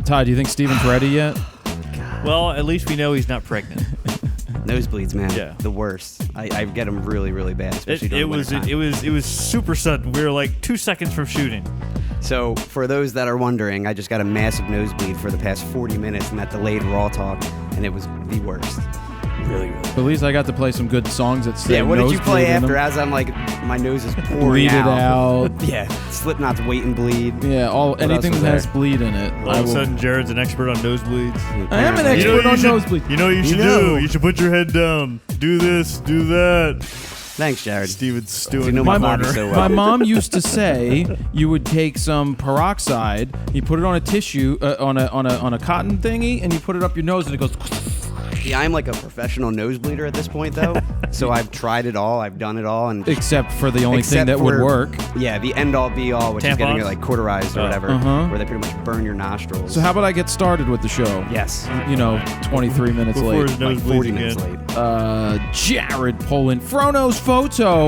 Todd, do you think Steven's ready yet? Well, at least we know he's not pregnant. Nosebleeds, man. Yeah. The worst. I get them really, really bad, especially during wintertime. It was super sudden. We were like 2 seconds from shooting. So, for those that are wondering, I just got a massive nosebleed for the past 40 minutes, and that delayed RAWtalk, and it was the worst. Really, really. At least I got to play some good songs that say Yeah, what did you play nosebleed in after? them. As I'm like, my nose is pouring Bleed it out. Yeah, Slipknot's Wait and Bleed. Yeah, anything was that has there? bleed in it. All of a sudden, Jared's an expert on nosebleeds. I am an expert on nosebleeds. You know what you should do? You should put your head down. Do this, do that. Thanks, Jared. Steven's stewing You know in my the body corner. so well. My mom used to say you would take some peroxide, you put it on a tissue, on a cotton thingy, and you put it up your nose, and it goes. Yeah, I'm like a professional nosebleeder at this point, though. So I've tried it all. I've done it all, and Except for the only thing Except that would for- work. yeah, the end-all, be-all, which is getting Tampons? it like cauterized or whatever, where they pretty much burn your nostrils. So how about I get started with the show? Yes, 23 minutes Before late. his like 40 nosebleeds minutes again. late. Jared Polin,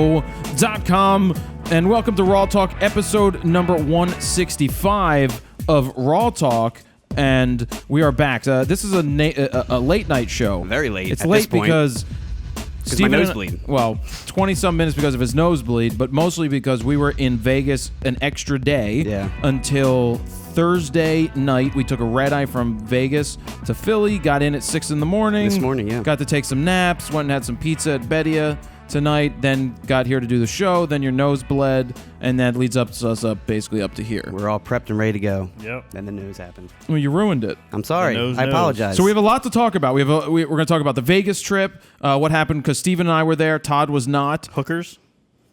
FronosPhoto.com, and welcome to RAWtalk, episode number 165 of RAWtalk, and we are back. This is a late night show. Very late It's at late this point. because my Steven nosebleed. Well, 20-some minutes because of his nosebleed, but mostly because we were in Vegas an extra day until Thursday night. We took a red eye from Vegas to Philly, got in at 6 in the morning. This morning, yeah. Got to take some naps, went and had some pizza at Bedia tonight, then got here to do the show, then your nose bled, and that leads us up basically up to here. We're all prepped and ready to go. Yep. Then the nose happened. Well, you ruined it. I'm sorry. The nose I knows. apologize. So we have a lot to talk about. We're going to talk about the Vegas trip, what happened because Steven and I were there. Todd was not. Hookers?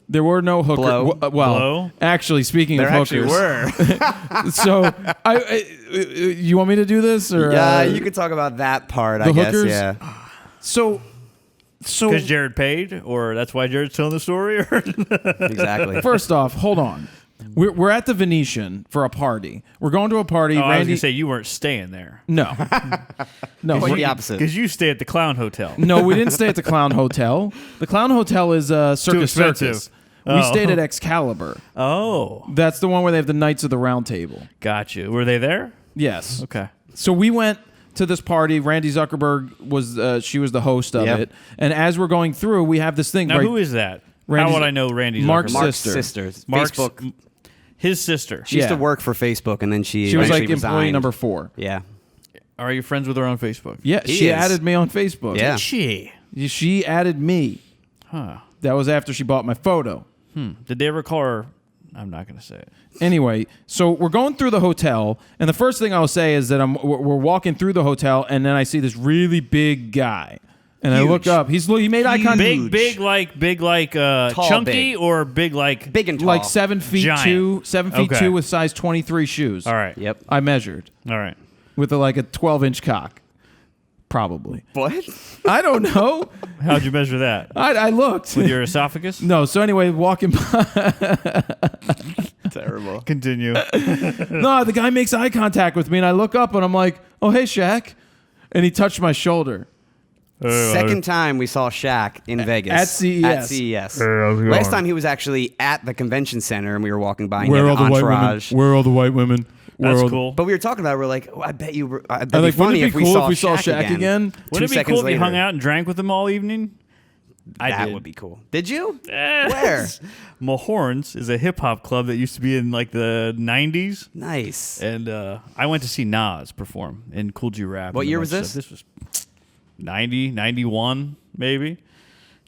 There were no hookers. Blow. Blow? Actually, speaking there of actually hookers, were. so you want me to do this or Yeah, you could talk about that part, the I guess. hookers? Yeah. So Because Jared paid? Or that's why Jared's telling the story? Or Exactly. first off, hold on. We're at the Venetian for a party. We're going to a party. I was going Randy, to say you weren't staying there. no, no, Quite we- the opposite. Because you stay at the Clown Hotel. no. We didn't stay at the Clown Hotel. The Clown Hotel is Circus expensive. Circus. We Oh. stayed at Excalibur. Oh, That's the one where they have the Knights of the Round Table. got you. Were they there? Yes. Okay. So we went to this party. Randy Zuckerberg was she was the host of Yep. it. And as we're going through, we have this thing. Now, right- who is that? Randy's- How would I know Randy Zuckerberg? Mark's Mark's sister. sister. Mark's- Facebook. His sister. She used to Yeah. work for Facebook, and then she She was like eventually employee resigned. number 4. Yeah. Are you friends with her on Facebook? Yeah, He she is. added me on Facebook. Yeah. She. She added me. Huh. That was after she bought my photo. Did they ever call her? I'm not going to say it. Anyway, so we're going through the hotel, and the first thing I'll say is that we're walking through the hotel, and then I see this really big guy, and I look up. He made eye contact. Big like chunky big. or big like. Big and tall. Like 7 feet Giant. 2, 7 feet Okay. 2 with size 23 shoes. All right. Yep. I measured All right. with like a 12-inch cock, probably. What? I don't know. How'd you measure that? I looked. With your esophagus? No, so anyway, walking by. Terrible. Continue. No, the guy makes eye contact with me, and I look up, and I'm like, "Oh, hey, Shaq," and he touched my shoulder. Second time we saw Shaq in Vegas. At CES. At CES. Last time he was actually at the convention center, and we were walking by, and he had an entourage. Where are all the white women? That's cool. But we were talking about it, we're like, oh, I bet you were, that'd I'm be like, funny wouldn't it if be cool if we saw saw Shaq again? Wouldn't it be 2 cool seconds if you hung later. out and drank with them all evening? That did. would be cool. Did you? Yes. Where? Mahorns is a hip hop club that used to be in like the 90s. Nice. And I went to see Nas perform in Cool G Rap. What and a year bunch was of stuff. This was 90, 91, maybe.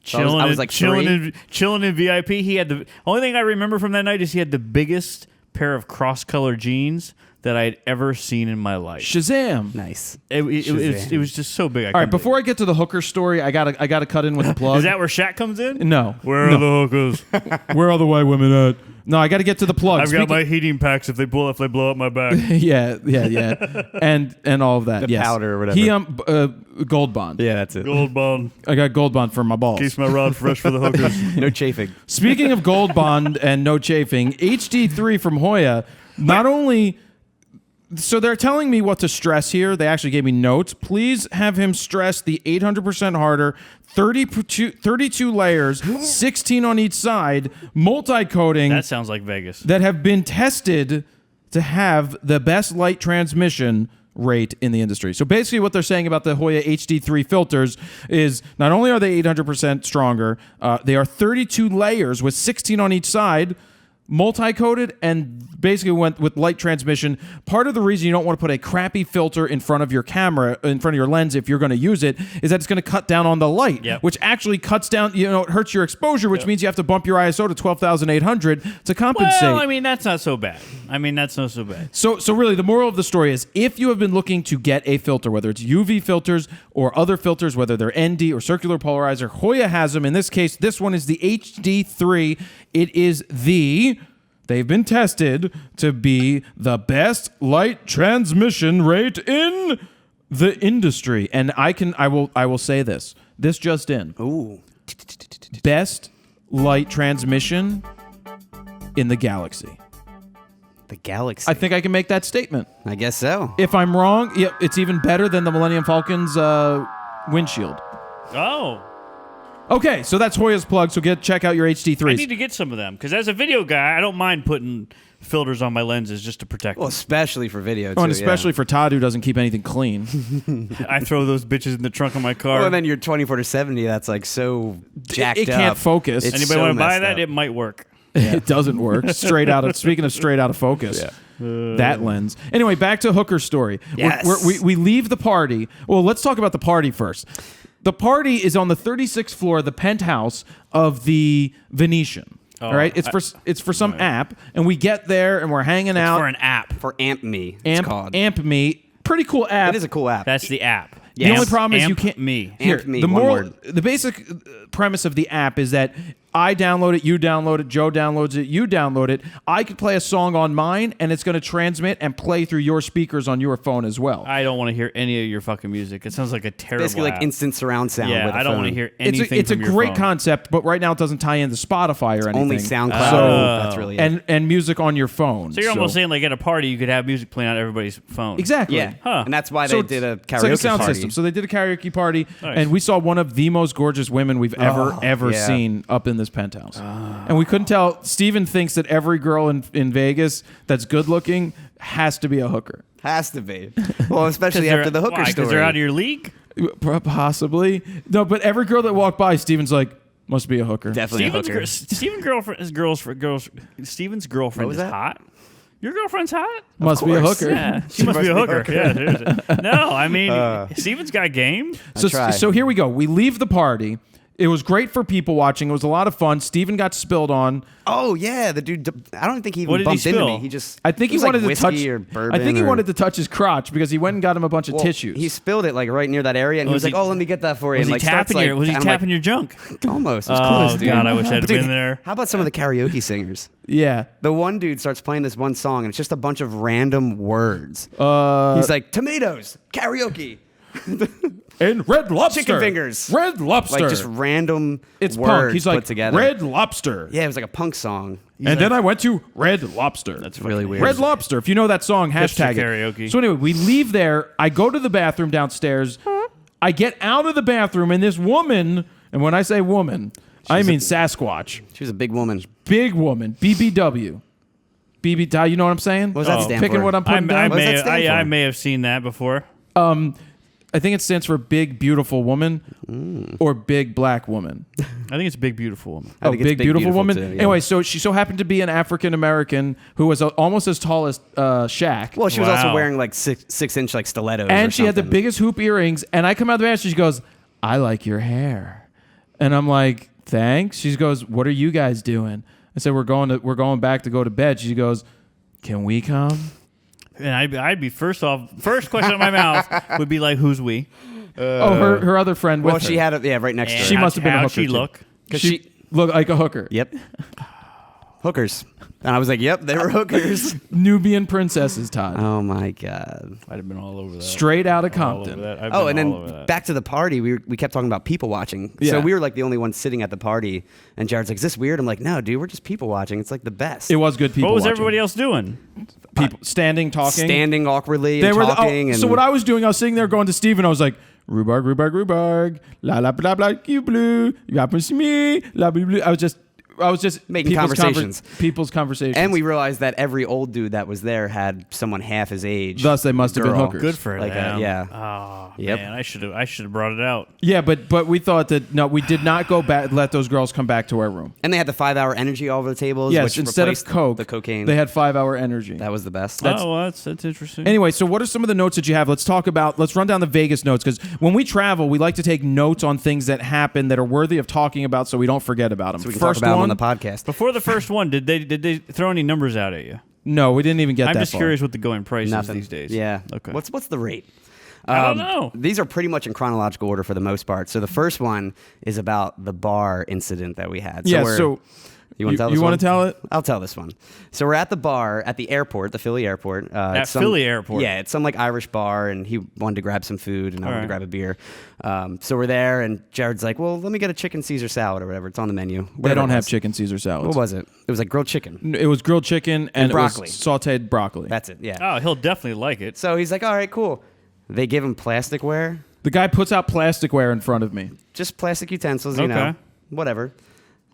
So I was like chilling 3. chilling in VIP. He had the only thing I remember from that night is he had the biggest pair of cross-color jeans that I had ever seen in my life. Shazam! Nice. It was just so big. All right, before I get to the hooker story, I gotta cut in with a plug. Is that where Shaq comes in? No. Where are the hookers? Where are the white women at? No, I got to get to the plug. I've got my heating packs if they blow up my back. yeah, and all of that. The yes. powder or whatever. He Gold Bond. Yeah, that's it. Gold Bond I got Gold Bond for my balls. keeps my rod fresh for the hookers. No chafing. Speaking of Gold Bond and no chafing, HD3 from Hoya not only. So they're telling me what to stress here. They actually gave me notes. Please have him stress the 800% harder, 32 layers, 16 on each side, multi-coating That sounds like Vegas. that have been tested to have the best light transmission rate in the industry. So basically what they're saying about the Hoya HD3 filters is not only are they 800% stronger, they are 32 layers with 16 on each side, multi-coated, and basically went with light transmission. Part of the reason you don't want to put a crappy filter in front of your camera, in front of your lens if you're going to use it, is that it's going to cut down on the light, which actually cuts down, it hurts your exposure, which means you have to bump your ISO to 12,800 to compensate. Well, I mean, that's not so bad. So really, the moral of the story is, if you have been looking to get a filter, whether it's UV filters or other filters, whether they're ND or circular polarizer, Hoya has them. In this case, this one is the HD3. It is they've been tested to be the best light transmission rate in the industry. And I will say this just in. Ooh. Best light transmission in the galaxy. The Galaxy. I think I can make that statement. I guess so. If I'm wrong, it's even better than the Millennium Falcon's windshield. Oh. Okay, so that's Hoya's plug. So check out your HD3s. I need to get some of them because as a video guy, I don't mind putting filters on my lenses just to protect Well, them. especially for video, too. And especially for Todd, who doesn't keep anything clean. I throw those bitches in the trunk of my car. Well, and then your 24-70, that's like so jacked it up. can't focus. It's Anybody so want to buy messed that? up. It might work. It doesn't work. Speaking of straight out of focus. That lens. Anyway, back to Hooker's story. Yes. We leave the party. Well, let's talk about the party first. The party is on the 36th floor of the penthouse of the Venetian. All right, it's for some app, and we get there and we're hanging out For an app. For Amp Me, it's called. Amp Me, pretty cool app. It is a cool app. That's the app. The only problem is you Amp can't. Me. Here, Amp Me, the one moral, word. the basic premise of the app is that I download it, you download it, Joe downloads it, you download it. I could play a song on mine, and it's going to transmit and play through your speakers on your phone as well. I don't want to hear any of your fucking music. It sounds like a terrible Basically app. like instant surround sound. Yeah, with a I don't phone. want to hear anything It's a from your great phone. concept, but right now it doesn't tie into Spotify or anything. Only SoundCloud. So- That's really it. and music on your phone. So you're almost saying like at a party you could have music playing on everybody's phone. Exactly. Yeah, Huh. and that's why So they did a it's like a karaoke sound party. system. So they did a karaoke party, Nice. and we saw one of the most gorgeous women we've ever yeah. seen up in this penthouse. And we couldn't tell. Steven thinks that every girl in Vegas that's good looking has to be a hooker. Has to be. Well, especially after the hooker story. Because they're out of your league? Possibly. No, but every girl that walked by, Steven's like, must be a hooker. Definitely a hooker. Steven's girlfriend was is that? hot. Your girlfriend's hot? Must be a course. hooker. Yeah, she must be a hooker. Yeah, seriously. No, I mean, Steven's got game. tried. So here we go. We leave the party. It was great for people watching. It was a lot of fun. Steven got spilled on. Oh yeah, the dude. I don't think he What even did he bumped into spill? me. He just. I think it he was like wanted to whiskey touch. or bourbon. I think he or- wanted to touch his crotch because he went and got him a bunch of Well, tissues. He spilled it like right near that area, and he Was was like, he- "Oh, let me get that for you." Was and he like starts, tapping like, your? Was he and I'm tapping like, your junk? Almost. It was Oh close, dude. God, I wish I'd have Dude, been there. How about some of the karaoke singers? yeah. The one dude starts playing this one song, and it's just a bunch of random words. He's like, tomatoes, karaoke, And Red Lobster. Chicken fingers. Red Lobster. like just random it's words punk. He's like put together. Red Lobster. Yeah, it was like a punk song. And then I went to Red Lobster. That's really fucking weird. Red Lobster. If you know that song, hashtag it. karaoke. So anyway, we leave there. I go to the bathroom downstairs. I get out of the bathroom, and this woman, and when I say woman, I mean Sasquatch. She was a big woman. Big woman. BBW. BB, you know what I'm saying? What does that stand Picking for? what I'm putting down. What does that stand I for? may have seen that before. I think it stands for Big Beautiful Woman or Big Black Woman. I think it's big beautiful woman. I think it's Big Beautiful Woman. too, yeah. Anyway, so she so happened to be an African American who was almost as tall as Shaq. Well, she was also Wow. wearing like 6-inch like stilettos. and or she had the something. biggest hoop earrings. And I come out of the bathroom, she goes, "I like your hair," and I'm like, "Thanks." She goes, "What are you guys doing?" I said, "We're going back to go to bed." She goes, "Can we come?" And I'd be first question out of my mouth would be like, "Who's we?" Her other friend with Well, her. she had it. Yeah, right next to her. She must have been a How'd hooker. she too. look? She looked like a hooker. Yep. Hookers. And I was like, yep, they were hookers. Nubian princesses, Todd. Oh my god. I'd have been all over that. Straight out of All over Compton. that. I've Oh, been and all over then that. back to the party. We kept talking about people watching. Yeah. So we were like the only ones sitting at the party. And Jared's like, "Is this weird?" I'm like, "No, dude, we're just people watching. It's like the best." It was good people What was watching. everybody else doing? People standing, talking. Standing awkwardly They and were talking. and so what I was doing, I was sitting there going to Steve, and I was like, "Rhubarb, rhubarb, rhubarb, la la blah blah, you blue, you happen to me, la blah blah." I was just I was just Making people's conversations. People's conversations. And we realized that every old dude that was there had someone half his age. Thus, they must have been girl. hookers. Good for Like them. yeah. Oh Yep. man, I should have brought it out. Yeah, but we thought that no, we did not go back. Let those girls come back to our room. And they had the 5-hour energy all over the tables. Yes, which instead of replaced Coke, the cocaine. they had 5-hour energy. That was the best. Oh, well, that's interesting. Anyway, so what are some of the notes that you have? Let's run down the Vegas notes, because when we travel, we like to take notes on things that happen that are worthy of talking about, so we don't forget about them. So we can talk about them on the podcast. Before the first one, did they throw any numbers out at you? No, we didn't even get I'm that just far. curious what the going price Nothing is these days. Yeah. Okay. What's the rate? I don't know. These are pretty much in chronological order for the most part. So the first one is about the bar incident that we had. Yeah, we're- so you want to tell this you one? want to tell it? I'll tell this one. So we're at the bar at the airport, the Philly airport. It's some- Philly airport? Yeah, it's some like Irish bar, and he wanted to grab some food, and I wanted to right. grab a beer. So we're there, and Jared's like, well, let me get a chicken Caesar salad or whatever. It's on the menu. They Whatever don't it have was. chicken Caesar salads. What was it? It was like grilled chicken. It was grilled chicken and broccoli. It was sautéed broccoli. That's it, yeah. Oh, he'll definitely like it. So he's like, all right, cool. They give him plasticware. The guy puts out plasticware in front of me. Just plastic utensils, you know, Okay. whatever.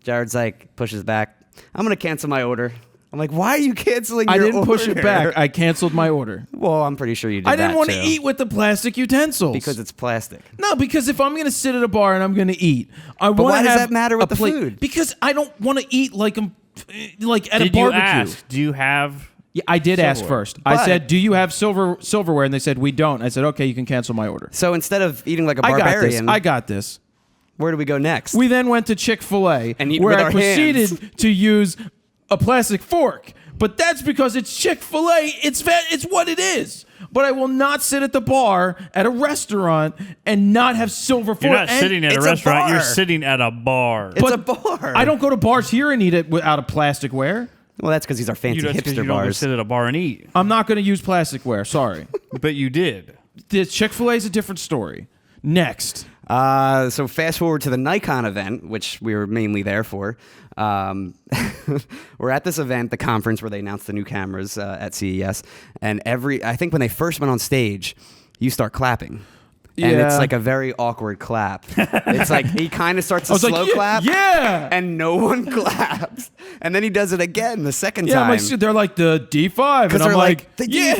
Jared's like, pushes back. I'm going to cancel my order. I'm like, why are you canceling I your didn't push it order? back. I canceled my order. Well, I'm pretty sure you did I didn't that, want to too. eat with the plastic utensils. Because it's plastic. No, because if I'm going to sit at a bar and I'm going to eat, I want to why does have that matter with a the plate. food? Because I don't want to eat like at Did a barbecue. you ask? Do you have? Yeah, I did ask Silverware. first. I But- said, "Do you have silverware?" And they said, "We don't." I said, "Okay, you can cancel my order." So instead of eating like a I got this. barbarian, I got this. where do we go next? We then went to Chick-fil-A, And eat where with I our proceeded hands. to use a plastic fork. But that's because it's Chick-fil-A. It's what it is. But I will not sit at the bar at a restaurant and not have silver fork. You're not And sitting at a it's a restaurant. You're bar. sitting at a bar. It's a bar. I don't go to bars here and eat it without a plasticware. Well, that's because these are fancy That's 'cause hipster you don't go bars. sit at a bar and eat. I'm not going to use plasticware. Sorry. But you did. The Chick-fil-A is a different story. Next. So fast forward to the Nikon event, which we were mainly there for. We're at this event, the conference where they announced the new cameras at CES, and I think when they first went on stage, you start clapping. And it's Yeah. like a very awkward clap. It's like he kind of starts I a was like, slow clap. Yeah. And no one claps. And then he does it again the second Yeah, I'm time. like, they're like the D5. And they're I'm like, the yeah.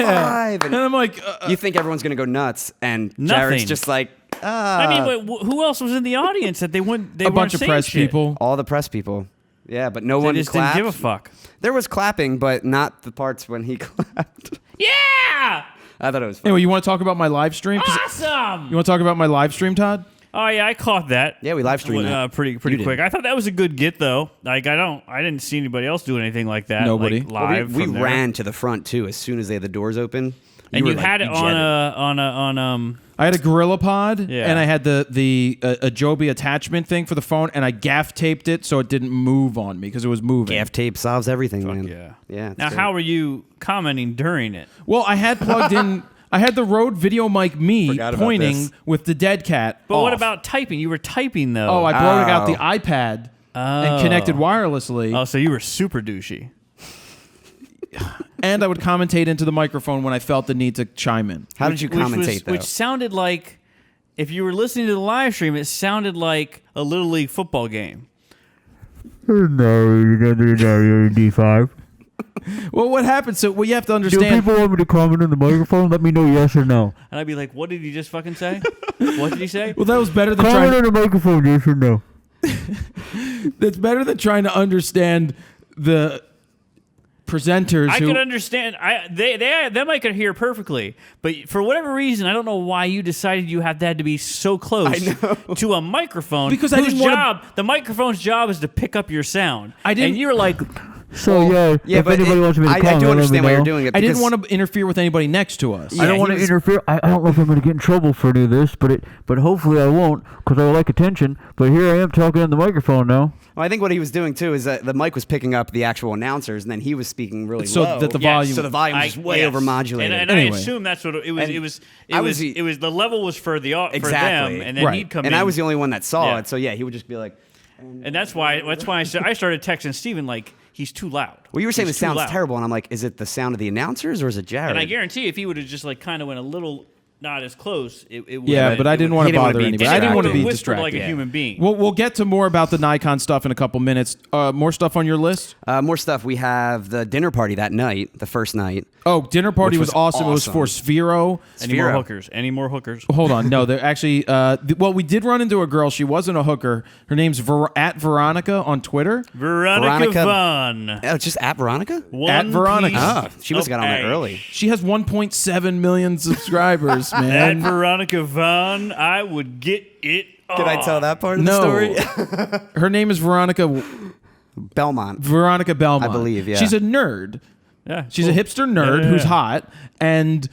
D5, And I'm like, You think everyone's going to go nuts, and Nothing. Jared's just like, I mean, wait, who else was in the audience that they went? They a weren't bunch of saying press shit? people. all the press people. Yeah, but no They one just clapped. didn't give a fuck. There was clapping, but not the parts when he clapped. Yeah. I thought it was fun. Anyway, you want to talk about my live stream? 'Cause- Awesome. You want to talk about my live stream, Todd? Oh yeah, I caught that. Yeah, we live streamed that. pretty You quick. did. I thought that was a good get though. Like I didn't see anybody else doing anything like that. Nobody. like, Well, live. we from there. ran to the front too as soon as they had the doors open. and were you like, had it you on jetted. I had a Gorilla Pod, Yeah. and I had the Adobe attachment thing for the phone, and I gaff taped it so it didn't move on me because it was moving. Gaff tape solves everything, man. Yeah. Yeah. it's Now, great. how were you commenting during it? Well, I had plugged in. I had the Rode Video Mic Me Forgot about pointing this. with the dead cat. But what off. about typing? You were typing though. Oh, I brought out the Oh. iPad and connected wirelessly, Oh, so you were super douchey. and I would commentate into the microphone when I felt the need to chime in. How did you commentate though? Which sounded like, if you were listening to the live stream, it sounded like a Little League football game. D5. Well, what happened? So, you have to Do understand. people want me to comment in the microphone? Let me know yes or no. And I'd be like, what did he just fucking say? What did he say? Well, that was better than Comment trying. in the microphone, yes or no. That's better than trying to understand the presenters I who. could understand. Them I could hear perfectly, but for whatever reason, I don't know why you decided you had to be so close to a microphone. Because I whose didn't wanna- job, the microphone's job is to pick up your sound. I didn't- And you were like, So, yeah, if but anybody wants me to I comment, do let understand me why know. you're doing it. I didn't because- want to interfere with anybody next to us. I don't he want to was- interfere. I don't know if I'm going to get in trouble for any of this, but hopefully I won't because I like attention. But here I am talking on the microphone now. Well, I think what he was doing too is that the mic was picking up the actual announcers, and then he was speaking really So low. that the Yes. volume. So the volume was way yes. overmodulated. And Anyway. I assume that's what it was. And It was. I It was was. the- It was. The level was for the for Exactly. them, and then Right. he'd come and in. I was the only one that saw Yeah. it. So yeah, he would just be like, And that's why. I started texting Steven like he's too loud. "Well, you were saying He's the too sound's loud. terrible," and I'm like, "Is it the sound of the announcers or is it Jared?" And I guarantee if he would have just like kind of went a little not as close, it would. Yeah, but I didn't want he to didn't wanna bother be anybody. I didn't want to be whispered like distracted. a human being. We'll get to more about the Nikon stuff in a couple minutes. More stuff on your list? More stuff. We have the dinner party that night, the first night. Oh, dinner party Which was was awesome. It was for Sphero. Any more Sphero. hookers? Any more hookers? Hold on. No, they're actually. Well, we did run into a girl. She wasn't a hooker. Her name's at Veronica on Twitter. Veronica Veronica- Vaughn. Oh, it's just at Veronica? One Veronica. piece Ah, she must of have got on there ash. early. She has 1.7 million subscribers, At man. Veronica Vaughn, I would get it on. Did I tell that part of the No. story? Her name is Veronica Belmont. Belmont. I believe, yeah. She's a nerd. Yeah, She's cool. a hipster nerd Yeah. who's hot, and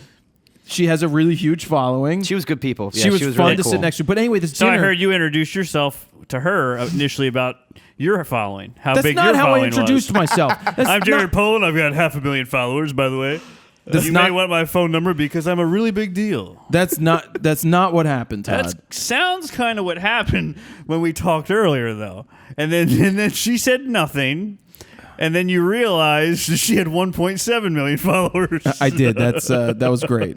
she has a really huge following. She was good people. Yeah, she was fun really to cool. sit next to. But anyway, this So dinner. I heard you introduce yourself to her initially about your following. How that's big not your how I following introduced was. myself. That's I'm Jared not- Poland. I've got 500,000 followers, by the way. That's You not- may want my phone number because I'm a really big deal. That's not what happened, Todd. That sounds kind of what happened when we talked earlier, though. And then she said nothing, and then you realized she had 1.7 million followers. I did. That was great.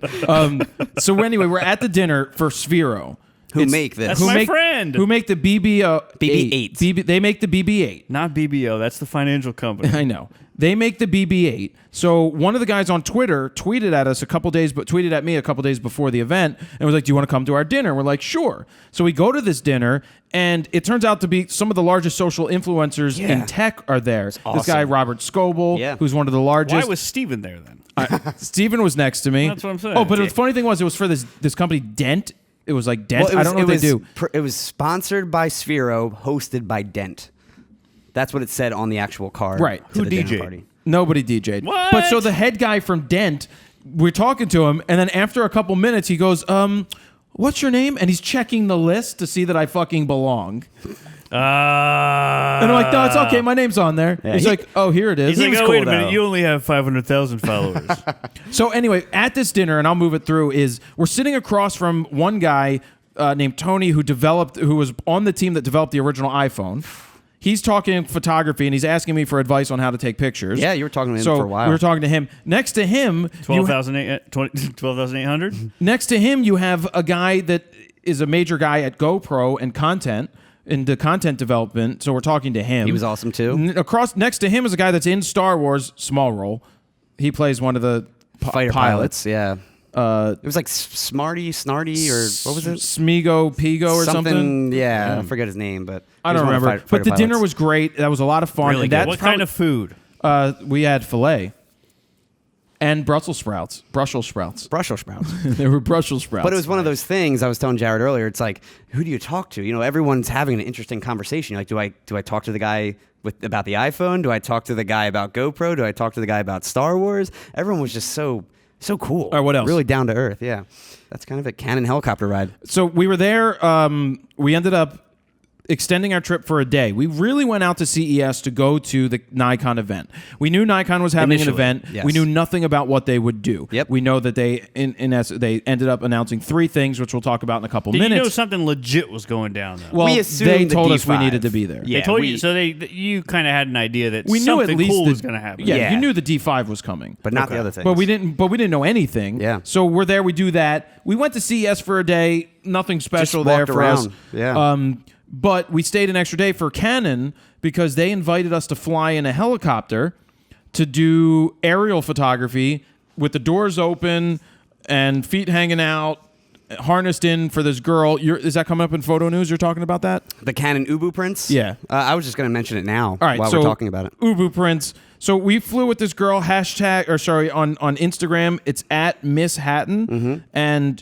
So anyway, we're at the dinner for Sphero. Who make this? That's my friend. Who make the BB8. BB8. They make the BB8. Not BBO. That's the financial company. I know. They make the BB8. So one of the guys on Twitter tweeted at me a couple days before the event and was like, "Do you want to come to our dinner?" We're like, "Sure." So we go to this dinner, and it turns out to be some of the largest social influencers in tech are there. This guy awesome. Robert Scoble, who's one of the largest. Why was Steven there then? Steven was next to me. That's what I'm saying. Oh, but the funny thing was, it was for this company Dent. It was like Dent. I don't know what they do. It was sponsored by Sphero, hosted by Dent. That's what it said on the actual card. Right. To Who the dinner DJ'd? party. Nobody DJ'd. What? But so the head guy from Dent, we're talking to him, and then after a couple minutes, he goes, "What's your name?" And he's checking the list to see that I fucking belong. And I'm like, "No, it's okay. My name's on there." He's like, "Oh, here it is." He's like, was oh, cool, wait a minute. though. You only have 500,000 followers. So anyway, at this dinner, and I'll move it through, is we're sitting across from one guy named Tony who was on the team that developed the original iPhone. He's talking photography, and he's asking me for advice on how to take pictures. Yeah, you were talking to him so for a while. we were talking to him. Next to him, 12,800? next to him, you have a guy that is a major guy at GoPro and content, into content development. So we're talking to him. He was awesome too. Next to him is a guy that's in Star Wars, small role. He plays one of the Fighter pilots. Yeah. It was like Snarty, or what was it? Smigo Pigo or something. Yeah, I forget his name, but I he was don't one of the remember. fighter But the dinner pilots. was great. That was a lot of fun. Really and good. that's What kind of food? we had filet and Brussels sprouts. Brussels sprouts. They were Brussels sprouts. But it was one of those things I was telling Jared earlier. It's like, who do you talk to? You know, everyone's having an interesting conversation. You're like, do I talk to the guy about the iPhone? Do I talk to the guy about GoPro? Do I talk to the guy about Star Wars? Everyone was just so cool. All right, what else? Really down to earth. Yeah, that's kind of a Canon helicopter ride. So we were there. We ended up extending our trip for a day. We really went out to CES to go to the Nikon event. We knew Nikon was having Initially, an event. yes. We knew nothing about what they would do. Yep. We know that they they ended up announcing 3 things, which we'll talk about in a couple Did minutes. you know something legit was going down, though? Well, We assumed they the told us we D5. needed to be there. Yeah. They told we- you, so you kind of had an idea that We knew something at least cool the- was going to happen. Yeah, Yeah. you knew the D5 was coming. But not the other things. But we didn't know anything. Yeah. So we're there. We do that. We went to CES for a day. Nothing special there walked for us. around. Yeah. But we stayed an extra day for Canon because they invited us to fly in a helicopter to do aerial photography with the doors open and feet hanging out, harnessed in for this girl. Is that coming up in photo news? You're talking about that? The Canon UBUprints? Yeah. I was just going to mention it now All right, while so we're talking about it. UBUprints. So we flew with this girl, on Instagram, it's at Miss Hatton, and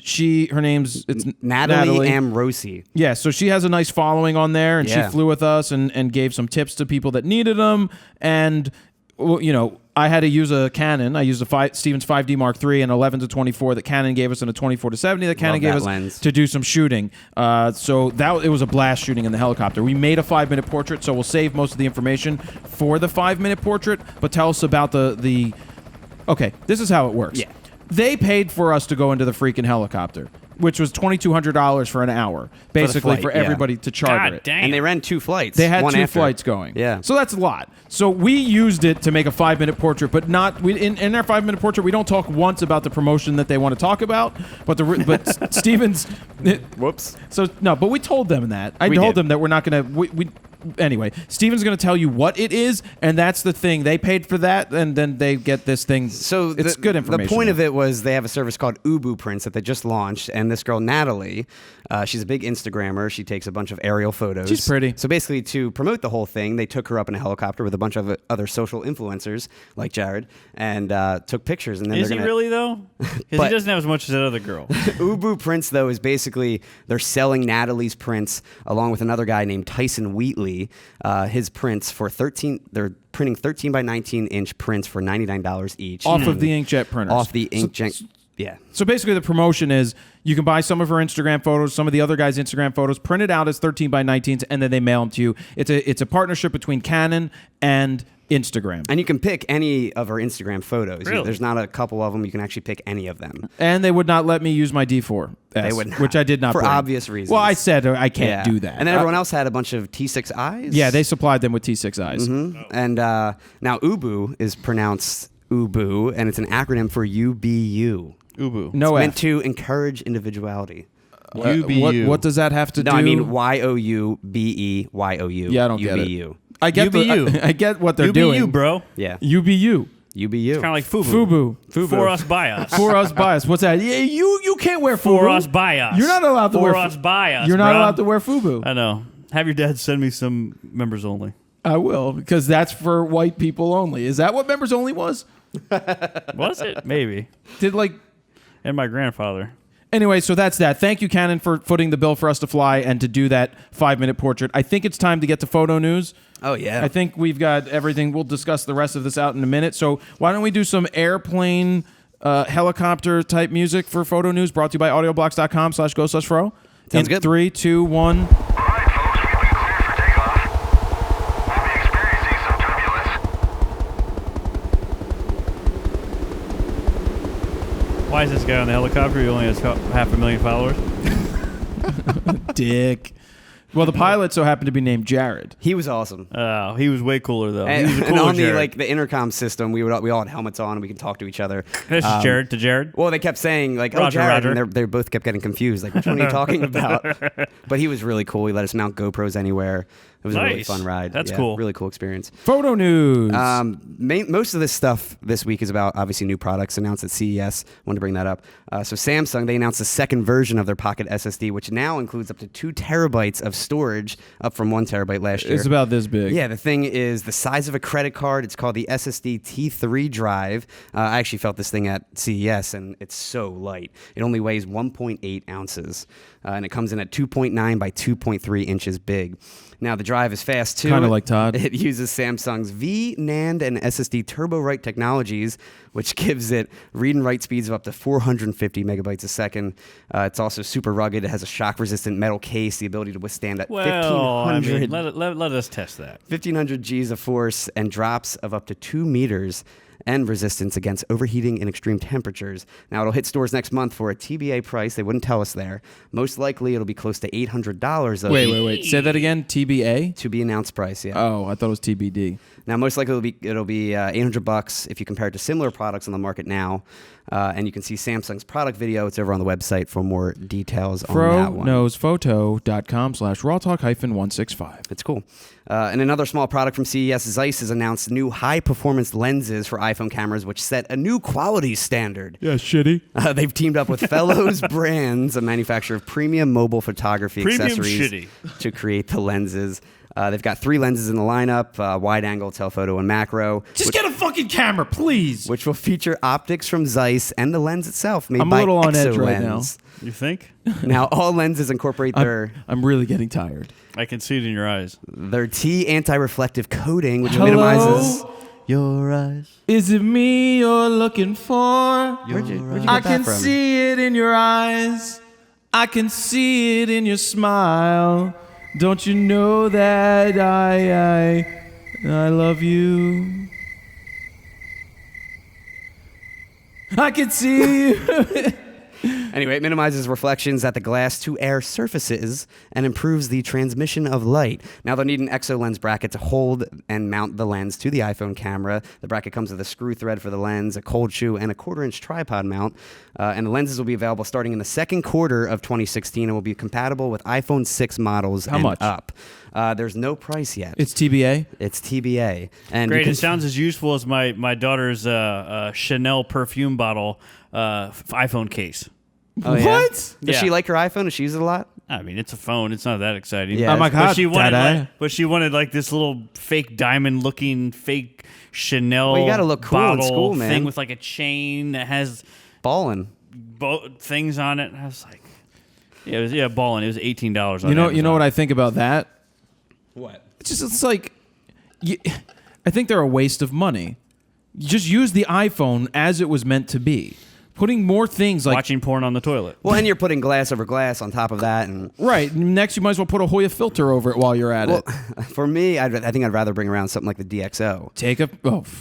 her name's Natalie Amrosi. Yeah, so she has a nice following on there, and Yeah. she flew with us and gave some tips to people that needed them. And, well, you know, I had to use a Canon. I used a Stevens 5D Mark III, an 11-24 that Canon gave us, and a 24-70 that Canon Love gave that us lens. to do some shooting. So it was a blast shooting in the helicopter. We made a 5-minute portrait, so we'll save most of the information for the 5-minute portrait. But tell us about the. Okay, this is how it works. Yeah. They paid for us to go into the freaking helicopter. which was $2,200 for an hour, basically flight, for yeah. everybody to charter God it. damn. And they ran 2 flights. They had one 2 after. flights going. Yeah. So that's a lot. So we used it to make a 5-minute portrait, but not in our 5-minute portrait. We don't talk once about the promotion that they want to talk about, but Stevens. Whoops. So no, but we told them that. I We told did. them that we're not gonna. Anyway, Steven's going to tell you what it is, and that's the thing. They paid for that, and then they get this thing. So it's good information. The point of it was they have a service called UBUprints that they just launched, and this girl Natalie, she's a big Instagrammer. She takes a bunch of aerial photos. She's pretty. So basically, to promote the whole thing, they took her up in a helicopter with a bunch of other social influencers like Jared, and took pictures. And then Is they're he gonna, really though? Because he But- doesn't have as much as that other girl. UBUprints, though, is basically they're selling Natalie's prints along with another guy named Tyson Wheatley. His prints for they're printing 13 by 19 inch prints for $99 each. off of the inkjet printers. Off the inkjet. Yeah. So basically, the promotion is you can buy some of her Instagram photos, some of the other guys' Instagram photos, print it out as 13 by 19s, and then they mail them to you. It's a partnership between Canon and Instagram. And you can pick any of her Instagram photos. Really? There's not a couple of them. You can actually pick any of them. And they would not let me use my D4S, They would not, which I did not for bring. obvious reasons. Well, I said I can't do that. And then everyone else had a bunch of T6Is. Yeah, they supplied them with T6Is. Mhm. And now Ubu is pronounced Ubu, and it's an acronym for UBU. Ubu. No It's F. meant to encourage individuality. UBU. What does that have to do? No, I mean YOUBEYOU. Yeah, I don't get it. UBU. I get UBU. I get what they're UBU, doing. bro. Yeah. UBU. UBU. Kind of like Fubu. Fubu. For us, by us. For us, by us. What's that? Yeah, you can't wear Fubu. For us, by us. You're not allowed to For wear us, by us. You're not bro. allowed to wear Fubu. I know. Have your dad send me some members only. I will, because that's for white people only. Is that what members only was? Was it? Maybe. Did like And my grandfather. Anyway, so that's that. Thank you, Canon, for footing the bill for us to fly and to do that 5-minute portrait. I think it's time to get to photo news. Oh, yeah. I think we've got everything. We'll discuss the rest of this out in a minute. So why don't we do some airplane, helicopter type music for photo news brought to you by audioblocks.com/go/fro. Sounds In good. 3, 2, 1. All right, folks, we've been cleared for takeoff. We'll be experiencing some turbulence. Why is this guy on the helicopter? He only has 500,000 followers. Dick. Well, the pilot so happened to be named Jared. He was awesome. Oh, he was way cooler though. He And, was a and cooler on Jared. the intercom system, we all had helmets on and we could talk to each other. This is Jared to Jared. Well, they kept saying like, "Oh, Roger, Jared," Roger. and they both kept getting confused. Like, which one are you talking about? But he was really cool. He let us mount GoPros anywhere. It was a really Nice. fun ride. That's Yeah, cool. Really cool experience. Photo news. Most of this stuff this week is about obviously new products announced at CES. Wanted to bring that up. So Samsung, they announced the second version of their Pocket SSD, which now includes up to 2 terabytes of storage, up from 1 terabyte last year. It's about this big. Yeah, the thing is the size of a credit card. It's called the SSD T3 drive. I actually felt this thing at CES, and it's so light. It only weighs 1.8 ounces, and it comes in at 2.9 by 2.3 inches big. Now, the drive is fast, too. Kinda like Todd. It uses Samsung's V, NAND, and SSD TurboWrite technologies, which gives it read and write speeds of up to 450 megabytes a second. It's also super rugged. It has a shock-resistant metal case, the ability to withstand at Well, I 1,500 mean, let us test that. 1,500 Gs of force and drops of up to 2 meters and resistance against overheating in extreme temperatures. Now, it'll hit stores next month for a TBA price. They wouldn't tell us there. Most likely, it'll be close to $800. Wait. Say that again. TBA? To be announced price, yeah. Oh, I thought it was TBD. Now, most likely it'll be $800 if you compare it to similar products on the market now. And you can see Samsung's product video. It's over on the website for more details on that one. FroKnowsPhoto.com/RAWtalk-165. It's cool. And another small product from CES, Zeiss has announced new high-performance lenses for iPhone cameras, which set a new quality standard. Yeah, shitty. They've teamed up with Fellows Brands, a manufacturer of premium mobile photography Premium accessories, shitty. to create the lenses. They've got 3 lenses in the lineup, wide angle, telephoto, and macro. Just get a fucking camera, please. Which will feature optics from Zeiss and the lens itself made I'm a by little on edge right Exolens. You think? Now, all lenses incorporate I'm really getting tired. I can see it in your eyes. their T anti-reflective coating, which Hello? minimizes your eyes. Is it me you're looking for? Where'd you get I that can from? see it in your eyes. I can see it in your smile. Don't you know that I love you? I can see you. Anyway, it minimizes reflections at the glass to air surfaces and improves the transmission of light. Now, they'll need an exo lens bracket to hold and mount the lens to the iPhone camera. The bracket comes with a screw thread for the lens, a cold shoe, and a 1/4-inch tripod mount. And the lenses will be available starting in the second quarter of 2016 and will be compatible with iPhone 6 models How much? up. There's no price yet. It's TBA. It's TBA. And Great. you can- It sounds as useful as my daughter's Chanel perfume bottle iPhone case. Oh, yeah? What? Does Yeah. she like her iPhone? Does she use it a lot? I mean, it's a phone. It's not that exciting. Yeah. Oh my God, But she wanted, Dada. she wanted like this little fake diamond-looking fake Chanel. Well, you gotta look cool in bottle school, man. Thing with like a chain that has Ballin'. things on it. And I was like, balling. It was $18. You know what I think about that? What? It's like, I think they're a waste of money. You just use the iPhone as it was meant to be. Putting more things like Watching porn on the toilet. Well, and you're putting glass over glass on top of that, and right next, you might as well put a Hoya filter over it while you're at well, it. for me, I think I'd rather bring around something like the DxO, Take a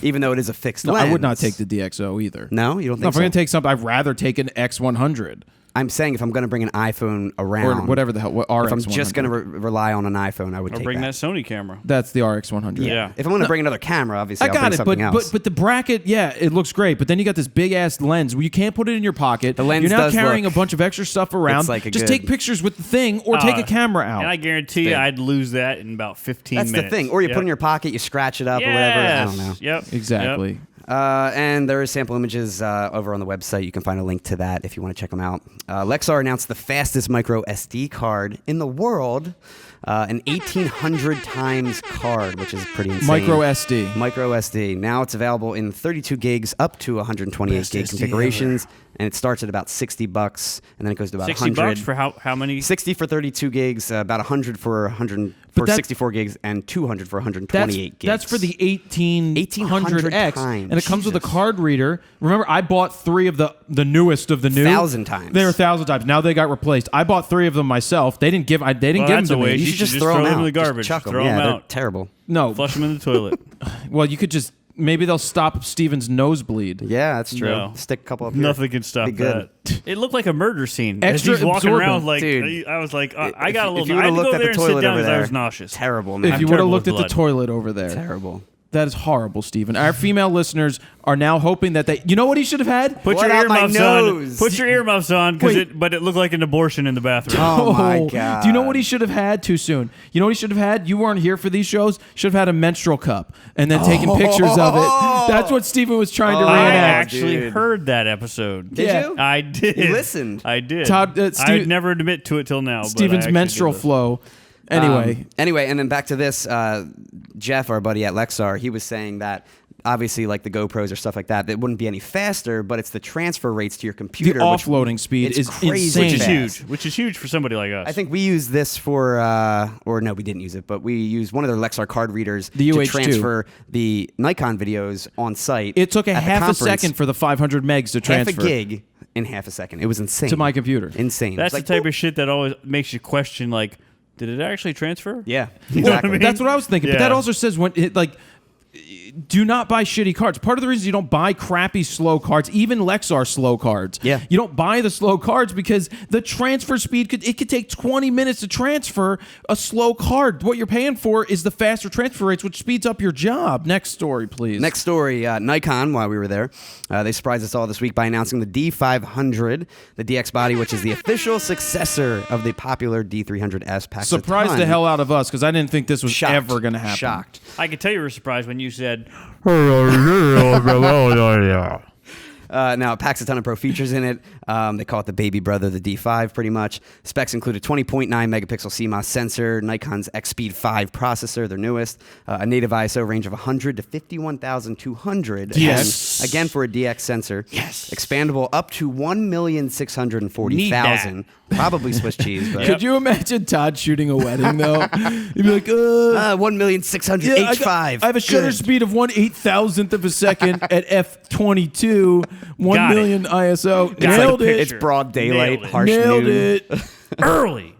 even though it is a fixed no, lens. I would not take the DxO either. No, you don't No, think if so? I'm gonna take something, I'd rather take an X100 I'm saying if I'm going to bring an iPhone around, or whatever the hell. What, if I'm RX100. just going to rely on an iPhone, I would Or take bring that. that Sony camera. That's the RX100. Yeah. If I'm going to bring another camera, obviously I I'll got bring it, something else. but the bracket, yeah, it looks great. But then you got this big ass lens where you can't put it in your pocket. The lens You're now does carrying look- a bunch of extra stuff around. It's like a just good- take pictures with the thing or take a camera out. And I guarantee you, Big. I'd lose that in about 15 That's minutes. the thing. Or you Yep. put it in your pocket, you scratch it up or whatever. I don't know. Yep. exactly. Yep. And there is sample images over on the website. You can find a link to that if you want to check them out. Lexar announced the fastest micro SD card in the world, an 1,800 times card, which is pretty insane. Micro SD. Micro SD. Now it's available in 32 gigs up to 128 Best gig SD configurations, and it starts at about $60, and then it goes to about 60 $100. bucks for how many? 60 for 32 gigs, about 100 for 100 But for that- 64 gigs, and 200 for 128 gigs. That's for the 1800X, times. and it comes with a Jesus. card reader. Remember, I bought 3 of the newest of the new. 1,000 times. They were 1,000 times. Now they got replaced. I bought 3 of them myself. They didn't give. They didn't Well, give that's them a to me. waste. You You should should just just throw them throw them out. in the Just garbage. chuck 'em. Throw Yeah, 'em they're out. terrible. No, Flush them in the toilet. well, you could just maybe they'll stop Steven's nosebleed. Yeah, that's true. No. Stick a couple up here. Nothing can stop Be good. that. It looked like a murder scene. Extra As he's walking absorbent. around like, Dude, I was like, I If- got a if little. you I would've had to looked go at there the and sit toilet down over because I there, was nauseous. Terrible, man. If you would have terrible looked with at the blood. toilet over there. Terrible. That is horrible, Steven. Our female listeners are now hoping that they. You know what he should have had? Put What your out my earmuffs on. nose? Put your earmuffs on, Wait. but it looked like an abortion in the bathroom. Oh my God. Do you know what he should have had? Too soon. You know what he should have had? You weren't here for these shows. Should have had a menstrual cup and then taken pictures of it. That's what Steven was trying to I reenact. actually dude. heard that episode. Did Yeah. you? I did. You listened. I did. Todd, I'd never admit to it till now. but I Steven's actually menstrual did listen. flow. Anyway, Anyway, and then back to this. Jeff, our buddy at Lexar, he was saying that obviously, like the GoPros or stuff like that, it wouldn't be any faster, but it's the transfer rates to your the computer. which- offloading speed it's is crazy insane. Which is fast. huge. Which is huge for somebody like us. I think we use this for, or no, we didn't use it, but we used one of their Lexar card readers The to UH2. transfer the Nikon videos on site. It took a at the half a conference. second for the 500 megs to transfer Half a gig in half a second. It was insane. to my computer. Insane. that's It's the like, type of shit that always makes you question, like, did it actually transfer? yeah, You know what I exactly. mean? That's what I was thinking. But Yeah. that also says when it, like, do not buy shitty cards. Part of the reason you don't buy crappy slow cards, even Lexar slow cards. Yeah. You don't buy the slow cards because the transfer speed could take 20 minutes to transfer a slow card. What you're paying for is the faster transfer rates, which speeds up your job. Next story, please. Next story, Nikon, while we were there, they surprised us all this week by announcing the D500, the DX body, which is the official successor of the popular D300S. Packs a Surprised ton. the hell out of us because I didn't think this was Shocked. ever going to happen. Shocked. I could tell you were surprised when you said, Now, it packs a ton of pro features in it. They call it the baby brother, the D5, pretty much. Specs include a 20.9 megapixel CMOS sensor, Nikon's X-Speed 5 processor, their newest, a native ISO range of 100 to 51,200. Yes. Again, for a DX sensor. Yes. Expandable up to 1,640,000. Probably Swiss cheese, but Could you imagine Todd shooting a wedding, though? You'd be like, 1,600,000 Yeah, H5. I have a shutter Good. speed of 1/8,000th of a second at f/22, 1 Got it. million ISO. Got Nailed it. it. It's broad daylight, Nailed it. harsh Nailed noon. it. early.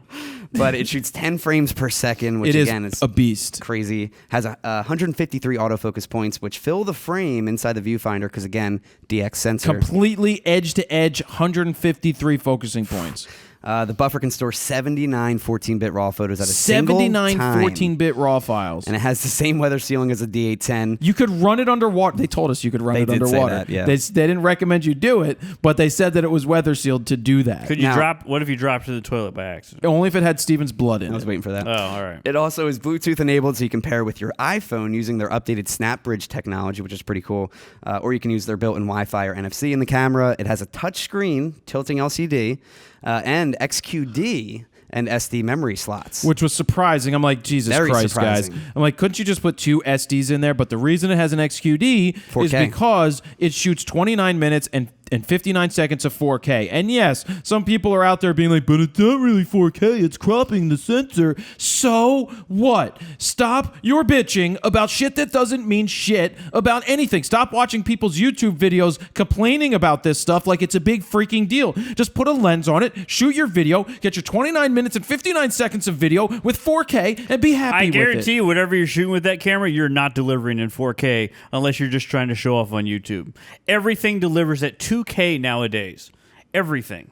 but it shoots 10 frames per second, which It is again is a beast. crazy. Has 153 autofocus points, which fill the frame inside the viewfinder because, again, DX sensor. Completely edge to edge, 153 focusing points. The buffer can store 79 14-bit RAW photos at a single 79 time. 14-bit RAW files. And it has the same weather sealing as a D810. You could run it underwater. They told us you could run They it did say underwater. that, yeah. They didn't recommend you do it, but they said that it was weather sealed to do that. Could you Now- drop? What if you dropped to the toilet by accident? Only if it had Steven's blood in I was it. waiting for that. Oh, all right. It also is Bluetooth enabled, so you can pair with your iPhone using their updated SnapBridge technology, which is pretty cool. Or you can use their built-in Wi-Fi or NFC in the camera. It has a touch screen, tilting LCD, and XQD and SD memory slots. Which was surprising. I'm like, Jesus Very Christ, surprising. guys. I'm like, couldn't you just put 2 SDs in there? But the reason it has an XQD is 4K. because it shoots 29 minutes and 59 seconds of 4K. And yes, some people are out there being like, but it's not really 4K. It's cropping the sensor. So what? Stop your bitching about shit that doesn't mean shit about anything. Stop watching people's YouTube videos complaining about this stuff like it's a big freaking deal. Just put a lens on it, shoot your video, get your 29 minutes and 59 seconds of video with 4K and be happy I with it. guarantee you, whatever you're shooting with that camera, you're not delivering in 4K unless you're just trying to show off on YouTube. Everything delivers at 2K nowadays. Everything.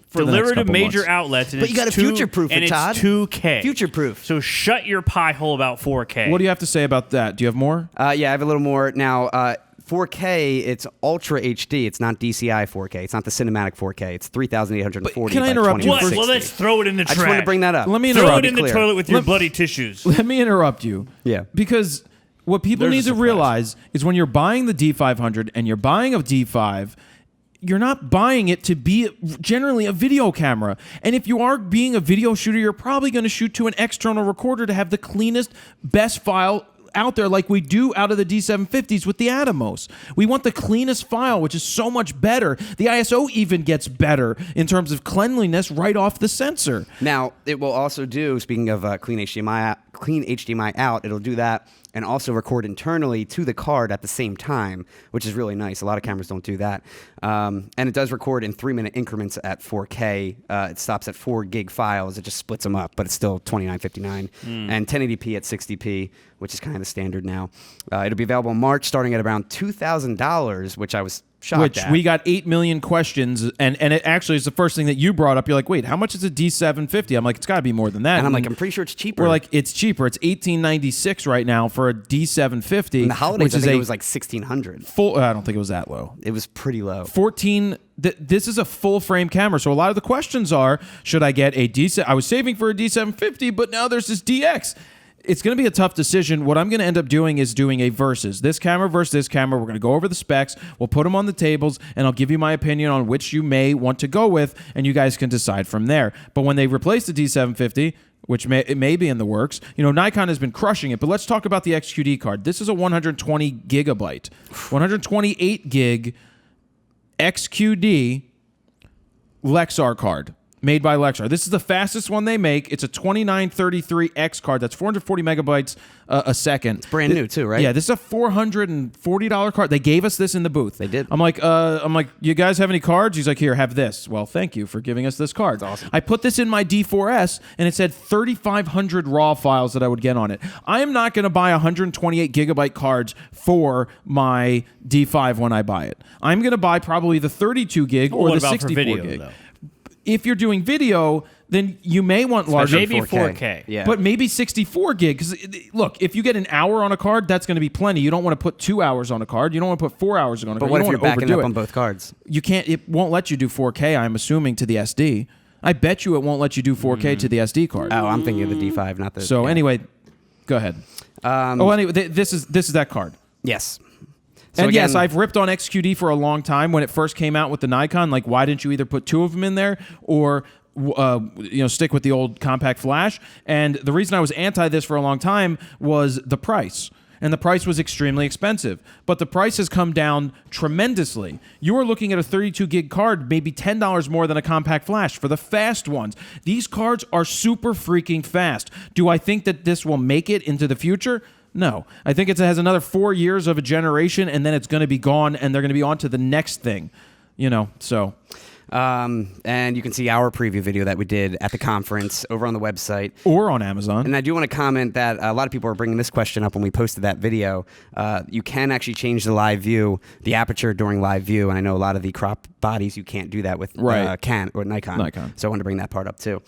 For the next Delivered to couple major months. outlets. And But you it's gotta two- future-proof it, and Todd. it's 2K. Future-proof. So shut your pie hole about 4K. What do you have to say about that? Do you have more? Yeah, I have a little more. Now, 4K, it's Ultra HD. It's not DCI 4K. It's not the cinematic 4K. It's 3,840 But can I by interrupt you What? 2160. Well, let's throw it in the I trash. just wanted to bring that up. Let me Throw interrupt it in the clear. toilet with your Let- bloody tissues. Let me interrupt you. Yeah. Because what people There's need a to surprise. realize is when you're buying the D500 and you're buying a D5, you're not buying it to be generally a video camera. And if you are being a video shooter, you're probably going to shoot to an external recorder to have the cleanest, best file out there like we do out of the D750s with the Atomos. We want the cleanest file, which is so much better. The ISO even gets better in terms of cleanliness right off the sensor. Now, it will also do, speaking of clean HDMI out, it'll do that and also record internally to the card at the same time, which is really nice. A lot of cameras don't do that. And it does record in 3-minute increments at 4K. It stops at 4 gig files. It just splits them up, but it's still 29.59. And 1080p at 60p, which is kind of the standard now. It'll be available in March, starting at around $2,000, which I was shocked Which at. we got 8 million questions, and it actually is the first thing that you brought up. You're like, wait, how much is a D750? I'm like, it's got to be more than that. and I'm like, I'm pretty sure it's cheaper. we're like, it's cheaper. It's $1,896 right now for a D750. in the holidays, which I is think a it was like $1,600. full. I don't think it was that low. It was pretty low. 14. This is a full frame camera, so a lot of the questions are: should I get a D7? I was saving for a D750, but now there's this DX. It's going to be a tough decision. What I'm going to end up doing is doing a versus. This camera versus this camera. We're going to go over the specs. We'll put them on the tables, and I'll give you my opinion on which you may want to go with, and you guys can decide from there. But when they replace the D750, which it may be in the works, Nikon has been crushing it. But let's talk about the XQD card. This is a 120 gigabyte, 128 gig XQD Lexar card. Made by Lexar. This is the fastest one they make. It's a 2933X card. That's 440 megabytes a second. It's brand new too, right? Yeah, this is a $440 card. They gave us this in the booth. They did. I'm like, you guys have any cards? He's like, here, have this. Well, thank you for giving us this card. That's awesome. I put this in my D4S, and it said 3,500 RAW files that I would get on it. I am not going to buy 128 gigabyte cards for my D5 when I buy it. I'm going to buy probably the 32 gig or what the about 64 for video, gig. though? If you're doing video, then you may want larger. Maybe 4K. Yeah. But maybe 64 gig. Because, look, if you get an hour on a card, that's going to be plenty. You don't want to put 2 hours on a card. You don't want to put 4 hours on a card. But what You if don't you're wanna backing up overdo on it. both cards? You can't. It won't let you do 4K, I'm assuming, to the SD. I bet you it won't let you do 4K to the SD card. Oh, I'm thinking of the D5, not the... So yeah. anyway, go ahead. Anyway, this is that card. Yes. So And again, yes, I've ripped on XQD for a long time when it first came out with the Nikon. Like, why didn't you either put 2 of them in there or stick with the old compact flash? And the reason I was anti this for a long time was the price. And the price was extremely expensive. But the price has come down tremendously. You are looking at a 32 gig card, maybe $10 more than a compact flash for the fast ones. These cards are super freaking fast. Do I think that this will make it into the future? No. I think it has another 4 years of a generation, and then it's going to be gone, and they're going to be on to the next thing. So... And you can see our preview video that we did at the conference over on the website. Or on Amazon. And I do want to comment that a lot of people are bringing this question up when we posted that video. You can actually change the live view, the aperture during live view, and I know a lot of the crop bodies you can't do that with Canon or Nikon. So I wanted to bring that part up too.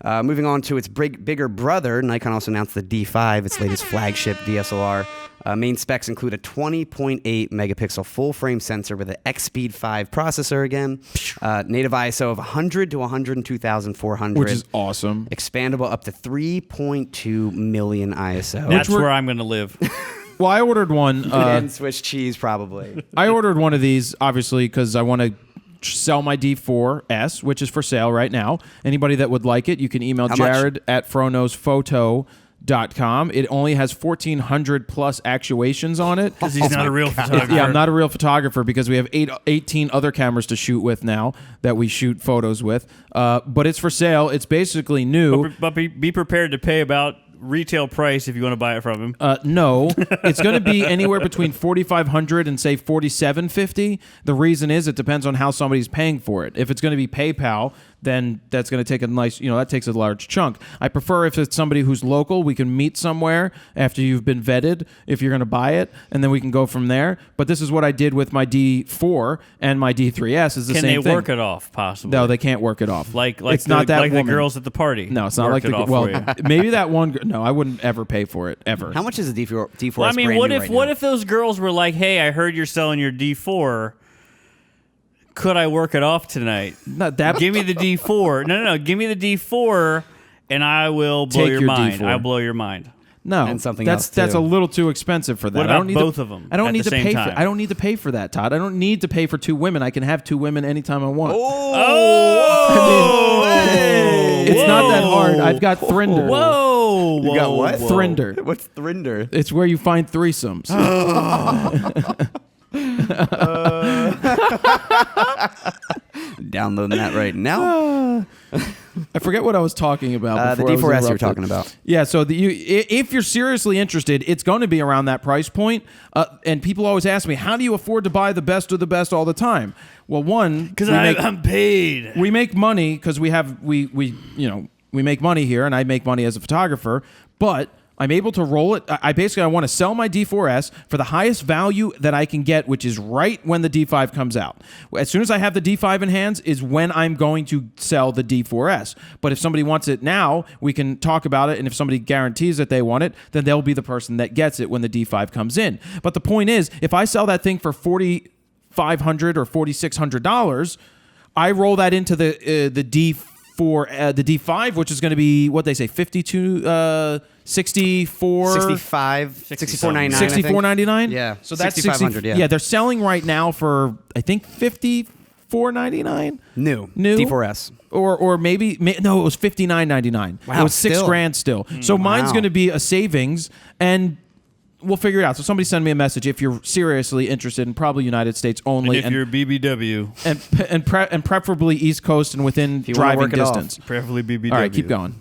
Moving on to its bigger brother, Nikon also announced the D5, its latest flagship DSLR. Main specs include a 20.8 megapixel full-frame sensor with an X-Speed 5 processor again, native ISO of 100 to 102,400, which is awesome. Expandable up to 3.2 million ISO. That's where I'm going to live. Well, I ordered one. And Swiss cheese, probably. I ordered one of these, obviously, because I want to sell my D4S, which is for sale right now. Anybody that would like it, you can email Jared at fronosphoto.com. It only has 1,400 plus actuations on it. Because he's not a real photographer. Yeah, I'm not a real photographer because we have 18 other cameras to shoot with now that we shoot photos with. But it's for sale. It's basically new. But be prepared to pay about retail price if you want to buy it from him. No, it's going to be anywhere between $4,500 and say $4,750. The reason is it depends on how somebody's paying for it. If it's going to be PayPal, then that's going to take a nice, that takes a large chunk. I prefer if it's somebody who's local, we can meet somewhere after you've been vetted if you're going to buy it, and then we can go from there. But this is what I did with my D4 and my D3S is the same thing. Can they work it off, possibly? No, they can't work it off. It's not that like the girls at the party. No, it's not like the maybe that one. No, I wouldn't ever pay for it ever. How much is a D4S? Well, I mean, what if those girls were like, "Hey, I heard you're selling your D4. Could I work it off tonight? Give me the D4. No. Give me the D4, and I will blow your mind. D4. I'll blow your mind. No, and something that's else too. That's a little too expensive for that. What about I don't need both of them? I don't at need the to same pay time? for. I don't need to pay for that, Todd. I don't need to pay for two women. I can have two women anytime I want. It's not that hard. I've got Thrinder. Whoa! You got what? Thrinder. What's Thrinder? It's where you find threesomes. Downloading that right now. I forget what I was talking about. The before I was D4S you were interrupted. talking about. Yeah, so if you're seriously interested, it's going to be around that price point. And people always ask me, how do you afford to buy the best of the best all the time? Well, one, Because I'm paid. we make money because we make money here, and I make money as a photographer, but I'm able to roll it. I want to sell my D4S for the highest value that I can get, which is right when the D5 comes out. As soon as I have the D5 in hands is when I'm going to sell the D4S. But if somebody wants it now, we can talk about it, and if somebody guarantees that they want it, then they'll be the person that gets it when the D5 comes in. But the point is, if I sell that thing for $4,500 or $4,600, I roll that into the D4, the D5, which is going to be what they say, 64 $64.99. $64.99. Yeah. So that's $6,500. Yeah, they're selling right now for I think $54.99. New D4S. Or maybe no, it was $59.99. Wow, it was still. $6,000 still. So mine's Wow. going to be a savings, and we'll figure it out. So somebody send me a message if you're seriously interested, in probably United States only, And if you're BBW. and preferably East Coast and within you wanna driving work it off. distance. Preferably BBW. All right, keep going.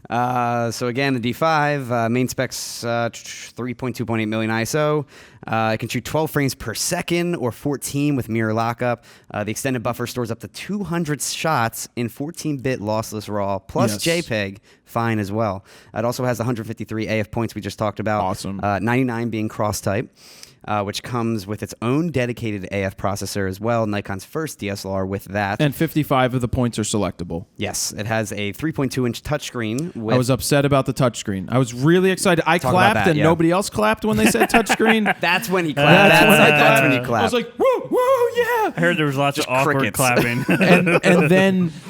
So again, the D5 main specs 3.2.8 million ISO. It can shoot 12 frames per second or 14 with mirror lockup. The extended buffer stores up to 200 shots in 14-bit lossless RAW plus Yes. JPEG fine as well. It also has 153 AF points we just talked about. Awesome. 99 being cross type. Which comes with its own dedicated AF processor as well. Nikon's first DSLR with that. And 55 of the points are selectable. Yes, it has a 3.2-inch touchscreen. I was upset about the touchscreen. I was really excited. I Talk clapped, about that, and yeah. nobody else clapped when they said touchscreen. That's when he clapped. That's when he clapped. I was like, woo, woo, yeah. I heard there was lots of awkward crickets. clapping.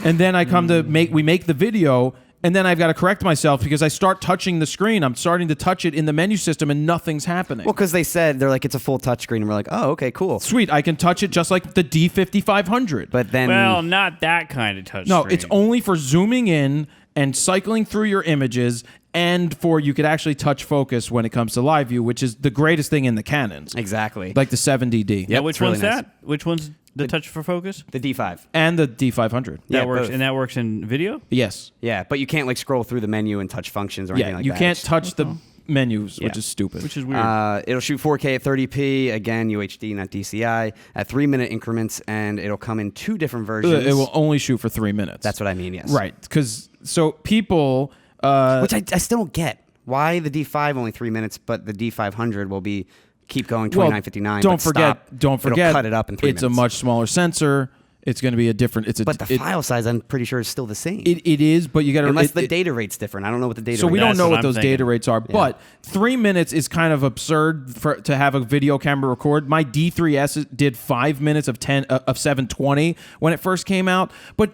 and then I come to make the video, and then I've got to correct myself because I start touching the screen. I'm starting to touch it in the menu system, and nothing's happening. Well, because they're like, it's a full touchscreen, and we're like, oh, okay, cool. Sweet, I can touch it just like the D5500. But then, Well, not that kind of touch no, screen. it's only for zooming in and cycling through your images, and for you could actually touch focus when it comes to live view, which is the greatest thing in the Canons. exactly, Like the 7DD. Yeah, Yep, which it's really one's nice. that? Which one's the touch for focus? the D5. And the D500. Yeah, That works, both. and that works in video. Yes. Yeah, but you can't like scroll through the menu and touch functions or Yeah, anything like you that. can't It's- touch the menus, which is stupid. Which is weird. It'll shoot 4K at 30p. Again, UHD, not DCI, at 3-minute increments, and it'll come in 2 different versions. It will only shoot for 3 minutes. That's what I mean. Yes. Right. Because so people, which I still don't get. Why the D5 only 3 minutes, but the D500 will be keep going 29.59. Don't forget. It'll cut it up in 3 minutes. It's a much smaller sensor. It's going to be a different. But the file size, I'm pretty sure, is still the same. It is, but you got to unless the data rate's different. I don't know what the data. So we rate don't is. know what I'm those thinking. data rates are. Yeah. But 3 minutes is kind of absurd to have a video camera record. My D3S did 5 minutes of 720 when it first came out. But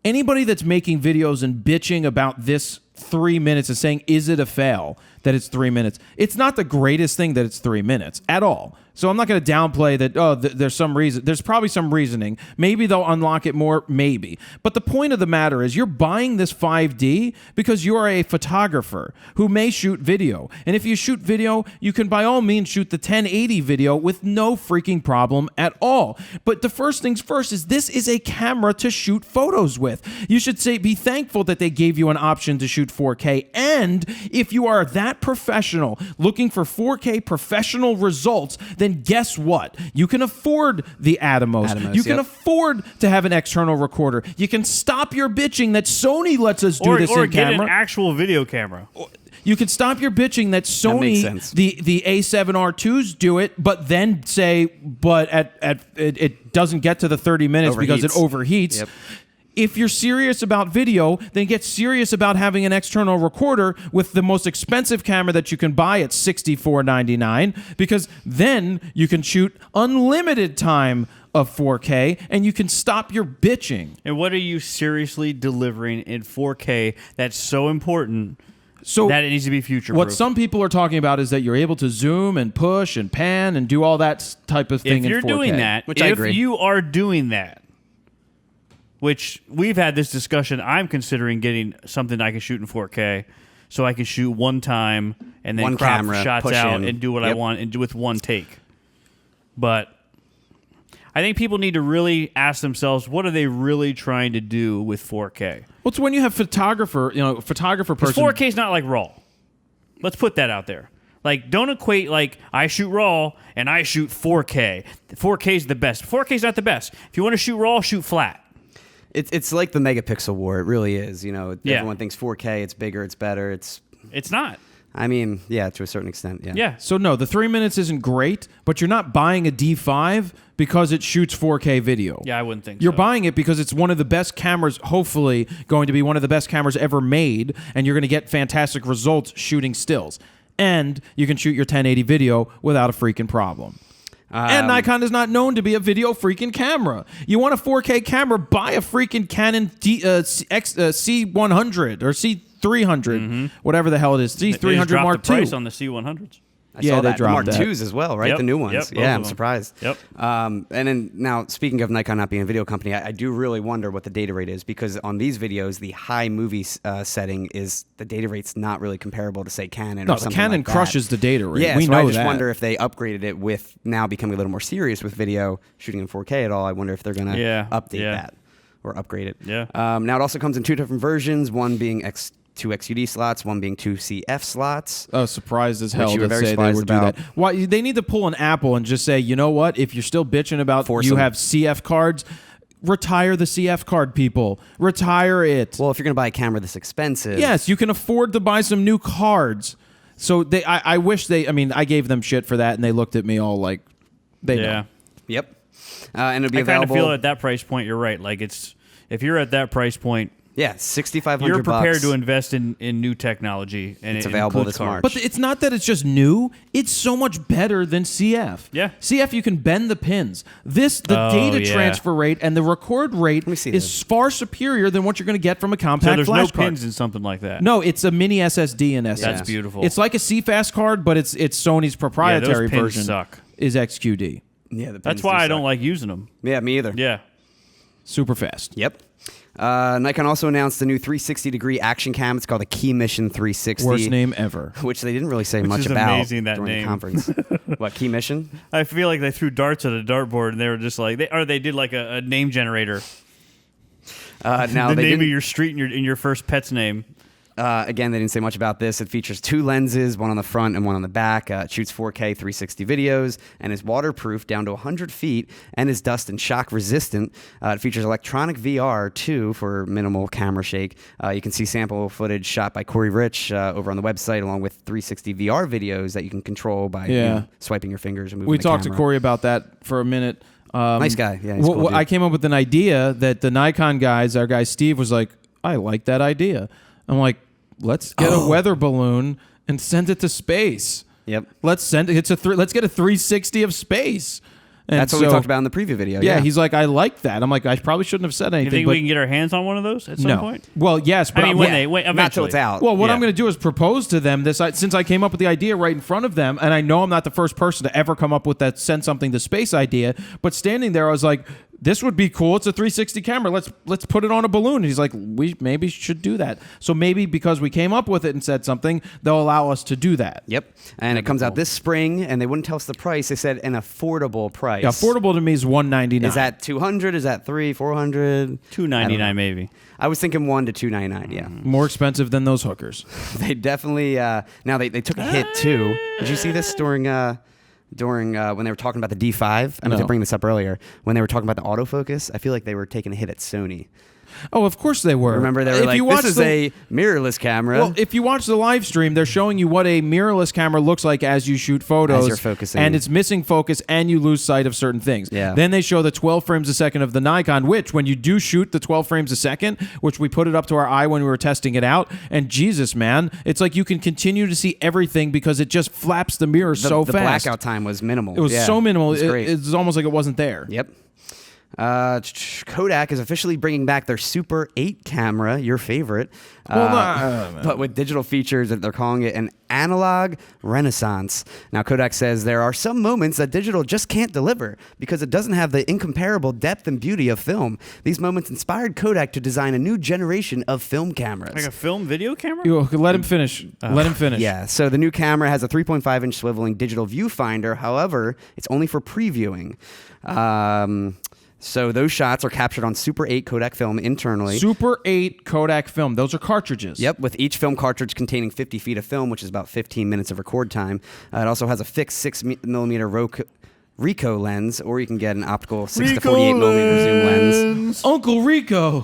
anybody that's making videos and bitching about this 3 minutes and saying, is it a fail that it's 3 minutes? It's not the greatest thing that it's 3 minutes at all. So I'm not going to downplay that, there's some reason. There's probably some reasoning. Maybe they'll unlock it more, maybe. But the point of the matter is you're buying this 5D because you are a photographer who may shoot video. And if you shoot video, you can by all means shoot the 1080 video with no freaking problem at all. But the first things first is this is a camera to shoot photos with. You should be thankful that they gave you an option to shoot 4K. And if you are that professional looking for 4K professional results, then guess what? You can afford the Atomos. You can afford to have an external recorder. You can stop your bitching that Sony lets us do this or in get camera. an actual video camera. You can stop your bitching that Sony, the A7R2s do it, but then say, but it doesn't get to the 30 minutes because it overheats. Yep. If you're serious about video, then get serious about having an external recorder with the most expensive camera that you can buy at $64.99, because then you can shoot unlimited time of 4K and you can stop your bitching. And what are you seriously delivering in 4K that's so important So that it needs to be future-proof? What some people are talking about is that you're able to zoom and push and pan and do all that type of thing if you're in 4K. doing that, which I agree. If you are doing that, which we've had this discussion, I'm considering getting something I can shoot in 4K, so I can shoot one time and then One crop camera, shots push out in. and do what I Yep. want and do with one take. But I think people need to really ask themselves, what are they really trying to do with 4K? Well, it's when you have photographer person. 4K is not like RAW. Let's put that out there. Like, don't equate, like, I shoot RAW and I shoot 4K. 4K is the best. 4K is not the best. If you want to shoot RAW, shoot flat. It's like the megapixel war. It really is. You know, Yeah. everyone thinks 4K. It's bigger. It's better. It's not. I mean, yeah, to a certain extent. Yeah. Yeah. So no, the 3 minutes isn't great, but you're not buying a D5 because it shoots 4K video. Yeah, I wouldn't think You're so. buying it because it's one of the best cameras, hopefully going to be one of the best cameras ever made, and you're going to get fantastic results shooting stills. And you can shoot your 1080 video without a freaking problem. And Nikon is not known to be a video freaking camera. You want a 4K camera, buy a freaking Canon C100 or C300, whatever the hell it is. They C300 just dropped Mark the price II. on the C100s. I Yeah, saw they that. The dropped Mark that. IIs as well, right? Yep. The new ones. Yep, both Yeah, of I'm them. surprised. Yep. And then now, speaking of Nikon not being a video company, I do really wonder what the data rate is, because on these videos, the high movie setting is the data rate's not really comparable to, say, Canon No, or the something Canon like that. crushes the data rate. Yeah, we so know I just that. wonder if they upgraded it with now becoming a little more serious with video shooting in 4K at all. I wonder if they're going to update that or upgrade it. Yeah. Now it also comes in 2 different versions, one being two XUD slots, one being 2 CF slots. Oh, surprised as hell you were to very say they surprised would do about. that. Why they need to pull an Apple and just say, you know what? If you're still bitching about Force you them. have CF cards, retire the CF card, people. Retire it. Well, if you're going to buy a camera this expensive. Yes, you can afford to buy some new cards. So I wish they. I mean, I gave them shit for that, and they looked at me all like, they know. Yeah. Yep. And it'll be I kind of available. feel at that price point, you're right. Like, if you're at that price point, Yeah, $6,500. you're prepared to invest in new technology, and It's it available includes this cards. March. But it's not that it's just new. It's so much better than CF. Yeah. CF, you can bend the pins. The Oh, data yeah. transfer rate and the record rate me see is this. far superior than what you're going to get from a So compact there's flash no card. pins in something like that. No, it's a mini SSD in essence. That's beautiful. It's like a CFast card, but it's Sony's proprietary pins version. suck. Is XQD. Yeah, the That's pins why do I don't suck. like using them. Yeah, me either. Yeah. Super fast. Yep. Nikon also announced the new 360-degree action cam. It's called the Key Mission 360. Worst name ever. Which they didn't really say Which much is about amazing, that during name. the conference. What, Key Mission? I feel like they threw darts at a dartboard, and they were just like, they did like a name generator. Now The they name didn't, of your street and your first pet's name. Again, they didn't say much about this. It features 2 lenses, one on the front and one on the back. It shoots 4K 360 videos and is waterproof down to 100 feet and is dust and shock resistant. It features electronic VR too for minimal camera shake. You can see sample footage shot by Corey Rich over on the website, along with 360 VR videos that you can control by swiping your fingers and moving. We the talked camera. to Corey about that for a minute. Nice guy. Yeah, he's cool dude. I came up with an idea that the Nikon guys, our guy Steve, was like, I like that idea. I'm like, let's get a weather balloon and send it to space. Yep. Let's send it. Let's get a 360 of space. And That's what we talked about in the preview video. Yeah, he's like, I like that. I'm like, I probably shouldn't have said anything. You think but we can get our hands on one of those at some point? Well, yes, but I mean, when they wait, not till eventually. it's out. Well, what I'm going to do is propose to them this, since I came up with the idea right in front of them, and I know I'm not the first person to ever come up with that send something to space idea, but standing there, I was like, this would be cool. It's a 360 camera. Let's put it on a balloon. And he's like, we maybe should do that. So maybe because we came up with it and said something, they'll allow us to do that. Yep. And it comes out this spring, and they wouldn't tell us the price. They said an affordable price. Yeah, affordable to me is $199. Is that $200? Is that $300? $400? $299 maybe. I was thinking $100 to $299. Yeah. more expensive than those hookers? They definitely. Now they took a hit too. Did you see this during when they were talking about the D5? I meant to bring this up earlier. When they were talking about the autofocus, I feel like they were taking a hit at Sony. Oh, of course they were. Remember, they were like, this is a mirrorless camera. Well, if you watch the live stream, they're showing you what a mirrorless camera looks like as you shoot photos. As you're focusing. And it's missing focus, and you lose sight of certain things. Yeah. Then they show the 12 frames a second of the Nikon, which, when you do shoot the 12 frames a second, which we put it up to our eye when we were testing it out, and Jesus, man, it's like you can continue to see everything because it just flaps the mirror so the fast. blackout time was minimal. It was so minimal. It was great. It's almost like it wasn't there. Yep. Kodak is officially bringing back their Super 8 camera, your favorite, but with digital features that they're calling it an analog renaissance. Now, Kodak says there are some moments that digital just can't deliver because it doesn't have the incomparable depth and beauty of film. These moments inspired Kodak to design a new generation of film cameras. Like a film video camera? Let him finish. Let him finish. Yeah, so the new camera has a 3.5-inch swiveling digital viewfinder. However, it's only for previewing. So those shots are captured on Super 8 Kodak film internally. Super 8 Kodak film. Those are cartridges. Yep, with each film cartridge containing 50 feet of film, which is about 15 minutes of record time. It also has a fixed 6mm Ricoh lens, or you can get an optical 6 to 48mm zoom lens. Uncle Rico.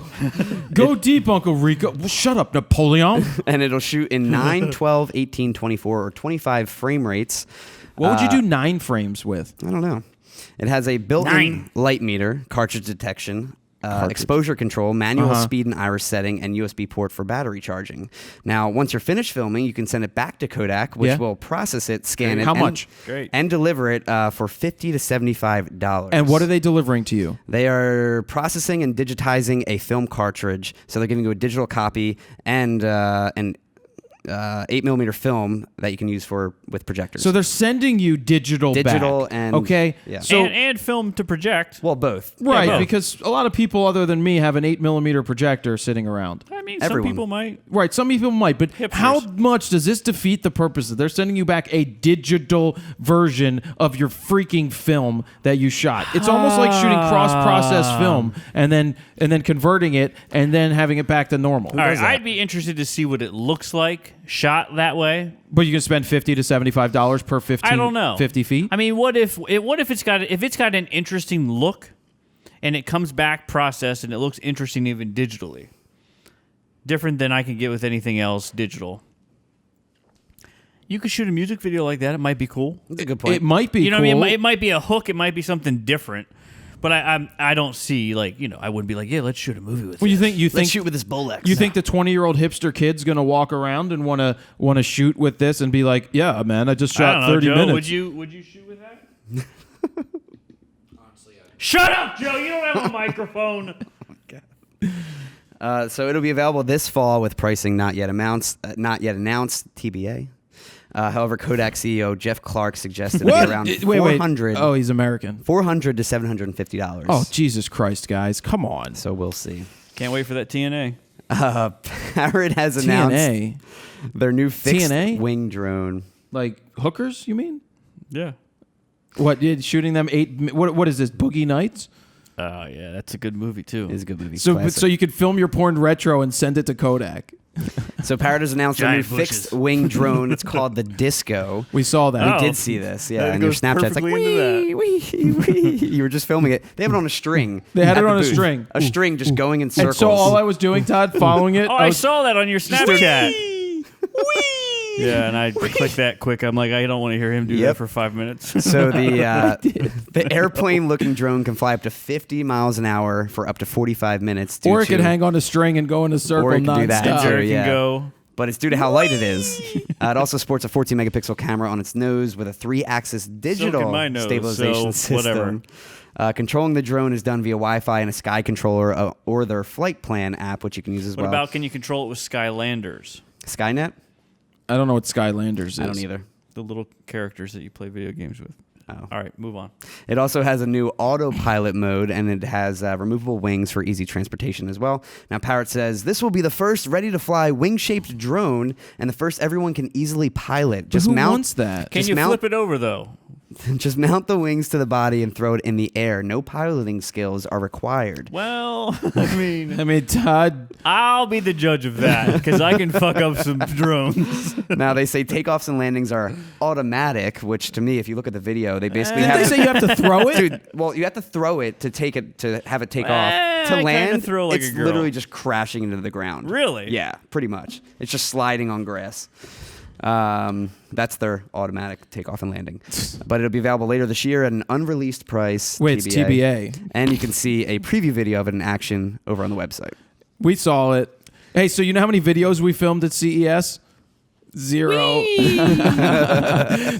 Go deep, Uncle Rico. Well, shut up, Napoleon. And it'll shoot in 9, 12, 18, 24, or 25 frame rates. What would you do 9 frames with? I don't know. It has a built-in light meter, cartridge detection, exposure control, manual speed and iris setting, and USB port for battery charging. Now, once you're finished filming, you can send it back to Kodak, which will process it, scan it, How much? and deliver it for $50 to $75. And what are they delivering to you? They are processing and digitizing a film cartridge, so they're giving you a digital copy and 8mm film that you can use with projectors. So they're sending you digital back. and okay. Yeah. So and film to project. Well, both. right, both. because a lot of people other than me have an 8mm projector sitting around. I mean, Everyone. some people might. Right, some people might, but Hipsters. how much does this defeat the purpose that they're sending you back a digital version of your freaking film that you shot? It's almost like shooting cross-processed film and then converting it and then having it back to normal. All right, I'd be interested to see what it looks like shot that way. But you can spend $50 to $75 per 50. I don't know. 50 feet. I mean, what if it's got an interesting look, and it comes back processed and it looks interesting even digitally, different than I can get with anything else digital. You could shoot a music video like that. It might be cool. That's a good point. It might be. You know cool. what I mean? It might be a hook. It might be something different. But I don't see, like, you know, I wouldn't be like, yeah, let's shoot a movie with Well, this. you think Let's shoot with this Bolex. You think the 20-year-old hipster kid's gonna walk around and want to shoot with this and be like, yeah, man, I just I shot don't know, 30 Joe, minutes. Would you shoot with that? Shut up, Joe! You don't have a microphone. So it'll be available this fall with pricing not yet announced, TBA. However, Kodak CEO Jeff Clark suggested it'll be around $400. Oh, he's American. $400 to $750. Oh, Jesus Christ, guys, come on. So we'll see. Can't wait for that TNA. Parrot has announced TNA, their new fixed TNA? wing drone. like hookers? You mean? Yeah. What? Shooting them 8? What is this? Boogie Nights? Oh yeah, that's a good movie too. Is a good movie. So Classic. so you could film your porn retro and send it to Kodak. So Parrot has announced a new Giant bushes. fixed wing drone. It's called the Disco. We saw that. Oh. I did see this, yeah. That And your goes Snapchat's like, perfectly into wee, wee, wee. You were just filming it. They have it on a string. They had at it the on a booth. string. A string just going in And circles. so all I was doing, Todd, following it. Oh, I saw that on your Snapchat. Whee! Yeah, and I clicked that quick. I'm like, I don't want to hear him do Yep. that for 5 minutes. So the airplane-looking drone can fly up to 50 miles an hour for up to 45 minutes. Or it could hang on a string and go in a circle Or it could do that, nonstop. too. Jared yeah. can go. But it's due to how light it is. It also sports a 14-megapixel camera on its nose with a 3-axis digital my nose, stabilization so system. Controlling the drone is done via Wi-Fi and a Sky controller or their Flight Plan app, which you can use as What well. about can you control it with Skylanders? Skynet? I don't know what Skylanders is. I don't either. The little characters that you play video games with. Oh. All right, move on. It also has a new autopilot mode, and it has removable wings for easy transportation as well. Now, Parrot says, this will be the first ready-to-fly wing-shaped drone and the first everyone can easily pilot. But who wants that? Can Just you mount- flip it over, though? Just mount the wings to the body and throw it in the air. No piloting skills are required. Well, I mean, Todd. I'll be the judge of that because I can fuck up some drones. Now, they say takeoffs and landings are automatic, which to me, if you look at the video, they basically Didn't have they say you have to throw it? Dude, well, you have to throw it to take it to have it take I off. To kinda land, throw like it's a girl. literally just crashing into the ground. Really? Yeah, pretty much. It's just sliding on grass. That's their automatic takeoff and landing. But it'll be available later this year at an unreleased price. Wait, it's TBA. And you can see a preview video of it in action over on the website. We saw it. Hey, so you know how many videos we filmed at CES? 0.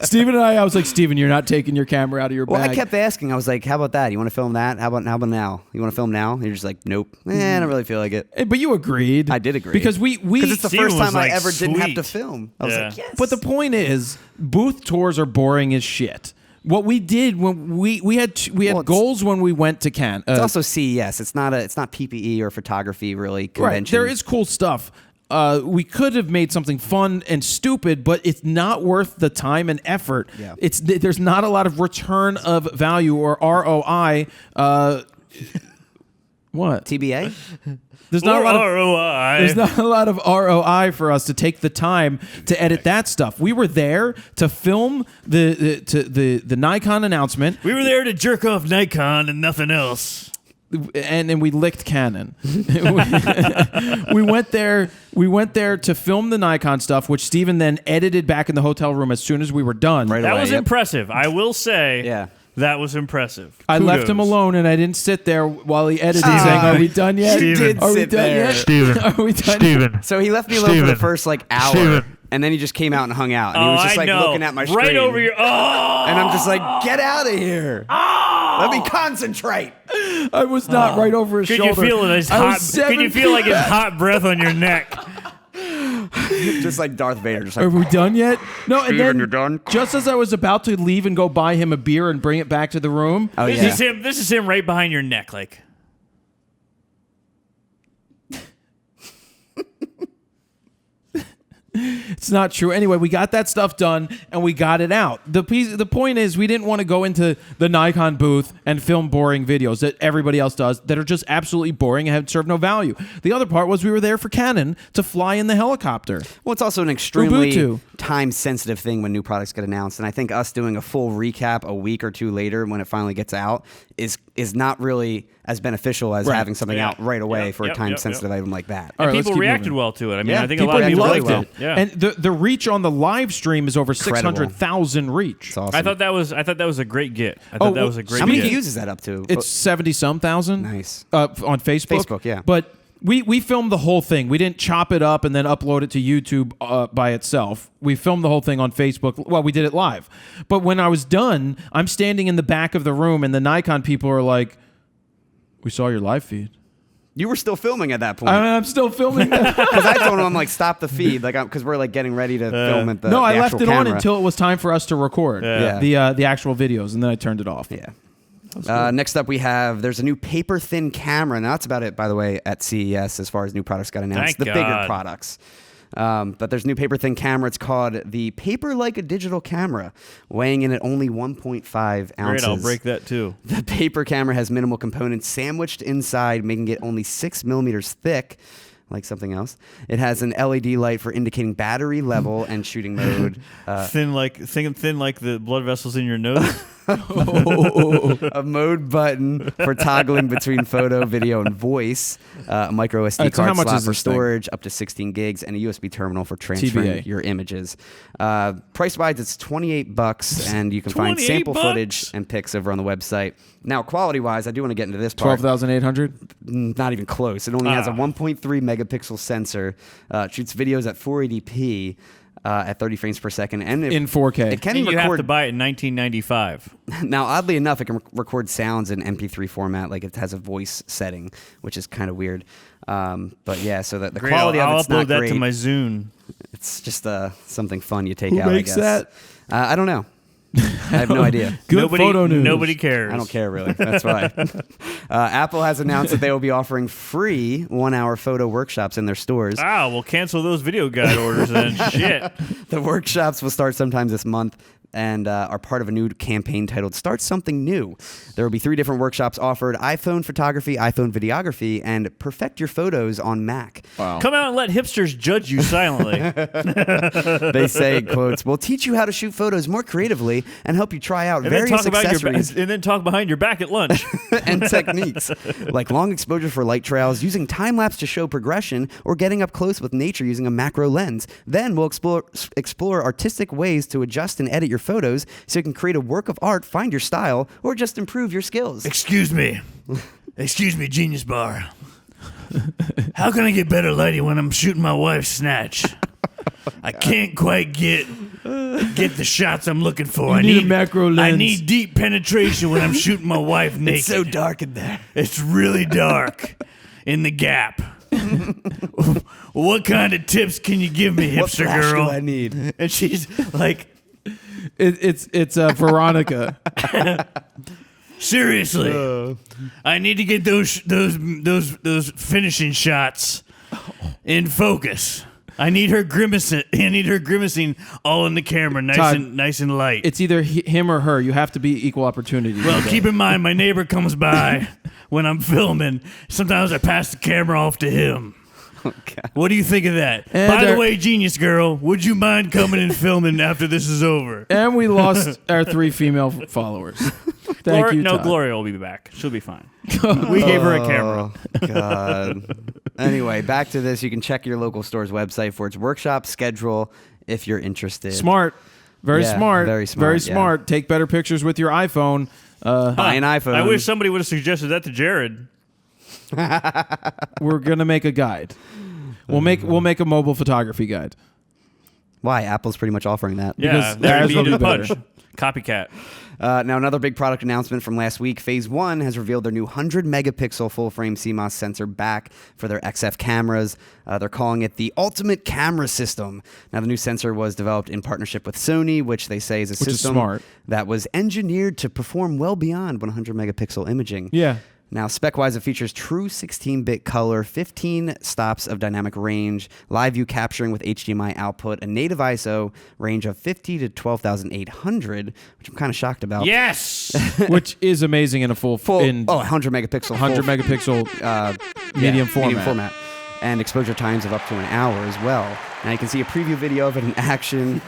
Steven and I was like, Steven, you're not taking your camera out of your Well, bag. I kept asking. I was like, how about that? You want to film that? How about now? You want to film now? And you're just like, nope. I don't really feel like it. Hey, but you agreed. I did agree. Because we Because it's the Steven first was time like, I ever didn't have to sweet. film. I was Yeah. like, yes. But the point is, booth tours are boring as shit. What we did when we had Well, it's- goals when we went to Cannes. It's also CES. It's not PPE or photography really right. convention. There is cool stuff. We could have made something fun and stupid, but it's not worth the time and effort. Yeah. There's not a lot of return of value or ROI. What? TBA. There's not a lot of ROI. There's not a lot of ROI for us to take the time to edit that stuff. We were there to film the Nikon announcement, We were there to jerk off Nikon and nothing else. and we licked Canon. we went there to film the Nikon stuff, which Steven then edited back in the hotel room as soon as we were done. Right That away, was yep. impressive. I will say. Yeah. That was impressive. I left him Kudos. alone, and I didn't sit there while he edited, Steven. saying, "Are we done yet? You did Are we sit done there. yet? Steven. Are we done?" Steven. So he left me alone for the Steven. first hour, Steven. and then he just came out and hung out. And he Oh, was just I like know. looking at my screen. Right over your. Oh! And I'm just like, get out of here. Let me concentrate. I was not right over his Could shoulder. you feel it? His I hot, was could you feel like his 7 hot breath on your neck? Just like Darth Vader. Just Are like, we done yet? No, and Steven, then you're done? just as I was about to leave and go buy him a beer and bring it back to the room, oh This yeah. is him. This is him right behind your neck, like. it's not true. Anyway, we got that stuff done and we got it out. The point is, we didn't want to go into the Nikon booth and film boring videos that everybody else does that are just absolutely boring and have served no value. The other part was we were there for Canon to fly in the helicopter. Well, it's also an extremely Ubuntu. time-sensitive thing when new products get announced, and I think us doing a full recap a week or two later when it finally gets out is not really as beneficial as Right. having something Yeah. out right away Yep, for a yep, time-sensitive item like that. All right, And let's people keep reacted moving. well to it. I mean, Yeah, I think a lot people of people loved liked it. it. Yeah. And the reach on the live stream is over Incredible. 600,000 reach. It's awesome. I thought that was a great get. I thought that was a great How many get. views is that up to? It's 70-some thousand. Nice. On Facebook. Facebook, yeah. But we filmed the whole thing. We didn't chop it up and then upload it to YouTube by itself. We filmed the whole thing on Facebook. Well, we did it live. But when I was done, I'm standing in the back of the room, and the Nikon people are like, "We saw your live feed." You were still filming at that point. I'm still filming that. Because I told him, I'm like, stop the feed, like, because we're like getting ready to film at the No, I the left actual it on camera. until it was time for us to record Yeah. the actual videos, and then I turned it off. Yeah. Next up, there's a new paper thin camera. Now, that's about it, by the way, at CES as far as new products got announced. Thank the bigger God. products. But there's a new paper thin camera. It's called the Paper Like a Digital Camera, weighing in at only 1.5 ounces. Great, I'll break that too. The paper camera has minimal components sandwiched inside, making it only 6 millimeters thick. like something else. It has an LED light for indicating battery level and shooting mode. Thin like the blood vessels in your nose. A mode button for toggling between photo, video, and voice. A micro SD so how card much slot is for this thing? storage, up to 16 gigs, and a USB terminal for transferring TBA. your images. Price-wise, it's $28, and you can find 28 sample bucks? footage and pics over on the website. Now, quality-wise, I do want to get into this part. 12,800. Not even close. It only has a 1.3 megapixel sensor. Shoots videos at 480p. At 30 frames per second, and In 4K. It can And you have to record. buy it in 1995. Now, oddly enough, it can record sounds in MP3 format. Like it has a voice setting, which is kind of weird. But yeah, so the Great, quality I'll of it's upload not that great. to my Zune. It's just something fun you take Who out. makes I guess. I don't know. I have no idea. Good photo news. Nobody cares. I don't care really. That's why. Apple has announced that they will be offering free 1-hour photo workshops in their stores. Ah, we'll cancel those video guide orders then. Shit. The workshops will start sometime this month and are part of a new campaign titled Start Something New. There will be 3 different workshops offered: iPhone photography, iPhone videography, and perfect your photos on Mac. Wow. Come out and let hipsters judge you silently. They say, quotes, "We'll teach you how to shoot photos more creatively and help you try out And then various talk about accessories and then talk behind your back at lunch. and techniques, like long exposure for light trails, using time-lapse to show progression, or getting up close with nature using a macro lens. Then we'll explore artistic ways to adjust and edit your photos so you can create a work of art, find your style, or just improve your skills." Excuse me, Genius Bar. How can I get better lighting when I'm shooting my wife's snatch? I can't quite get the shots I'm looking for. You need a macro lens. I need deep penetration when I'm shooting my wife naked. It's so dark in there. It's really dark in the gap. What kind of tips can you give me, What hipster flash girl? do I need? And she's like, It's Veronica. seriously, I need to get those finishing shots in focus. I need her grimacing all in the camera, Todd, nice and light. It's either him or her. You have to be equal opportunity. Well, keep in mind, my neighbor comes by when I'm filming. Sometimes I pass the camera off to him. Okay. What do you think of that? And By the way, Genius Girl, would you mind coming and filming after this is over? And we lost our 3 female followers. Thank you, Todd. Gloria will be back. She'll be fine. We gave her a camera. Oh, God. Anyway, back to this. You can check your local store's website for its workshop schedule if you're interested. Smart. Very Yeah, smart. very smart, Very yeah. smart. Take better pictures with your iPhone. Buy an iPhone. I wish somebody would have suggested that to Jared. We're gonna make a guide. We'll make a mobile photography guide. Why? Apple's pretty much offering that. Yeah, Because there theirs you will beat be the punch. better. Copycat. Now, another big product announcement from last week. Phase 1 has revealed their new 100-megapixel full-frame CMOS sensor back for their XF cameras. They're calling it the ultimate camera system. Now, the new sensor was developed in partnership with Sony, which they say is a Which is system smart. that was engineered to perform well beyond 100-megapixel imaging. Yeah. Now, spec-wise, it features true 16-bit color, 15 stops of dynamic range, live view capturing with HDMI output, a native ISO range of 50 to 12,800, which I'm kind of shocked about. Yes. Which is amazing in a full 100 megapixel. 100 full- megapixel medium format. And exposure times of up to an hour as well. Now you can see a preview video of it in action,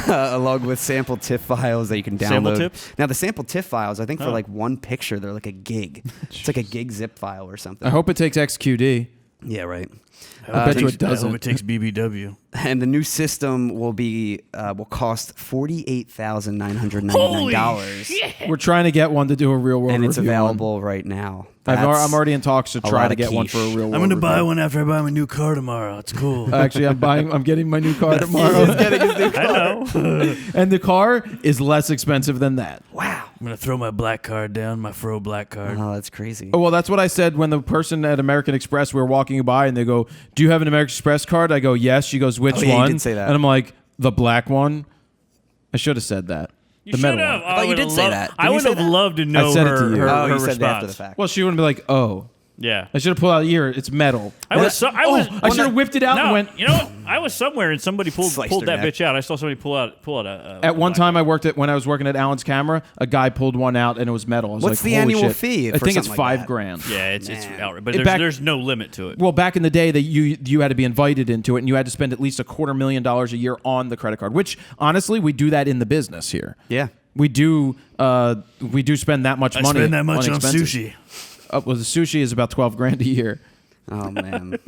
along with sample TIFF files that you can download. Sample tips? Now the sample TIFF files, I think for like one picture, they're like a gig. It's like a gig zip file or something. I hope it takes XQD. Yeah, right. I bet you it I hope doesn't. it takes BBW. And the new system will cost $48,999. We're trying to get one to do a real world And it's review on. available right now. I'm already in talks to a try lot to of get one quiche. for a real world. I'm going to buy review. one after I buy my new car tomorrow. It's cool. Actually, I'm getting my new car tomorrow. I know. And the car is less expensive than that. Wow. I'm going to throw my black card down, my fro black card. Oh, that's crazy. Oh, well, that's what I said when the person at American Express, we were walking by and they go, "Do you have an American Express card?" I go, "Yes." She goes, "Which Oh, yeah, you one?" did say that. And I'm like, "The black one." I should have said that. You the should metal have. one. I thought you did say that. I Did you would say have that? loved to know said it her, to you. her, Oh, her you said response. that after the fact. Well, she wouldn't be like, "Oh." Yeah. I should have pulled out the ear. It's metal. I should have whipped it out and went. You know what? I was somewhere and somebody pulled Sliced that her neck. bitch out. I saw somebody pull out a At one time, when I was working at Alan's Camera, a guy pulled one out and it was metal. I was What's like, the holy annual shit. fee I for think it's something like that? $5,000. Yeah, it's Man. outright. But there's no limit to it. Well, back in the day, that you had to be invited into it, and you had to spend at least $250,000 a year on the credit card. Which honestly, we do that in the business here. Yeah. We do spend that much money. spend that much on expenses. sushi. Well, the sushi is about $12,000 a year. Oh man.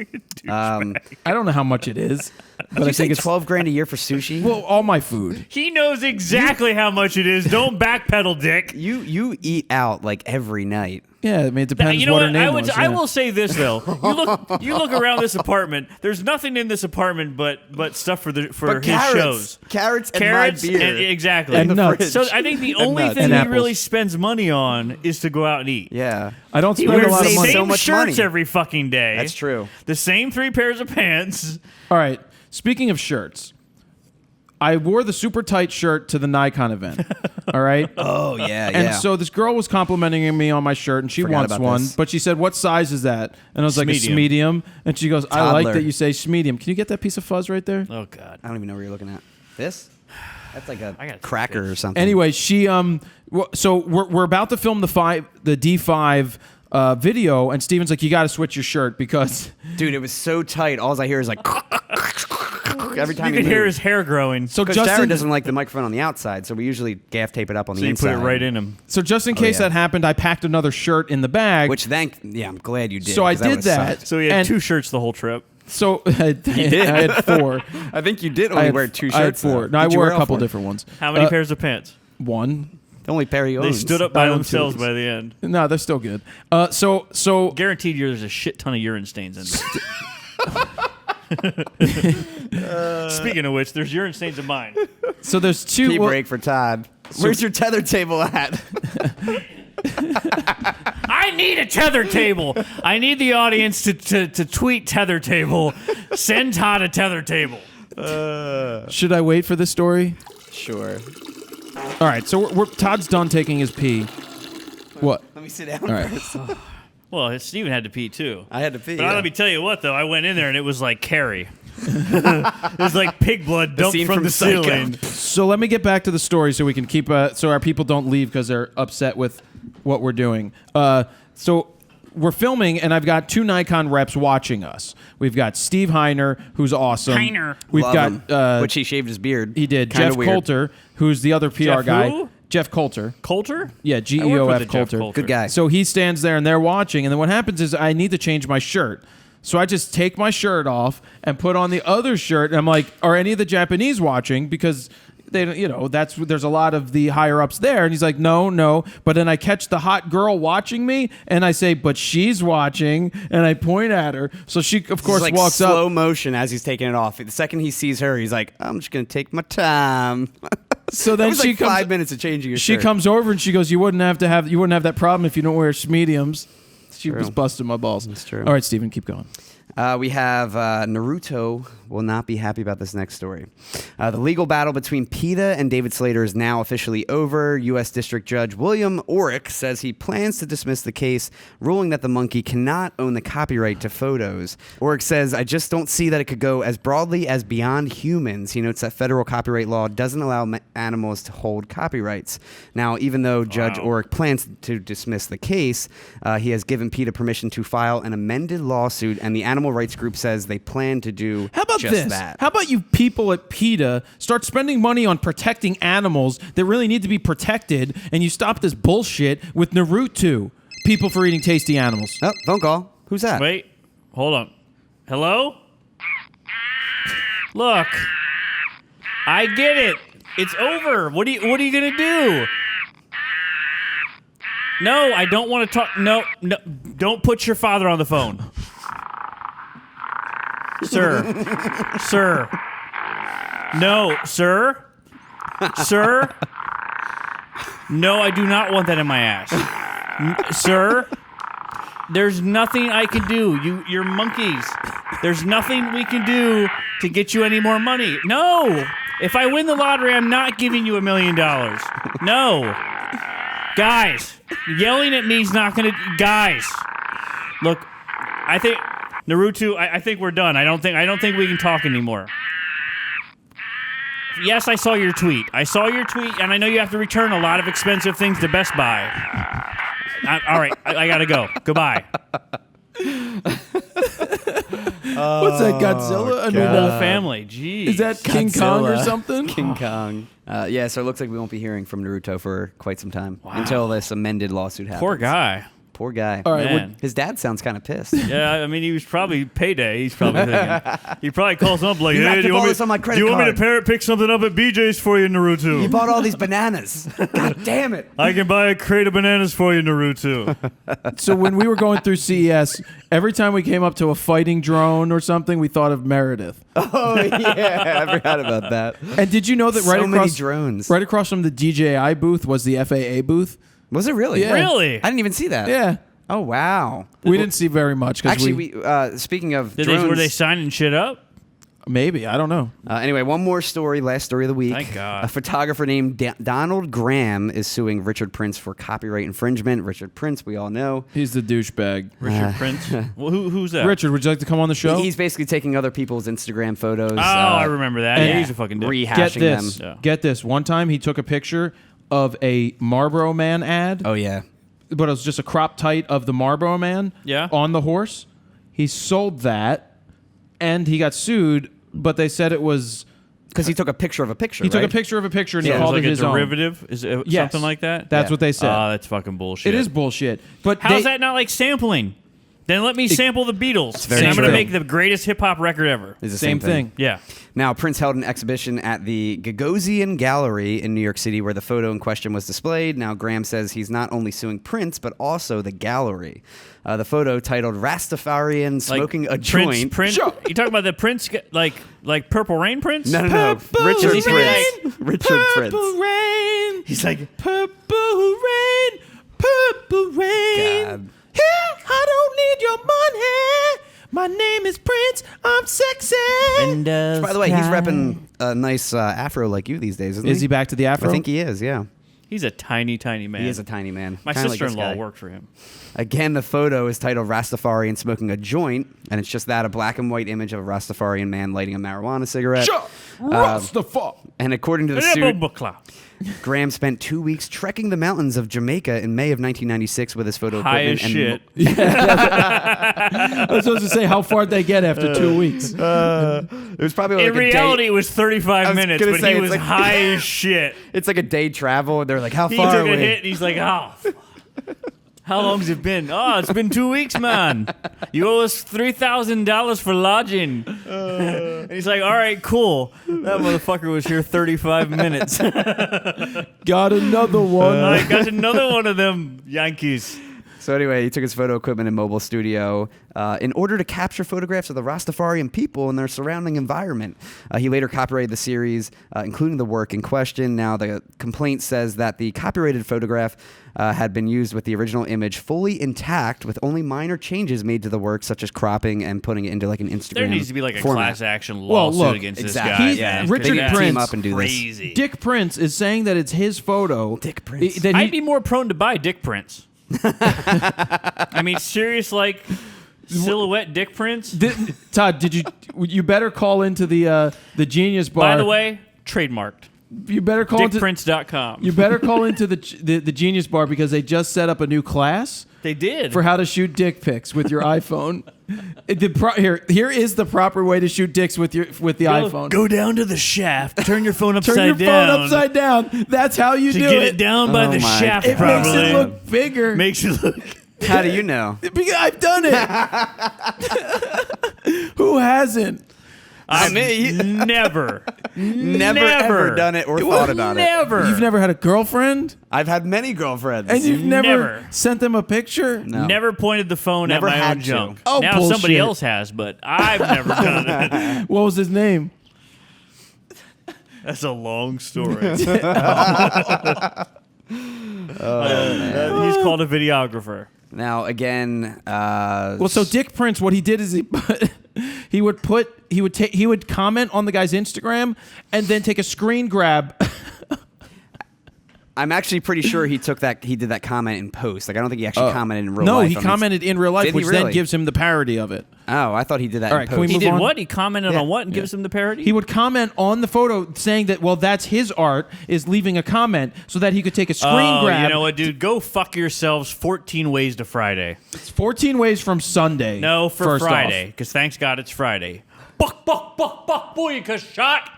I don't know how much it is, but I Did you say think it's $12,000 a year for sushi? well, all my food. He knows exactly how much it is. Don't backpedal, Dick. you eat out like every night. Yeah, I mean, it depends You know what what? her name was. I yeah. will say this though. You look around this apartment. There's nothing in this apartment but stuff for his shows. Carrots and Carrots, my beer. exactly. And nuts. So I think the only nuts. thing And he apples. really spends money on is to go out and eat. Yeah. I don't He spend a wears lot the of money. so same much shirts money. every fucking day. That's true. The same 3 pairs of pants. All right. Speaking of shirts, I wore the super tight shirt to the Nikon event. All right. Oh yeah, And so this girl was complimenting me on my shirt, and she Forgot wants about one. this. But she said, "What size is that?" And I was like, "It's Smedium. medium." And she goes, "I like Toddler. that you say medium. Can you get that piece of fuzz right there?" Oh God. I don't even know what you're looking at. This? That's like a gotta take cracker this. or something. Anyway, she so we're about to film the D5 video, and Steven's like, "You got to switch your shirt because." Dude, it was so tight. All I hear is like every time You he can hear moves. his hair growing. So Because Justin Jared doesn't like the microphone on the outside, so we usually gaff tape it up on So the you inside. put it right in him. So just in case yeah. that happened, I packed another shirt in the bag. I'm glad you did. So I 'cause did would've that. sucked. So he had And- 2 shirts the whole trip. So I had 4. I think you did I only had, wear 2 shirts. I had 4. though. No, I Did you wore wear a all couple 4? different ones. How many pairs of pants? 1. The only pair he They owns. stood up by I own themselves two. by the end. No, they're still good. So Guaranteed you there's a shit ton of urine stains in there. Speaking of which, there's urine stains in mine. there's 2. Pee well, break for Todd. Where's your tether table at? I need a tether table. I need the audience to tweet tether table. Send Todd a tether table. should I wait for this story? Sure. All right. So Todd's done taking his pee. What? Let me sit down. All right. first. Well, Steven had to pee too. I had to pee. But yeah. let me tell you what, though. I went in there and it was like Carrie. It was like pig blood dumped scene from from the Psycho. ceiling. So let me get back to the story so we can keep so our people don't leave because they're upset with what we're doing. So we're filming, and I've got 2 Nikon reps watching us. We've got Steve Heiner, who's awesome. Heiner. We've Love got him. Which he shaved his beard. he did Kinda Jeff weird. Coulter, who's the other PR Jeff guy. who? Jeff Coulter. Coulter? Yeah, I worked GEOF with a Jeff Coulter. Good guy. So he stands there and they're watching, and then what happens is I need to change my shirt. So I just take my shirt off and put on the other shirt, and I'm like, are any of the Japanese watching? Because they, there's a lot of the higher ups there, and he's like, no. But then I catch the hot girl watching me, and I say, but she's watching, and I point at her. So she, of course, like walks slow up. motion as he's taking it off. The second he sees her, he's like, I'm just gonna take my time. So That then was she like comes. 5 minutes of changing your She shirt. comes over and she goes, you wouldn't have that problem if you don't wear mediums. She was busting my balls. That's true. All right, Steven, keep going. We have Naruto will not be happy about this next story. The legal battle between PETA and David Slater is now officially over. U.S. District Judge William Orrick says he plans to dismiss the case, ruling that the monkey cannot own the copyright to photos. Orrick says, I just don't see that it could go as broadly as beyond humans. He notes that federal copyright law doesn't allow animals to hold copyrights. Now, even though Judge Orrick plans to dismiss the case, he has given PETA permission to file an amended lawsuit, and the animal rights group says they plan to do How about just this? that. How about you people at PETA start spending money on protecting animals that really need to be protected, and you stop this bullshit with Naruto, people for eating tasty animals. Oh, phone call. Who's that? Wait, hold on. Hello? Look, I get it. It's over. What are you gonna do? No, I don't want to talk. No, don't put your father on the phone, sir. Sir. No, sir. Sir. No, I do not want that in my ass, sir. There's nothing I can do. You're monkeys. There's nothing we can do to get you any more money. No. If I win the lottery, I'm not giving you $1 million. No. Guys, yelling at me is not going to... Guys, Look, I think Naruto. I think we're done. I don't think we can talk anymore. Yes, I saw your tweet. And I know you have to return a lot of expensive things to Best Buy. All right, I gotta go. Goodbye. What's that, Godzilla? The whole family. Jeez. Is that King Kong or something? King Kong. Yeah, so it looks like we won't be hearing from Naruto for quite some time until this amended lawsuit happens. Poor guy. Poor guy. All right, Man. His dad sounds kind of pissed. Yeah, I mean, he was probably payday. He's probably thinking. He probably calls him up like, You hey, have to borrow this on my credit do you want me card." to pick something up at BJ's for you, Naruto? He bought all these bananas. God damn it. I can buy a crate of bananas for you, Naruto. So when we were going through CES, every time we came up to a fighting drone or something, we thought of Meredith. Oh, yeah. I forgot about that. And did you know that So many drones. right across from the DJI booth was the FAA booth? Was it really? Yeah. Really? I didn't even see that. Yeah. Oh, wow. We didn't see very much. Actually, speaking of Were drones. they signing shit up? Maybe. I don't know. Anyway, one more story, last story of the week. Thank God. A photographer named Donald Graham is suing Richard Prince for copyright infringement. Richard Prince, we all know. He's the douchebag. Richard Prince? Well, who's that? Richard, would you like to come on the show? He's basically taking other people's Instagram photos. Oh, I remember that. and- Yeah, he's a fucking dick. Get Rehashing this. them. Yeah. Get this. One time he took a picture of a Marlboro Man ad. Oh, yeah. But it was just a crop tight of the Marlboro Man Yeah. on the horse. He sold that, and he got sued, but they said it was... Because he took a picture of a picture, He took a right? picture of a picture and Yeah, he it It was called like it a his own. derivative? Is it Yes. something like that? That's Yeah. what they said. Oh, that's fucking bullshit. It is bullshit. But How's they- that not like sampling? Then let me sample the Beatles. very And I'm going true. to make the greatest hip-hop record ever. It's the Same thing. Yeah. Now, Prince held an exhibition at the Gagosian Gallery in New York City where the photo in question was displayed. Now, Graham says he's not only suing Prince, but also the gallery. The photo, titled Rastafarian Smoking a Joint. Prince. Sure. You talking about the Prince, like Purple Rain Prince? No. Richard Rain. Prince. Richard Prince. Purple rain. He's like, Purple rain. Purple rain. God. Hey, I don't need your money. My name is Prince. I'm sexy. By the way, he's repping a nice afro like you these days, isn't he? Is he back to the afro? I think he is, yeah. he's a tiny, tiny man. He is a tiny man. My Kinda like this sister-in-law guy. worked for him. Again, the photo is titled Rastafarian Smoking a Joint, and it's just that, a black and white image of a Rastafarian man lighting a marijuana cigarette. Sure. Rastafari. And according to the suit, Graham spent 2 weeks trekking the mountains of Jamaica in May of 1996 with his photo High equipment. as shit. I was supposed to say how far they get after 2 weeks. It was probably like In reality, it was 35 was minutes, gonna but say, he it's was like- high as shit. it's like a day travel, and they're like, how He far took are a we? hit, and he's like, oh. How long's it been? Oh, it's been 2 weeks, man. You owe us $3,000 for lodging. And he's like, all right, cool. That motherfucker was here 35 minutes. Got another one. I got another one of them Yankees. So anyway, he took his photo equipment and mobile studio in order to capture photographs of the Rastafarian people and their surrounding environment. He later copyrighted the series, including the work in question. Now, the complaint says that the copyrighted photograph had been used with the original image fully intact, with only minor changes made to the work, such as cropping and putting it into like an Instagram There needs to be like a format. class action Well, lawsuit look, against exactly. this guy. He's- Yeah, Richard that's Prince- Team up and do this. crazy. Dick Prince is saying that it's his photo. Dick Prince. That I'd be more prone to buy Dick Prints. I mean, serious like silhouette Dick Prints. Todd, did you better call into the Genius Bar. By the way, trademarked. you better call into DickPrints.com. you better call into the Genius Bar because they just set up a new class They did. for how to shoot dick pics with your iPhone. Here is the proper way to shoot dicks with the iPhone. Go down to the shaft. Turn your phone upside Turn your down. phone upside down. That's how you to do get it. it down by Oh the my shaft It properly. makes it look bigger. Makes you look. How do you know? Because I've done it. Who hasn't? I've never Never ever done it or thought about it. Never. You've never had a girlfriend, I've had many girlfriends. and you've never Never. sent them a picture. No. Never pointed the phone Never at my had own to. junk. Oh, now bullshit. somebody else has, but I've never done it. What was his name? That's a long story. He's called a videographer. Now again, Well, so Dick Prince, what he did is he would comment on the guy's Instagram and then take a screen grab. I'm actually pretty sure he did that comment in post. Like, I don't think he actually commented in real no, life. he commented in real life, Did he which then really? gives him the parody of it. Oh, I thought he did that All in right, can we post. move He did on? what? He commented on what and gives him the parody? He would comment on the photo saying that, well, that's his art, is leaving a comment so that he could take a screen grab. You know what, dude? Go fuck yourselves 14 ways to Friday. It's 14 ways from Sunday. No, for first Friday, off. because thanks God it's Friday. Buck, booyaka shot.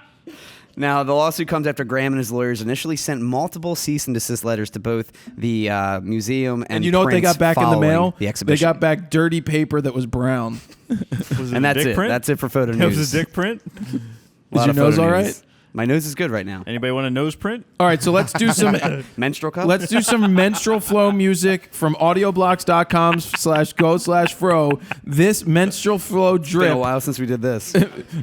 Now, the lawsuit comes after Graham and his lawyers initially sent multiple cease and desist letters to both the museum and And you know what they Prince got back in the following mail? The exhibition. They got back dirty paper that was brown. Was it and a that's dick it. print? That's it for photo That news. was a dick print? Lot Is your of nose photo all news. right? My nose is good right now. Anybody want a nose print? All right, so let's do some Menstrual cup? let's do some menstrual flow music from audioblocks.com/go/fro. This menstrual flow It's been drip. a while since we did this.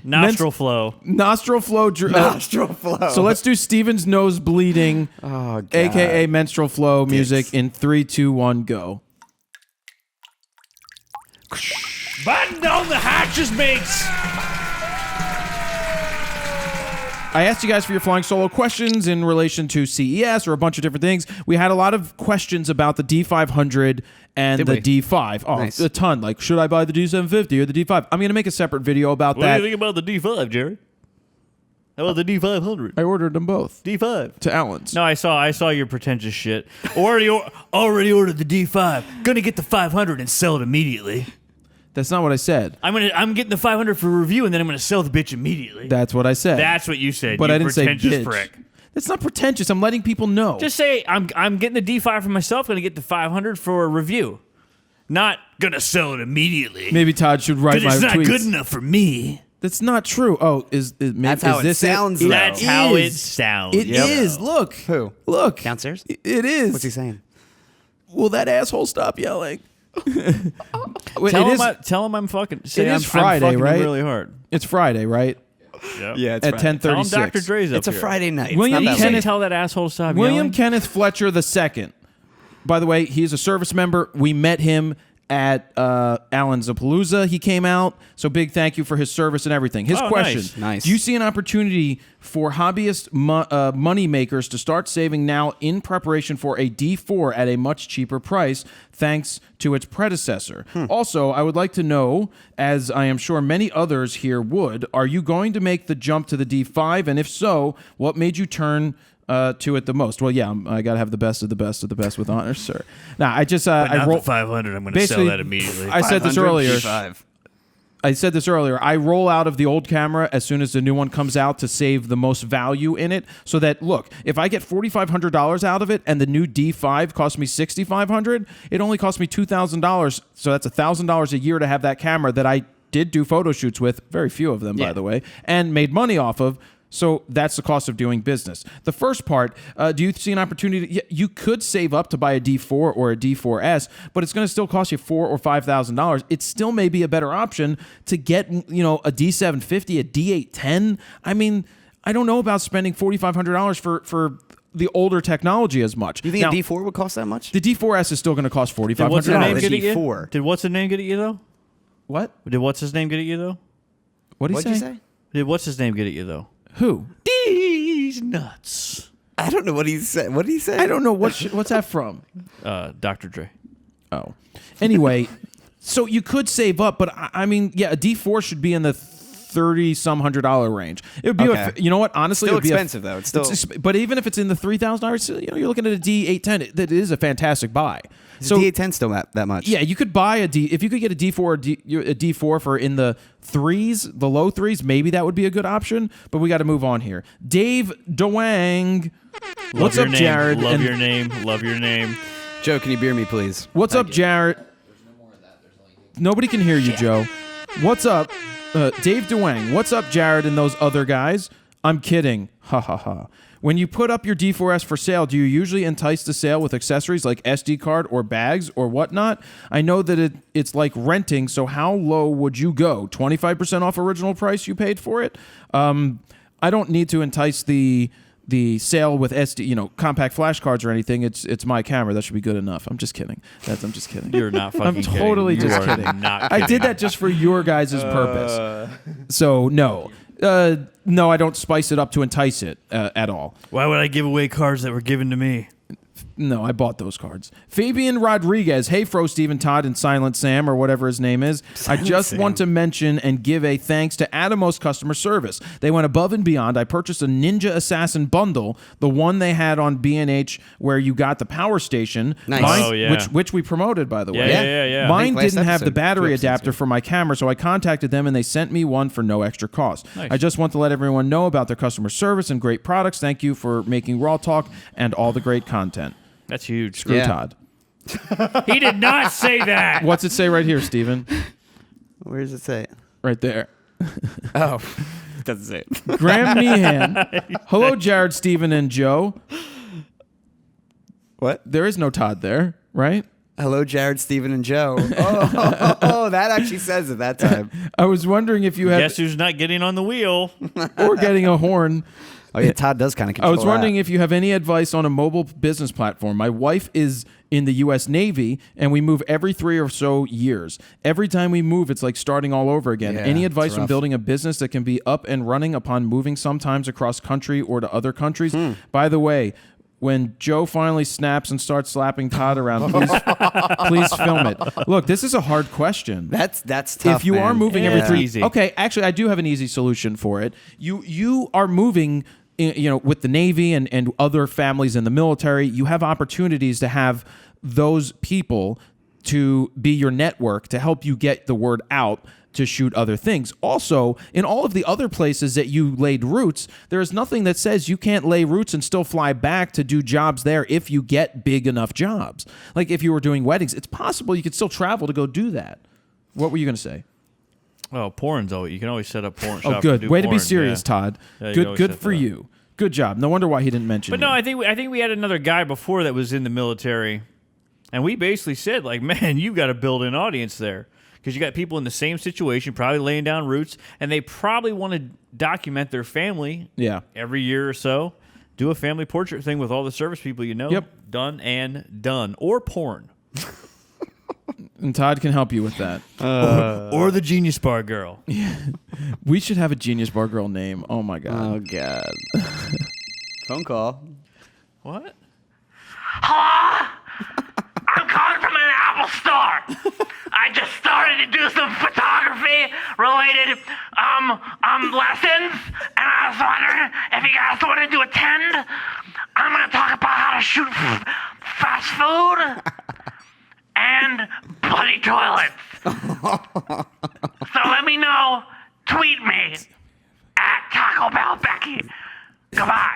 Nostril flow. Nostril flow drip. Nostril flow. So let's do Steven's nose bleeding, Oh, God. aka menstrual flow music in 3, 2, 1, go. Batten down the hatches, mates. I asked you guys for your flying solo questions in relation to CES or a bunch of different things. We had a lot of questions about the D500 and Did the we? D5. Oh, Nice. a ton. Like, should I buy the D750 or the D5? I'm going to make a separate video about What that. do you think about the D5, Jared? How about the D500? I ordered them both D5. to Allen's. No, I saw your pretentious shit. Already ordered the D5. Gonna get the 500 and sell it immediately. That's not what I said. I'm getting the 500 for review and then I'm gonna sell the bitch immediately. That's what I said. That's what you said. but you I didn't say pretentious bitch. prick. That's not pretentious. I'm letting people know. Just say I'm getting the D5 for myself. Gonna get the 500 for a review. Not gonna sell it immediately. Maybe Todd should write Because my it's not tweets. good enough for me. That's not true. Oh, maybe, That's how is it this sounds, It? though. That's how it sounds. It is. Look. Who? Look. Downstairs? It is. What's he saying? Will that asshole stop yelling? Wait, Tell him I'm fucking. Say It is I'm Friday, fucking right? Really hard. It's Friday, right? Yep. Yeah, it's At Friday. Tell him 10:36. Dr. Dre's up It's a here. Friday night. It's William not that Can you late. tell that asshole to stop William yelling? Kenneth Fletcher II. By the way, he's a service member. We met him at Allen's Palooza. He came out. So big thank you for his service and everything. His Oh, question. nice. Do you see an opportunity for hobbyist money makers to start saving now in preparation for a D4 at a much cheaper price thanks to its predecessor? Also, I would like to know, as I am sure many others here would, are you going to make the jump to the D5? And if so, what made you turn to it the most? Well, yeah, I got to have the best of the best of the best with honors, sir. Now, I just But I not roll the 500. I'm going to basically, sell that immediately. I said this 500 earlier. G5. I said this earlier. I roll out of the old camera as soon as the new one comes out to save the most value in it. So that, look, if I get $4,500 out of it and the new D5 costs me $6,500, it only costs me $2,000. So that's $1,000 a year to have that camera that I did do photo shoots with, very few of them, by the way, and made money off of. So that's the cost of doing business. The first part, do you see an opportunity? You could save up to buy a D4 or a D4S, but it's going to still cost you $4,000 or $5,000. It still may be a better option to get, a D750, a D810. I mean, I don't know about spending $4,500 for the older technology as much. You think Now, a D4 would cost that much? the D4S is still going to cost Did what's his No, name the get at you? D4. Did what's his name get at you though? What? Did what's his name get at you though? What did What'd he you say? say? Did what's his name get at you though? Who? These nuts. I don't know what he said. What did he say? I don't know. What's that from? Dr. Dre. Oh. Anyway, so you could save up, but I mean, yeah, a D4 should be in the $30-some $100 range. It would be, Okay. you know what? Honestly, Still it would be expensive, though. It's still- but even if it's in the $3,000, you're looking at a D810. That is a fantastic buy. So D810 still that much? yeah, you could buy a D. If you could get a D4 or a D4 for in the threes, the low threes, maybe that would be a good option. But we got to move on here. Dave DeWang. What's Love your up, name. Jared? Love And your name. Love your name. Joe, can you beer me, please? what's up, Jared? Nobody can hear you, Joe. What's up, Dave DeWang? What's up, Jared and those other guys? I'm kidding. Ha ha ha. When you put up your D4S for sale, do you usually entice the sale with accessories like SD card or bags or whatnot? I know that it's like renting, so how low would you go? 25% off original price you paid for it? I don't need to entice the sale with SD, compact flash cards or anything. It's my camera. That should be good enough. I'm just kidding. I'm just kidding. You're not fucking I'm kidding. totally You just are kidding. Not I kidding. did that just for your guys' purpose. So no. No, I don't spice it up to entice it at all. Why would I give away cards that were given to me? No, I bought those cards. Fabian Rodriguez. Hey, Fro, Steven, Todd, and Silent Sam, or whatever his name is. I just want to mention and give a thanks to Atomos customer service. They went above and beyond. I purchased a Ninja Assassin bundle, the one they had on B&H where you got the power station. Nice. Mine, which we promoted, by the way. Yeah. Mine last didn't have the episode, battery 2 episodes adapter ago. for my camera, so I contacted them and they sent me one for no extra cost. Nice. I just want to let everyone know about their customer service and great products. Thank you for making RAWtalk and all the great content. That's huge. Screw Yeah. Todd. He did not say that. What's it say right here, Steven? Where does it say? Right there. Oh, it doesn't say it. Graham Meehan. Hello, Jared, Steven, and Joe. What? There is no Todd there, right? Hello, Jared, Steven, and Joe. Oh, that actually says it that time. I was wondering if you had Guess who's not getting on the wheel? or getting a horn. Oh, yeah, Todd does kind of I control was wondering if you have any advice on a mobile business platform. My wife is in the U.S. Navy, and we move every 3 or so years. Every time we move, it's like starting all over again. Yeah, Any it's advice on rough. building a business that can be up and running upon moving sometimes across country or to other countries? By the way, when Joe finally snaps and starts slapping Todd around, please film it. Look, this is a hard question. That's tough. If you are man. moving Yeah. every 3, Easy. okay. Actually, I do have an easy solution for it. You are moving, with the Navy and other families in the military. You have opportunities to have those people to be your network to help you get the word out to shoot other things. Also, in all of the other places that you laid roots, there is nothing that says you can't lay roots and still fly back to do jobs there if you get big enough jobs. Like if you were doing weddings, it's possible you could still travel to go do that. What were you going to say? Oh, porn's always. You can always set up porn. Oh, shop good. do Way to be porn, serious, yeah. Todd. Yeah, you can always Good set for that up. you. Good job. No wonder why he didn't mention But you. no, I think we had another guy before that was in the military, and we basically said like, man, you got to build an audience there because you got people in the same situation, probably laying down roots, and they probably want to document their family. Yeah. Every year or so, do a family portrait thing with all the service people you know. Yep. Done and done, or porn, And Todd can help you with that. or the Genius Bar girl. We should have a Genius Bar Girl name. Oh, my God. Oh God. Phone call. What? Hello? I'm calling from an Apple store. I just started to do some photography related lessons, and I was wondering if you guys wanted to attend. I'm gonna talk about how to shoot fast food and bloody toilets. So let me know. Tweet me at Taco Bell Becky. Goodbye.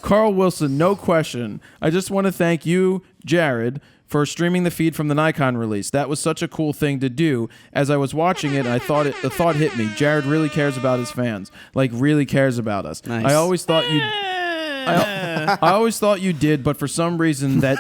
Carl Wilson, no question. I just want to thank you, Jared, for streaming the feed from the Nikon release. That was such a cool thing to do. As I was watching it, the thought hit me. Jared really cares about his fans. Like, really cares about us. Nice. I always thought you I always thought you did, but for some reason that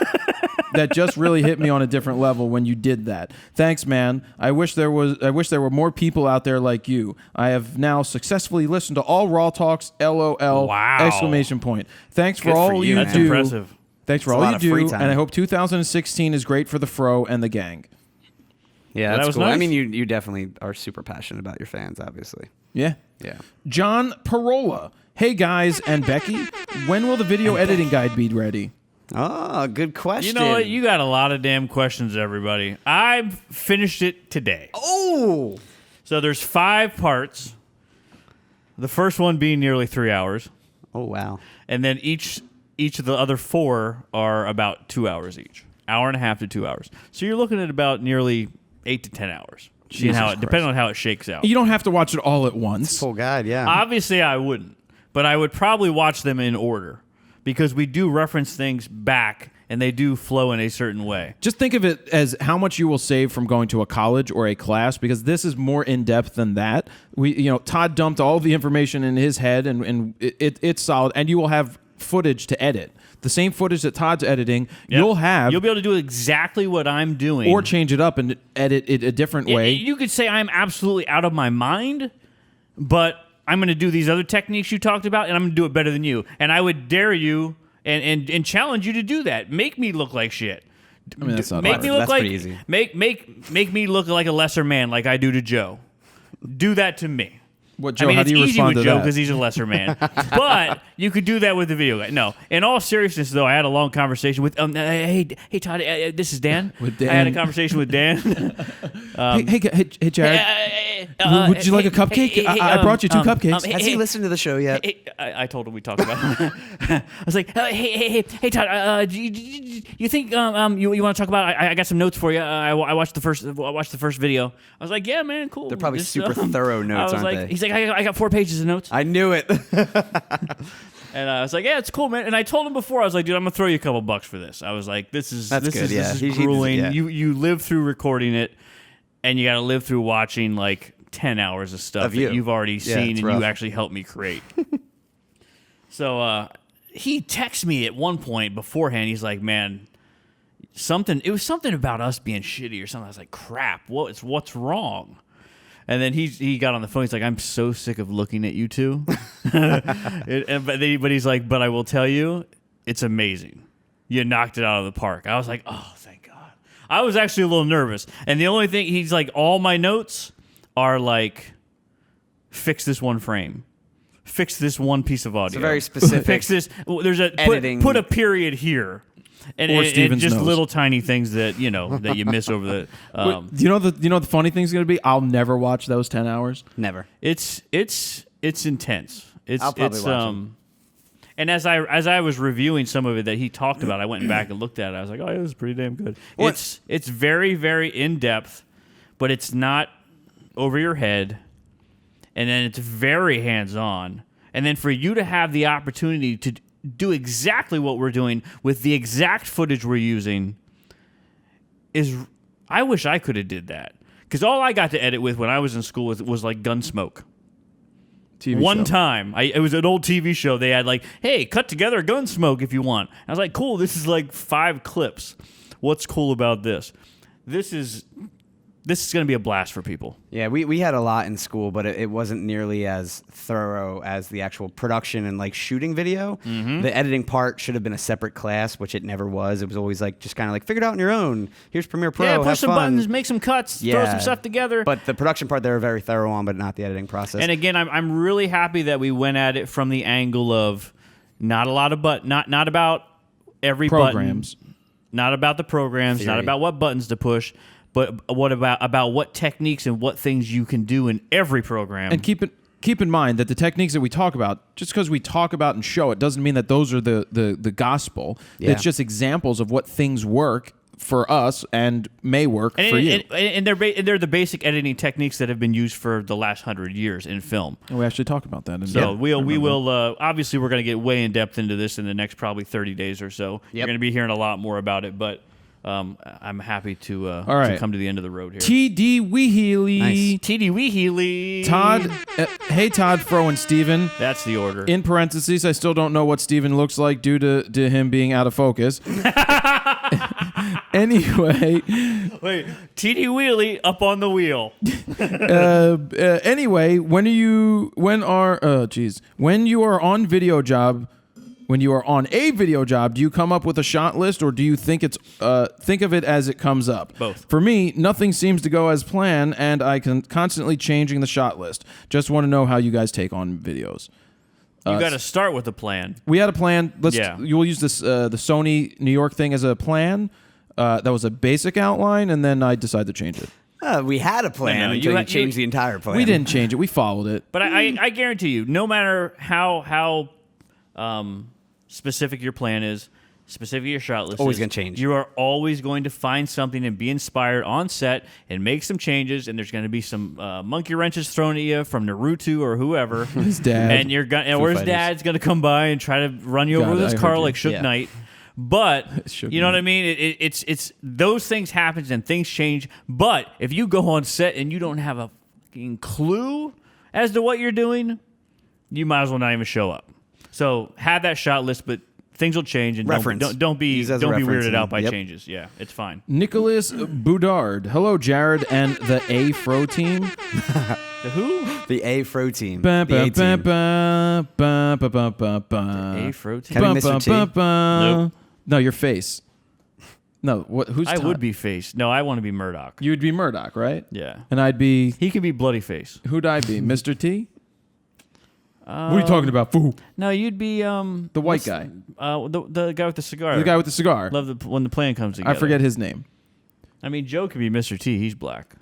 just really hit me on a different level when you did that. Thanks, man. I wish there were more people out there like you. I have now successfully listened to all RAWtalks. LOL! Wow. Exclamation point. Thanks for Good all for you you, That's do. impressive. Thanks for It's a all lot you of free do, time. and I hope 2016 is great for the Fro and the gang. Yeah, That that's was cool. I nice. mean, you definitely are super passionate about your fans, obviously. Yeah. Yeah. John Parola. Hey guys and Becky, when will the video editing guide be ready? Oh, good question. You know what? You got a lot of damn questions, everybody. I've finished it today. Oh. So there's 5 parts. The first one being nearly 3 hours, Oh wow. and then each of the other 4 are about 2 hours each, hour and a half to 2 hours. So you're looking at about nearly 8 to 10 hours. Seeing how it depending on how it shakes out. You don't have to watch it all at once. Full guide. Yeah. Obviously, I wouldn't, but I would probably watch them in order because we do reference things back and they do flow in a certain way. Just think of it as how much you will save from going to a college or a class, because this is more in depth than that. Todd dumped all the information in his head, and it's solid. And you will have footage to edit, the same footage that Todd's editing. Yep. You'll You'll be able to do exactly what I'm doing, or change it up and edit it a different way. You could say I'm absolutely out of my mind, but I'm going to do these other techniques you talked about, and I'm going to do it better than you. And I would dare you and challenge you to do that. Make me look like shit. I mean, that's not Make hard. me look That's like pretty easy. Make me look like a lesser man, like I do to Joe. Do that to me. What, Joe? I mean, how it's do you easy respond with to Joe that? because he's a lesser man. But you could do that with the video guy. No, in all seriousness, though, I had a long conversation with. Hey, Todd, this is Dan. With Dan. I had a conversation with Dan. Hey, Jared. Would you like a cupcake? I brought you two cupcakes. Has he listened to the show yet? I told him we talked about it. I was like, hey, Todd, you think you want to talk about? I got some notes for you. I watched the first video. I was like, yeah, man, cool. They're probably super thorough notes, aren't they? He's like, I got 4 pages of notes. I knew it. And I was like, yeah, it's cool, man. And I told him before, I was like, dude, I'm going to throw you a couple bucks for this. I was like, this is That's good, yeah. This He is does- grueling. yeah. You live through recording it, and you got to live through watching like 10 hours of stuff Of you. that you've already Yeah, seen it's and rough. you actually helped me create. So he texted me at one point beforehand. He's like, man, it was something about us being shitty or something. I was like, crap, what's wrong? And then he got on the phone. He's like, I'm so sick of looking at you two. But he's like, but I will tell you, it's amazing. You knocked it out of the park. I was like, oh, thank God. I was actually a little nervous. And the only thing, he's like, all my notes are like, fix this one frame. Fix this one piece of audio. It's a very specific Fix this. There's a editing. Put a period here. And, Or and Steven's just nose. little tiny things that that you miss over the. Do you know the funny thing's gonna be? I'll never watch those 10 hours. Never. It's intense. I'll probably watch them. And as I was reviewing some of it that he talked about, I went back and looked at it. I was like, oh, it was pretty damn good. It's very, very in depth, but it's not over your head. And then it's very hands on. And then for you to have the opportunity to do exactly what we're doing with the exact footage we're using I wish I could have did that. Because all I got to edit with when I was in school was like Gunsmoke. TV One show. time, it was an old TV show. They had like, hey, cut together Gunsmoke if you want. I was like, cool, this is like 5 clips. What's cool about this? This is going to be a blast for people. Yeah, we had a lot in school, but it wasn't nearly as thorough as the actual production and like shooting video. Mm-hmm. The editing part should have been a separate class, which it never was. It was always like just kind of like figure it out on your own. Here's Premiere Pro. Yeah, have push some fun. buttons, make some cuts, throw some stuff together. But the production part they were very thorough on, but not the editing process. And again, I'm really happy that we went at it from the angle of not a lot of not about every Programs. button, not about the programs, not Theory. about what buttons to push, but what about what techniques and what things you can do in every program. And keep in mind that the techniques that we talk about, just because we talk about and show it, doesn't mean that those are the gospel. Yeah. It's just examples of what things work for us and may work for you. And they're the basic editing techniques that have been used for the last 100 years in film. And we actually talk about that. So we will obviously we're going to get way in depth into this in the next probably 30 days or so. You're going to be hearing a lot more about it, but I'm happy to right. come to the end of the road here. TD Weehely. Nice. TD Weehely. Todd. Hey, Todd, Fro, and Steven. That's the order. In parentheses, I still don't know what Steven looks like due to him being out of focus. Anyway. Wait, TD Wheelie up on the wheel. Anyway, when you are on video job, when you are on a video job, do you come up with a shot list, or do you think of it as it comes up? Both. For me, nothing seems to go as planned, and I can constantly changing the shot list. Just want to know how you guys take on videos. You got to start with a plan. We had a plan. Yeah. You'll use this the Sony New York thing as a plan. That was a basic outline, and then I decided to change it. We had a plan No, until you you changed the entire plan. We didn't change it. We followed it. But I guarantee you, no matter how specific your plan is, specific your shot list Always is, gonna change. You are always going to find something and be inspired on set and make some changes. And there's going to be some monkey wrenches thrown at you from Naruto or whoever. His dad. And you're gonna, or his Fighters. dad's going to come by and try to run you over God, with I his heard car you. like Suge Yeah. Knight. But Suge you know what Knight. I mean? It's those things happen and things change. But if you go on set and you don't have a fucking clue as to what you're doing, you might as well not even show up. So have that shot list, but things will change, and Reference. don't be Use as a weirded reference out by and- yep. changes. Yeah, it's fine. Nicholas Boudard. Hello, Jared and the A-Fro team. The who? The A-Fro team. Ba, The A ba, ba, team. ba, ba, ba, ba, ba, ba. A-Fro team? Can I- Mr. T? Nope. No, your face. No, what? Who's I Todd? would be Face. No, I want to be Murdoch. You would be Murdoch, right? Yeah. And I'd be. He can be Bloody Face. Who'd I be? Mr. T? What are you talking about, fool? No, you'd be The white guy. The guy with the cigar. The guy with the cigar. Love when the plan comes together. I forget his name. I mean, Joe could be Mr. T. He's black.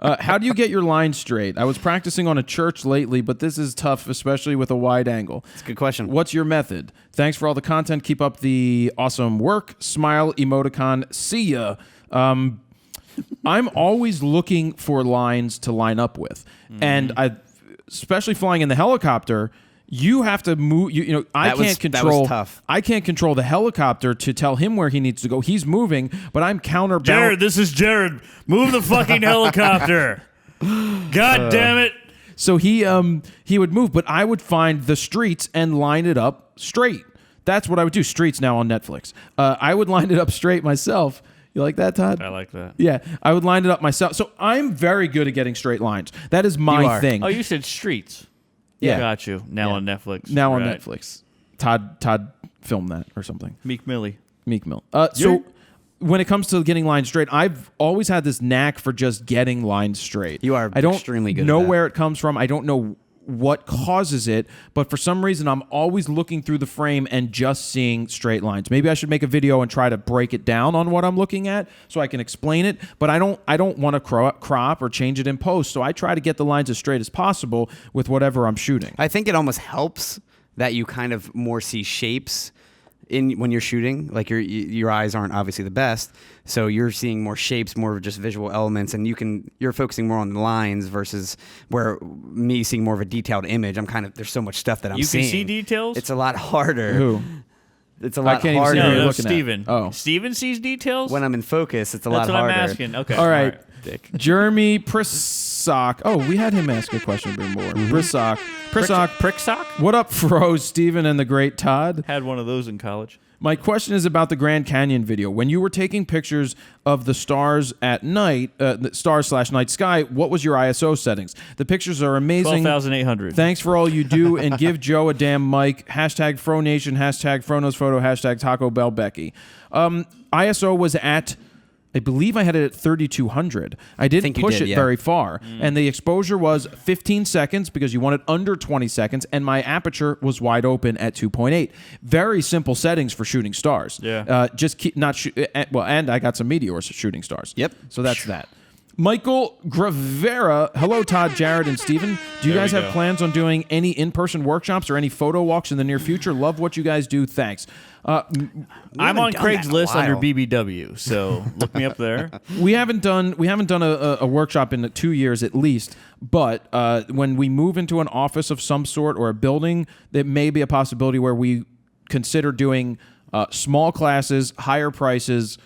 How do you get your line straight? I was practicing on a church lately, but this is tough, especially with a wide angle. It's a good question. What's your method? Thanks for all the content. Keep up the awesome work. Smile emoticon. See ya. I'm always looking for lines to line up with. And especially flying in the helicopter, you have to move. That was tough. I can't control the helicopter to tell him where he needs to go. He's moving, but I'm counterbalancing. Jared, this is Jared. Move the fucking helicopter. God damn it. So he would move, but I would find the streets and line it up straight. That's what I would do. Streets now on Netflix. I would line it up straight myself. You like that, Todd? I like that. Yeah, I would line it up myself. So I'm very good at getting straight lines. That is my thing. Oh, you said streets. Yeah. Got you. Now on Netflix. Now on Netflix. Todd filmed that or something. Meek Millie. Meek Mill. So when it comes to getting lines straight, I've always had this knack for just getting lines straight. You are I don't extremely good know at that. where it comes from. I don't know what causes it, but for some reason I'm always looking through the frame and just seeing straight lines. Maybe I should make a video and try to break it down on what I'm looking at so I can explain it, but I don't want to crop or change it in post, so I try to get the lines as straight as possible with whatever I'm shooting. I think it almost helps that you kind of more see shapes when you're shooting. Like your eyes aren't obviously the best, so you're seeing more shapes, more just visual elements, and you're focusing more on the lines versus where me seeing more of a detailed image. There's so much stuff that I'm seeing. You can see details? It's a lot harder. Who? It's a lot can't even see harder. who you're No, looking at. Steven. Oh. Steven sees details? When I'm in focus, it's a That's lot what harder. I'm asking. Okay. All right. Dick. Jeremy Prissock. Oh, we had him ask a question a bit more. Prissock. Pricksock? What up, Froze, Steven, and the great Todd? Had one of those in college. My question is about the Grand Canyon video. When you were taking pictures of the stars at night, the stars/night sky, what was your ISO settings? The pictures are amazing. 12,800. Thanks for all you do, and give Joe a damn mic. Hashtag FroNation, hashtag FroNosPhoto, hashtag Taco Bell Becky. ISO was at, I believe I had it at 3,200. I didn't push it very far. And the exposure was 15 seconds because you want it under 20 seconds, and my aperture was wide open at 2.8. Very simple settings for shooting stars. Yeah. Just keep not and I got some meteors shooting stars. Yep. So that's that. Michael Gravera. Hello, Todd, Jared, and Steven. Do you guys have plans on doing any in-person workshops or any photo walks in the near future? Love what you guys do. Thanks. I'm on Craigslist under BBW, so look me up there. We haven't done a workshop in 2 years at least, but when we move into an office of some sort or a building, there may be a possibility where we consider doing small classes, higher prices,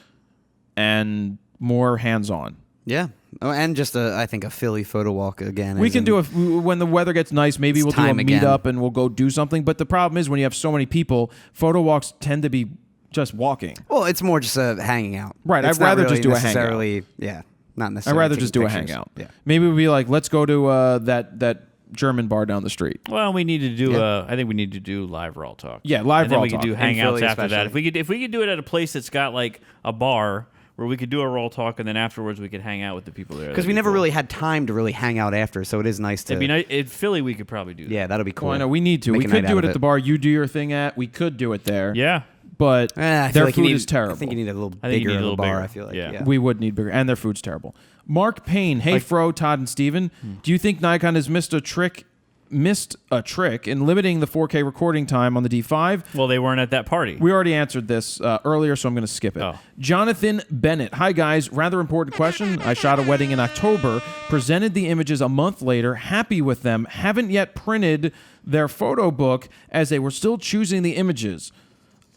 and more hands-on. Yeah. Oh, and just I think a Philly photo walk again. We can do when the weather gets nice. Maybe we'll do a time again. meetup and we'll go do something. But the problem is when you have so many people, photo walks tend to be just walking. Well, it's more just hanging out. Right. It's I'd rather not just really do a hangout. necessarily. Yeah. Not necessarily. I'd rather just do taking a pictures. hangout. Yeah. Maybe we'd be like, let's go to that German bar down the street. Well, we need to do. I think we need to do live RAWtalk. Yeah, live and then we RAWtalk. can do In hangouts Philly after that. especially. If we could do it at a place that's got like a bar where we could do a RAWtalk, and then afterwards we could hang out with the people there. Because we never really had time to really hang out after, so it is nice to. It'd be nice. In Philly, we could probably do that. Yeah, that'll be cool. Well, I know we need to. Make We a could night do out it of at the bar. You do your thing at. We could do it there. Yeah. But I feel their like you food need- is terrible. I think you need a little I think you bigger need a of a little bar. bigger. I feel like. Yeah. Yeah. We would need bigger, and their food's terrible. Mark Payne, hey Fro, Todd, and Steven. Do you think Nikon has missed a trick in limiting the 4K recording time on the D5? Well, they weren't at that party. We already answered this earlier, so I'm going to skip it. Oh. Jonathan Bennett. Hi, guys. Rather important question. I shot a wedding in October, presented the images a month later, happy with them, haven't yet printed their photo book as they were still choosing the images.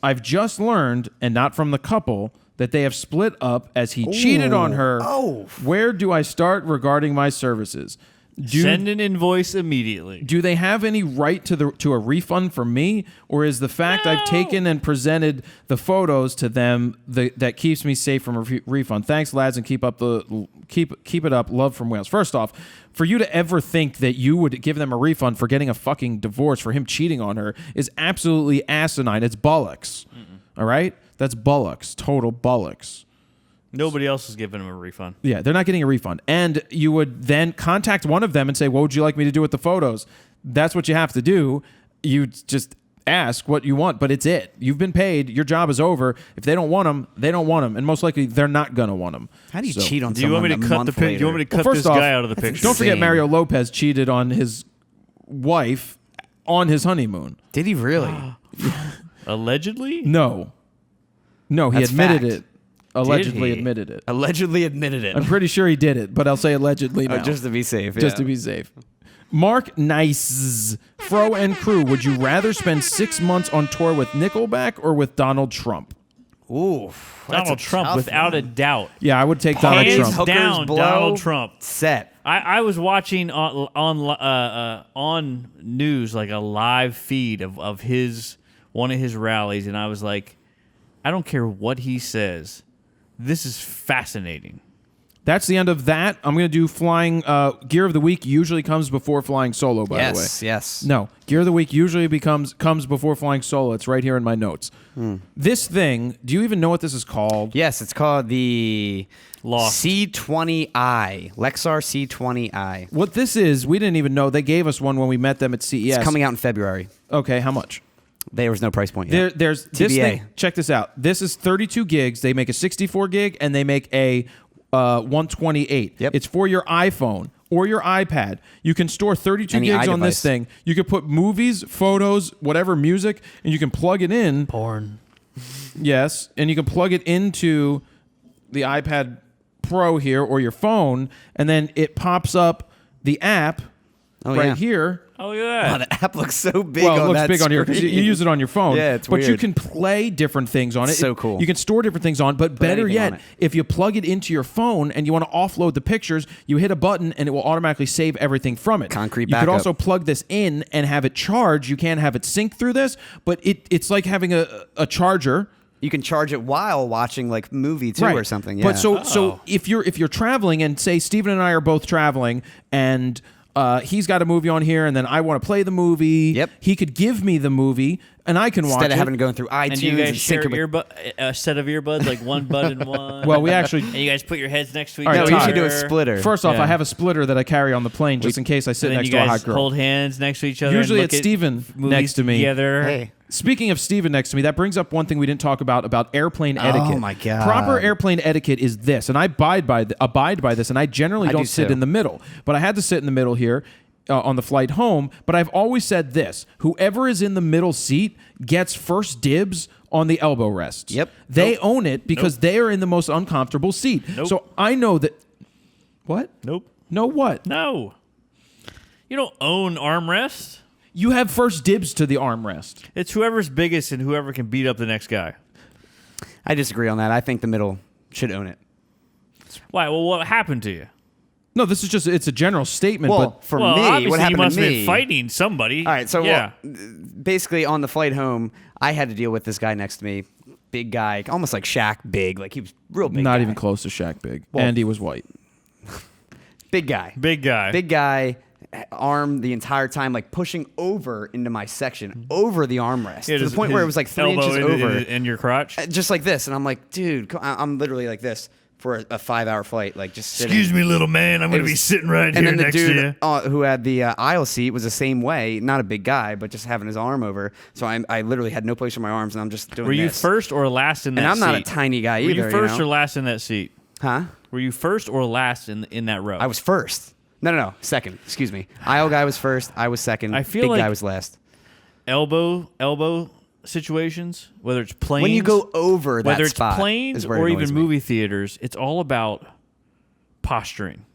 I've just learned, and not from the couple, that they have split up as he cheated on her. Oh. Where do I start regarding my services? Send an invoice immediately. Do they have any right to a refund from me, or is the fact I've taken and presented the photos to them that keeps me safe from a refund? Thanks, lads, and keep it up. Love from Wales. First off, for you to ever think that you would give them a refund for getting a fucking divorce for him cheating on her is absolutely asinine. It's bollocks. All right, that's bollocks. Total bollocks. Nobody else is giving him a refund. Yeah, they're not getting a refund. And you would then contact one of them and say, what would you like me to do with the photos? That's what you have to do. You just ask what you want, but it's it. You've been paid. Your job is over. If they don't want them, they don't want them. And most likely, they're not going to want them. How do you cheat on Do you someone want me to a cut month the pic? later? Do you want me to cut Well, first this off, guy out of the picture? Don't forget insane. Mario Lopez cheated on his wife on his honeymoon. Did he really? Allegedly? No, he That's admitted fact. it. Allegedly he? admitted it. Allegedly admitted it. I'm pretty sure he did it, but I'll say allegedly now. Just to be safe. Just yeah. to be safe. Mark Nice, Fro and crew, would you rather spend 6 months on tour with Nickelback or with Donald Trump? Ooh, Donald Trump, without a doubt. Yeah, I would take Donald Hands Trump. Hookers down, blow. Donald Trump. Set. I was watching on news, like a live feed of his one of his rallies, and I was like, I don't care what he says. This is fascinating. That's the end of that. I'm going to do flying. Gear of the week usually comes before flying solo, by the way. Yes. No, Gear of the Week usually comes before flying solo. It's right here in my notes. This thing, do you even know what this is called? Yes, it's called the Lost. C20i. Lexar C20i. What this is, we didn't even know. They gave us one when we met them at CES. It's coming out in February. Okay, how much? There was no price point yet. There's this TBA. thing. Check this out. This is 32 gigs. They make a 64 gig and they make a 128. Yep. It's for your iPhone or your iPad. You can store 32 Any gigs on iDevice. this thing. You can put movies, photos, whatever music, and you can plug it in. Porn. Yes, and you can plug it into the iPad Pro here or your phone, and then it pops up the app right yeah. here. Oh yeah. Oh, the app looks so big Well, on it looks that big on here because you screen. use it on your phone. Yeah, it's but you weird. can play different things on it. So cool. You can store different things on. But better anything yet, on it. if you plug it into your phone and you want to offload the pictures, you hit a button and it will automatically save everything from it. Concrete You could backup. also plug this in and have it charge. You can't have it sync through this, but it's like having a charger. You can charge it while watching like movie too or something. Yeah. But so if you're traveling and say Steven and I are both traveling and he's got a movie on here and then I want to play the movie. Yep. He could give me the movie and I can watch instead it. of having to go through iTunes And you guys share sync it with- a set of earbuds, like one bud and one. Well, we actually. and you guys put your heads next to each All right, other. No, we Todd. should do a splitter. First off, Yeah. I have a splitter that I carry on the plane just in case I sit And then next you to a guys hot girl. hold hands next to each other. Usually and look it's at Steven movies next to me. Together. Hey. Speaking of Steven next to me, that brings up one thing we didn't talk about airplane etiquette. my God. Proper airplane etiquette is this, and I abide by this, and I generally I do don't sit too. in the middle. But I had to sit in the middle here on the flight home. But I've always said this: whoever is in the middle seat gets first dibs on the elbow rests. Yep. They own it because they are in the most uncomfortable seat. Nope. So I know that. What? Nope. No, what? No. You don't own armrest. You have first dibs to the armrest. It's whoever's biggest and whoever can beat up the next guy. I disagree on that. I think the middle should own it. Why? Well, what happened to you? No, this is just, it's a general statement, Well, but for well, me, obviously what you happened must to have me? been fighting somebody. All right, so yeah. basically on the flight home, I had to deal with this guy next to me, big guy, almost like Shaq, big, like he was real big. not guy. even close to Shaq big. Well- and he was white. Big guy, Big guy. big guy, arm the entire time, like pushing over into my section, over the armrest Yeah, to the his- point where it his was like 3 elbow inches over, in your crotch. just like this, and I'm like, dude, I'm literally like this for a 5-hour flight, like just sitting. Excuse me, little man. I'm going to be sitting right And here then the next to you. dude who had the aisle seat was the same way. Not a big guy, but just having his arm over. So I literally had no place for my arms, and I'm just doing Were you this. first or last in that And I'm seat? not a tiny guy Were either. you first know? or last in that seat? Huh? Were you first or last in that row? I was first. No. Second. Excuse me. Aisle guy was first. I was second. I feel big like- guy was last. elbow situations, whether it's planes, When you go over that whether it's spot planes is where it or annoys even me. movie theaters, it's all about posturing.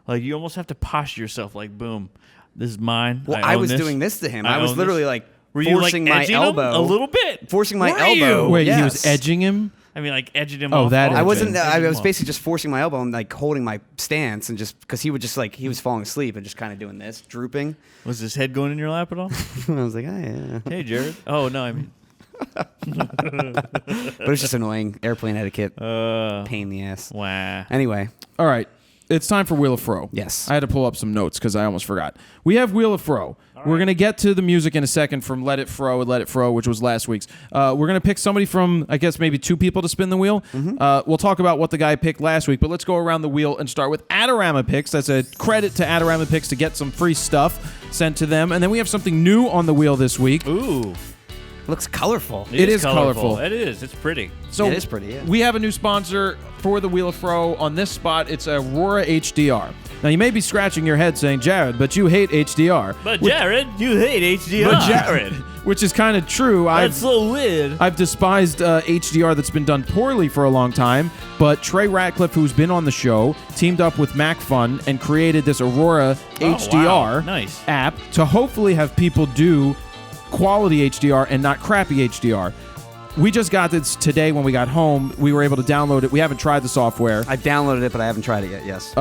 Like you almost have to posture yourself. Like, boom, this is mine. Well, I I own was this. doing this to him. I I was own literally this. like Were you forcing like my edging him elbow a little bit? Forcing my Were elbow. you? Wait, yes. he was edging him? I mean, like edging him Oh, off. that off. I edging. wasn't. I Edging him was off. basically just forcing my elbow and like holding my stance and just because he would just like he was falling asleep and just kind of doing this, drooping. Was his head going in your lap at all? And I was like, oh yeah. Hey, Jared. Oh no, I mean, But it was just annoying. Airplane etiquette. Pain in the ass. wow. Anyway, All right. It's time for Wheel of Fro. Yes. I had to pull up some notes because I almost forgot. We have Wheel of Fro. We're going to get to the music in a second from Let It Fro and Let It Fro, which was last week's. We're going to pick somebody from, I guess, maybe 2 people to spin the wheel. We'll talk about what the guy picked last week, but let's go around the wheel and start with Adorama Picks. That's a credit to Adorama Picks to get some free stuff sent to them. And then we have something new on the wheel this week. Ooh. Looks colorful. It is colorful. It is. It's pretty. So it is pretty, yeah. We have a new sponsor for the Wheel of Fro. On this spot, it's Aurora HDR. Now, you may be scratching your head saying, Jared, but you hate HDR. But Jared, you hate HDR. But Jared. Which is kind of true. That's so weird. I've despised HDR that's been done poorly for a long time, but Trey Ratcliffe, who's been on the show, teamed up with MacFun and created this Aurora HDR Nice. app to hopefully have people do quality HDR and not crappy HDR. We just got this today when we got home. We were able to download it. We haven't tried the software. I downloaded it, but I haven't tried it yet, yes.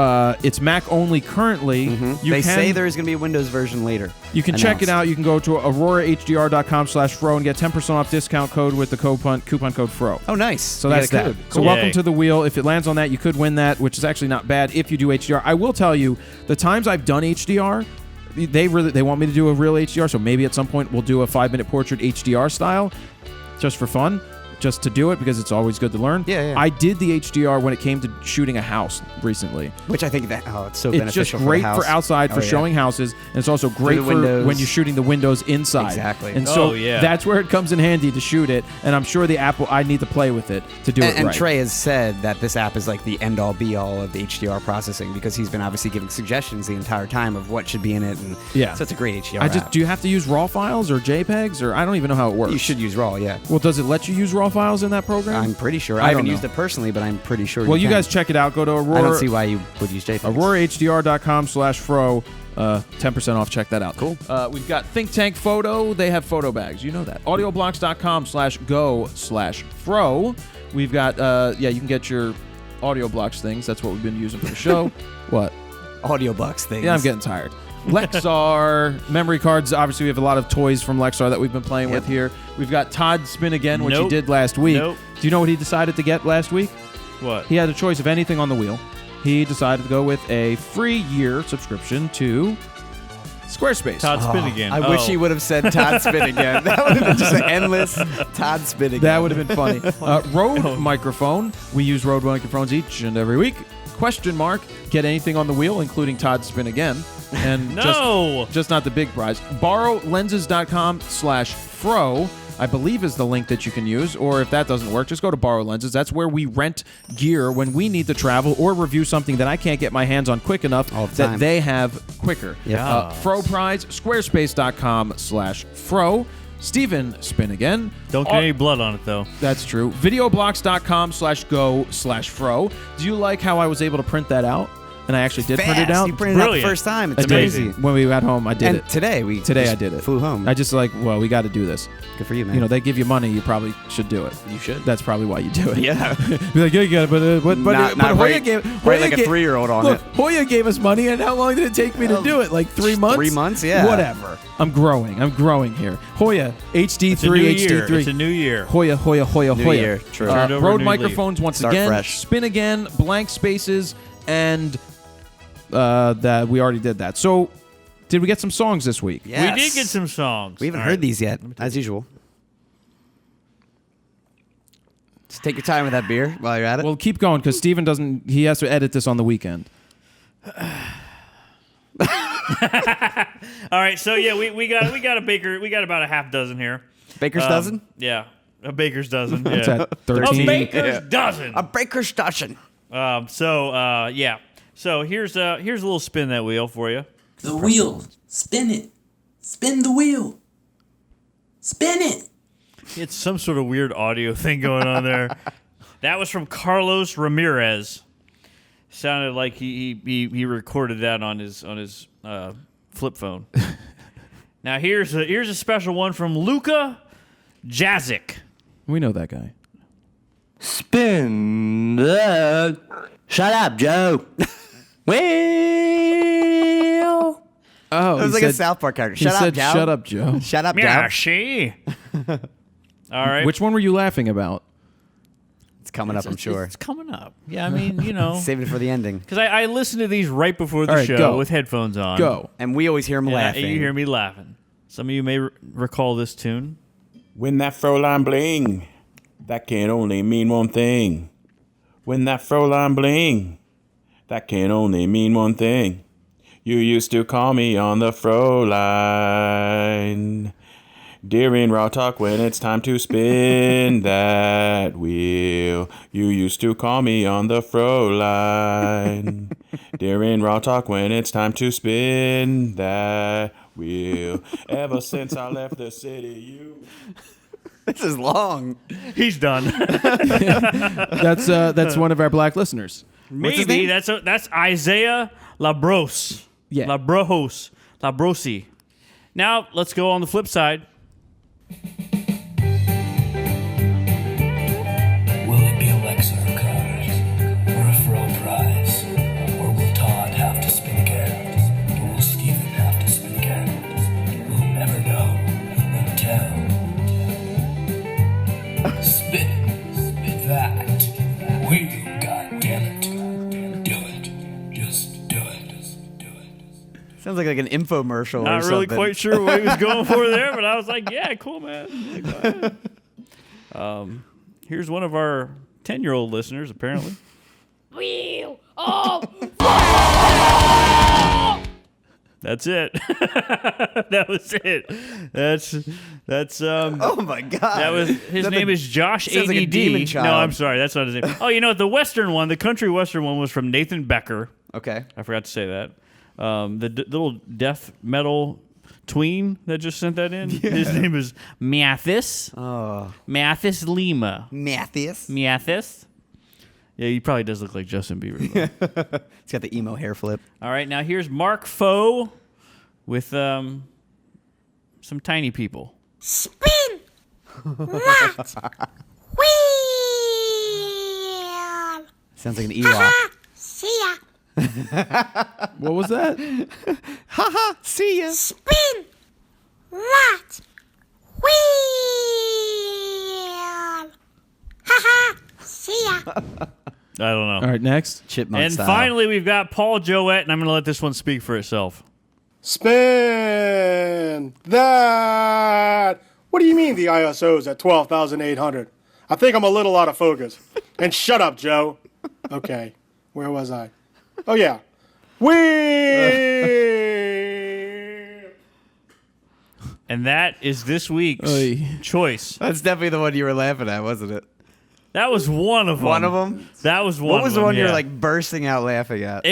It's Mac only currently. They say there is going to be a Windows version later. You can check it out. You can go to aurorahdr.com/fro and get 10% off discount code with the coupon code FRO. Oh, nice. So that's that. Code. So welcome to the wheel. If it lands on that, you could win that, which is actually not bad if you do HDR. I will tell you, the times I've done HDR, they want me to do a real HDR, so maybe at some point we'll do a 5-minute portrait HDR style, just for fun, just to do it because it's always good to learn. Yeah. I did the HDR when it came to shooting a house recently. Which I think it's so It's beneficial just great for, the house. for outside for showing houses, and it's also great for when you're shooting the windows inside. Exactly. And so that's where it comes in handy to shoot it, and I'm sure the app I need to play with it to do it right. And Trey has said that this app is like the end-all be-all of the HDR processing because he's been obviously giving suggestions the entire time of what should be in it. And so it's a great HDR app. Do you have to use RAW files or JPEGs, or I don't even know how it works. You should use RAW, yeah. Well, does it let you use RAW files in that program? I'm pretty sure. I haven't used it personally, but I'm pretty sure Well, you can. guys check it out. Go to Aurora. I don't see why you would use JPEGs. AuroraHDR.com/fro. 10% off. Check that out. Cool. We've got Think Tank Photo. They have photo bags. You know that. Audioblocks.com/go/fro. We've got, you can get your audio blocks things. That's what we've been using for the show. What? Audioblocks things. Yeah, I'm getting tired. Lexar memory cards. Obviously, we have a lot of toys from Lexar that we've been playing with here. We've got Todd Spin Again, which he did last week. Do you know what he decided to get last week? What? He had a choice of anything on the wheel. He decided to go with a free year subscription to Squarespace. Todd Spin Again. I wish he would have said Todd Spin Again. That would have been just an endless Todd Spin Again. That would have been funny. Rode microphone. We use Rode microphones each and every week. Question mark. Get anything on the wheel, including Todd Spin Again. And just not the big prize. BorrowLenses.com/fro, I believe, is the link that you can use. Or if that doesn't work, just go to Borrow Lenses. That's where we rent gear when we need to travel or review something that I can't get my hands on quick enough that they have quicker. Fro prize, Squarespace.com/fro. Steven Spin Again. Don't get any blood on it, though. That's true. Videoblocks.com/go/fro. Do you like how I was able to print that out? And I actually did print it out. You printed it out the first time. It's amazing. When we got home, I did it. Today I did it. Flew home. I just we got to do this. Good for you, man. You know, they give you money, you probably should do it. You should. That's probably why you do it. Yeah. Be like, yeah, you got it, but Hoya gave like a 3-year-old on look, it. Hoya gave us money, and how long did it take me to do it? Like 3 months? 3 months, yeah. Whatever. I'm growing here. Hoya, HD3, HD3. It's a new year. Hoya. New year, true. Rode microphones once Start again. fresh. Spin Again, blank spaces, and that we already did that. So, did we get some songs this week? Yes. We did get some songs. We haven't heard these yet, as usual. Just take your time with that beer while you're at it. Well, keep going because Steven doesn't. He has to edit this on the weekend. All right, so yeah, we got a baker. We got about a half dozen here. Baker's dozen? Yeah, a baker's dozen. What's Yeah. that? 13. A baker's dozen. A baker's dozen. So here's a little spin that wheel for you. The wheel. Spin it. Spin the wheel. Spin it. It's some sort of weird audio thing going on there. That was from Carlos Ramirez. Sounded like he recorded that on his flip phone. Now here's a special one from Luka Jazic. We know that guy. Spin the... Shut up, Joe. Well... Oh, It was like a South Park character. He said, "Shut up, Joe." Shut up, Yeah, Joe. she. All right. Which one were you laughing about? coming up, I'm sure. It's coming up. Yeah, I mean, you know. Save it for the ending. Because I listen to these right before the All right, show go. with headphones on. Go. And we always hear him And laughing. you hear me laughing. Some of you may recall this tune. When that Fräulein bling, that can only mean one thing. When that Fräulein bling, that can only mean one thing. You used to call me on the Fräulein. During RAWtalk when it's time to spin that wheel. You used to call me on the Fräulein. During RAWtalk when it's time to spin that wheel. Ever since I left the city, you... This is long. He's done. That's one of our black listeners. Maybe that's Isaiah Labros. Yeah. Labrosi. Now let's go on the flip side. Will it be Alexa or Connors? Or a Fro prize? Or will Todd have to spin again? Or will Steven have to spin again? We'll never know until... Spin that wheel, goddammit. Do it. Just do it. Sounds like an infomercial or Not something. really quite sure what he was going for there, but I was like, yeah, cool, man. Here's one of our 10-year-old listeners, apparently. Wheel of That's it. That was it. That's Oh my God. that was his name is Josh sounds ADD. like a demon child. No, I'm sorry, that's not his name. Oh, you know what? The Western one, the country Western one, was from Nathan Becker. Okay. I forgot to say that. The little death metal tween that just sent that in. His name is Mathis. Oh. Mathis Lima. Matthias. Mathis. Yeah, he probably does look like Justin Bieber. Though. He's got the emo hair flip. All right, now here's Mark Foe with some tiny people. spin that wheel. Sounds like an Ewok. See ya. What was that? Haha, see ya. Spin that wheel. Ha see ya. I don't know. All right, next. Chipmunk And style. finally, we've got Paul Jouett, and I'm going to let this one speak for itself. Spin that. What do you mean the ISO's at 12,800? I think I'm a little out of focus. And shut up, Joe. Okay, where was I? Oh, yeah. Wheel. And that is this week's Oy. choice. That's definitely the one you were laughing at, wasn't it? That was one of them. One of them? That was one. What was of the them, one you yeah. were like bursting out laughing at?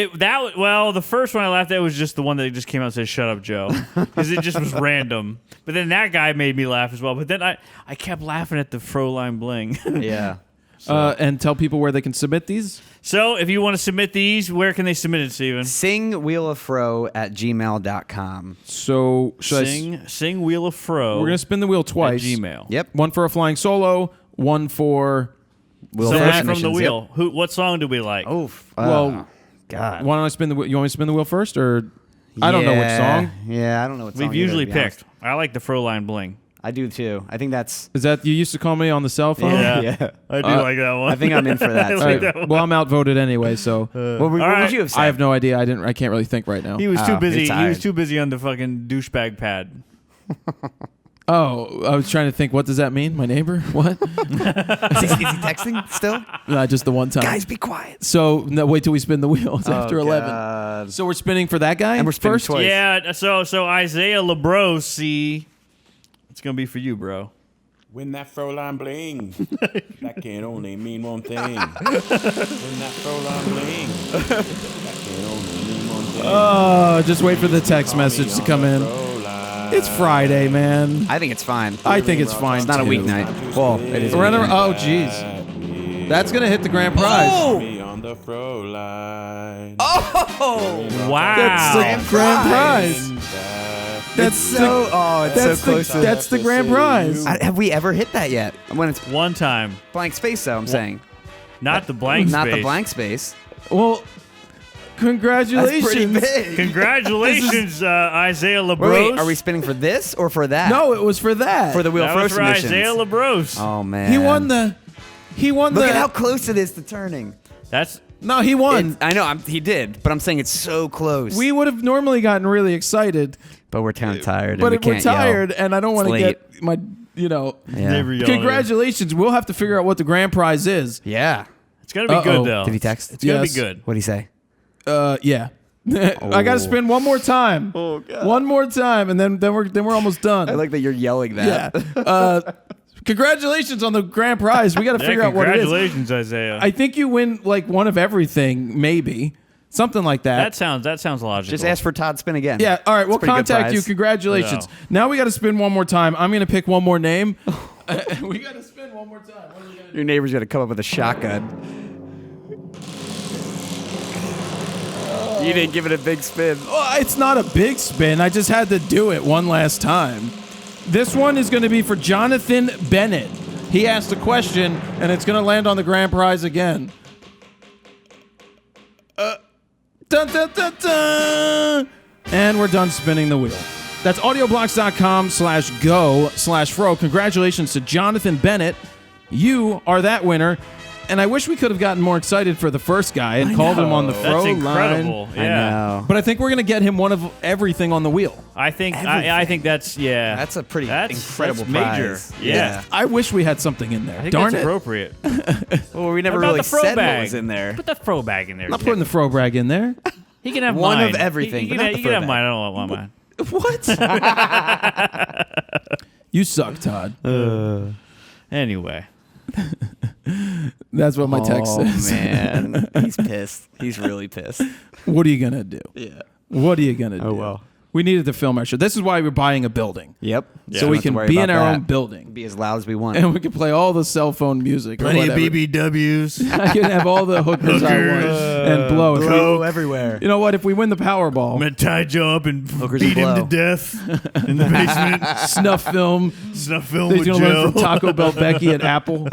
Well, the first one I laughed at was just the one that just came out and said "Shut up, Joe," because it just was random. But then that guy made me laugh as well. But then I kept laughing at the Fräulein bling. Yeah. And tell people where they can submit these. So if you want to submit these, where can they submit it, Steven? Singwheeloffro@gmail.com. So should Sing Wheel of Fro. we're gonna spin the wheel twice. Gmail. Yep. One for a flying solo. One for. Wheel So of back Fro from the submissions, wheel. What song do we like? Yep. Oh, Well, God. why don't I spin the wheel? You want me to spin the wheel first, or I don't know which song. Yeah, I don't know what song. We've usually either, to be honest. picked. I like the Fräulein bling. I do too. I think that's. Is that you used to call me on the cell phone? Yeah. I do like that one. I think I'm in for that. I All like right. that one. Well, I'm outvoted anyway, so What would right. you have said? I have no idea. I can't really think right now. He was too Oh, busy. you're He was tired. too busy on the fucking douchebag pad. Oh, I was trying to think. What does that mean? My neighbor? What? Is he texting still? Just the one time. Guys, be quiet. So no, wait till we spin the wheel. It's after 11. God. So we're spinning for that guy. And we're spinning first. twice. Yeah. So Isaiah Labrosi, it's gonna be for you, bro. When that Fräulein bling, that can only mean one thing. When that Fräulein bling, that can only mean one thing. Oh, just wait for the text message to come in. It's Friday, man. I think it's fine. I think it's fine. It's not a too. weeknight. Well, it is. a We're on weeknight. oh, jeez. That's gonna hit the grand prize. Me on the Fräulein. Wow. That's the grand prize. That's So, it's that's so close. that's the grand prize. Have we ever hit that yet? When it's One time. blank space, though, I'm saying. Not the blank Not space. the blank space. Well, congratulations. That's pretty big. Congratulations, Isaiah Labros. Wait, are we spinning for this or for that? No, it was for that. For the Wheel That Fro was for submissions. Isaiah Labros. Oh, man. He won the He won Look at how close it is to turning. No, he won. I know, he did, but I'm saying it's so close. We would have normally gotten really excited. But we're kind of tired. But and we're tired, and I don't want to get my, Congratulations. We'll have to figure out what the grand prize is. Yeah. It's going to be good, though. Did he text? It's going to be good. What'd he say? Yeah. I got to spin one more time. Oh, God. One more time, and then we're almost done. I like that you're yelling that. Yeah. Congratulations on the grand prize. We got to figure out what it is. Congratulations, Isaiah. I think you win like one of everything, maybe. Something like that. That sounds logical. Just ask for Todd spin again. Yeah, all right, we'll contact you. Congratulations. Now we got to spin one more time. I'm going to pick one more name. We got to spin one more time. What are we gonna do? Your neighbor's going to come up with a shotgun. You didn't give it a big spin. Well, it's not a big spin. I just had to do it one last time. This one is going to be for Jonathan Bennett. He asked a question, and it's going to land on the grand prize again. Dun, dun, dun, dun. And we're done spinning the wheel. That's audioblocks.com/go/fro. Congratulations to Jonathan Bennett. You are that winner. And I wish we could have gotten more excited for the first guy and called him on the fro That's incredible. line. Yeah. I know. But I think we're going to get him one of everything on the wheel. I think that's That's a pretty incredible major. prize. Yeah. I wish we had something in there. I think Darn that's it. appropriate. Well, we never What about really the fro said bag? what was in there. Put the fro bag in there. I'm not putting the fro brag in there. He can have One mine. of everything, He but can, not the he fro can have bag. mine. I don't want mine. What? You suck, Todd. Anyway. That's what my text says. Man, he's pissed. He's really pissed. What are you going to do? Yeah. What are you going to do? Oh, well. We needed to film our show. This is why we're buying a building. Yep. So we can be in our own building. Be as loud as we want. And we can play all the cell phone music. or Plenty of whatever. BBWs. I can have all the hookers I want and blow. Blow everywhere. You know what? If we win the Powerball, I'm going to tie Joe up and Hookers beat and him to blow. death in the basement. snuff film. Snuff film He's with going to learn Joe. from Taco Bell Becky at Apple.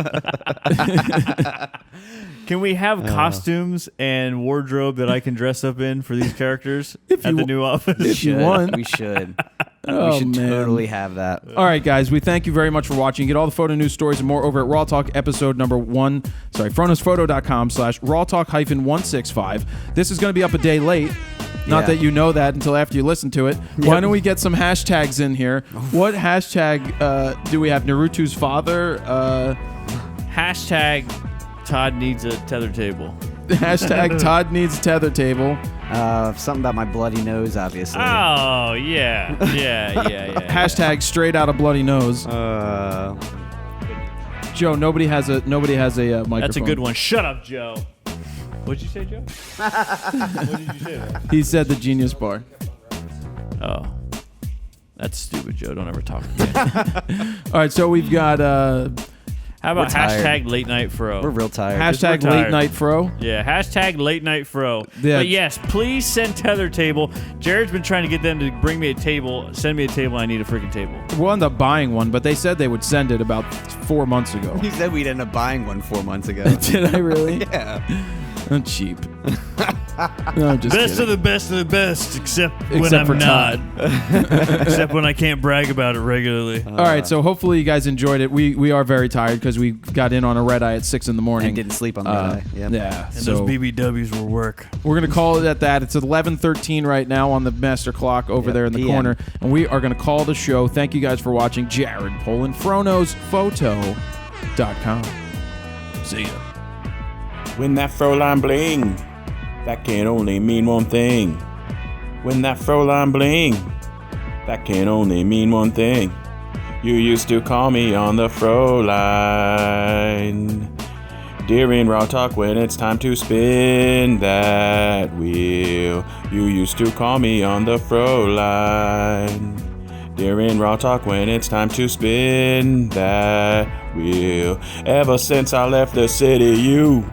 Can we have costumes and wardrobe that I can dress up in for these characters at the new office? If you want. We should. Oh, we should man. totally have that. All right, guys. We thank you very much for watching. Get all the photo news stories and more over at RAWtalk episode number 1. Fronosphoto.com/RAWtalk-165. This is going to be up a day late. Not that you know that until after you listen to it. Why don't we get some hashtags in here? What hashtag do we have? Naruto's father? Hashtag Todd needs a tether table. Hashtag Todd needs tether table. Something about my bloody nose, obviously. Oh, yeah. Hashtag straight out of bloody nose. Joe, nobody has a microphone. That's a good one. Shut up, Joe. What'd you say, Joe? What did you say there? He said the Genius Bar. Oh. That's stupid, Joe. Don't ever talk again. All right, so we've got How about We're tired. hashtag late night fro? We're real tired. hashtag We're late tired. night fro. Yeah, hashtag late night fro. Yeah. But yes, please send tether table. Jared's been trying to get them to bring me a table. Send me a table. I need a freaking table. We'll end up buying one, but they said they would send it about 4 months ago. You said we'd end up buying one 4 months ago. Did I really? Yeah. I'm cheap. No, I'm just Best kidding. of the best of the best, except when Except I'm for not. Todd. Except when I can't brag about it regularly. All right, so hopefully you guys enjoyed it. We are very tired because we got in on a red eye at 6 in the morning. And didn't sleep on the eye. Yep. Yeah, And so those BBWs will work. we're gonna call it at that. It's 11:13 right now on the master clock over Yep, there in the PM. corner, and we are gonna call the show. Thank you guys for watching. Jared Poland, FronosPhoto.com. See ya. When that Froline bling, that can only mean one thing. When that Froline bling, that can only mean one thing. You used to call me on the Froline. During RAWtalk when it's time to spin that wheel. You used to call me on the Froline. During RAWtalk when it's time to spin that wheel. Ever since I left the city, you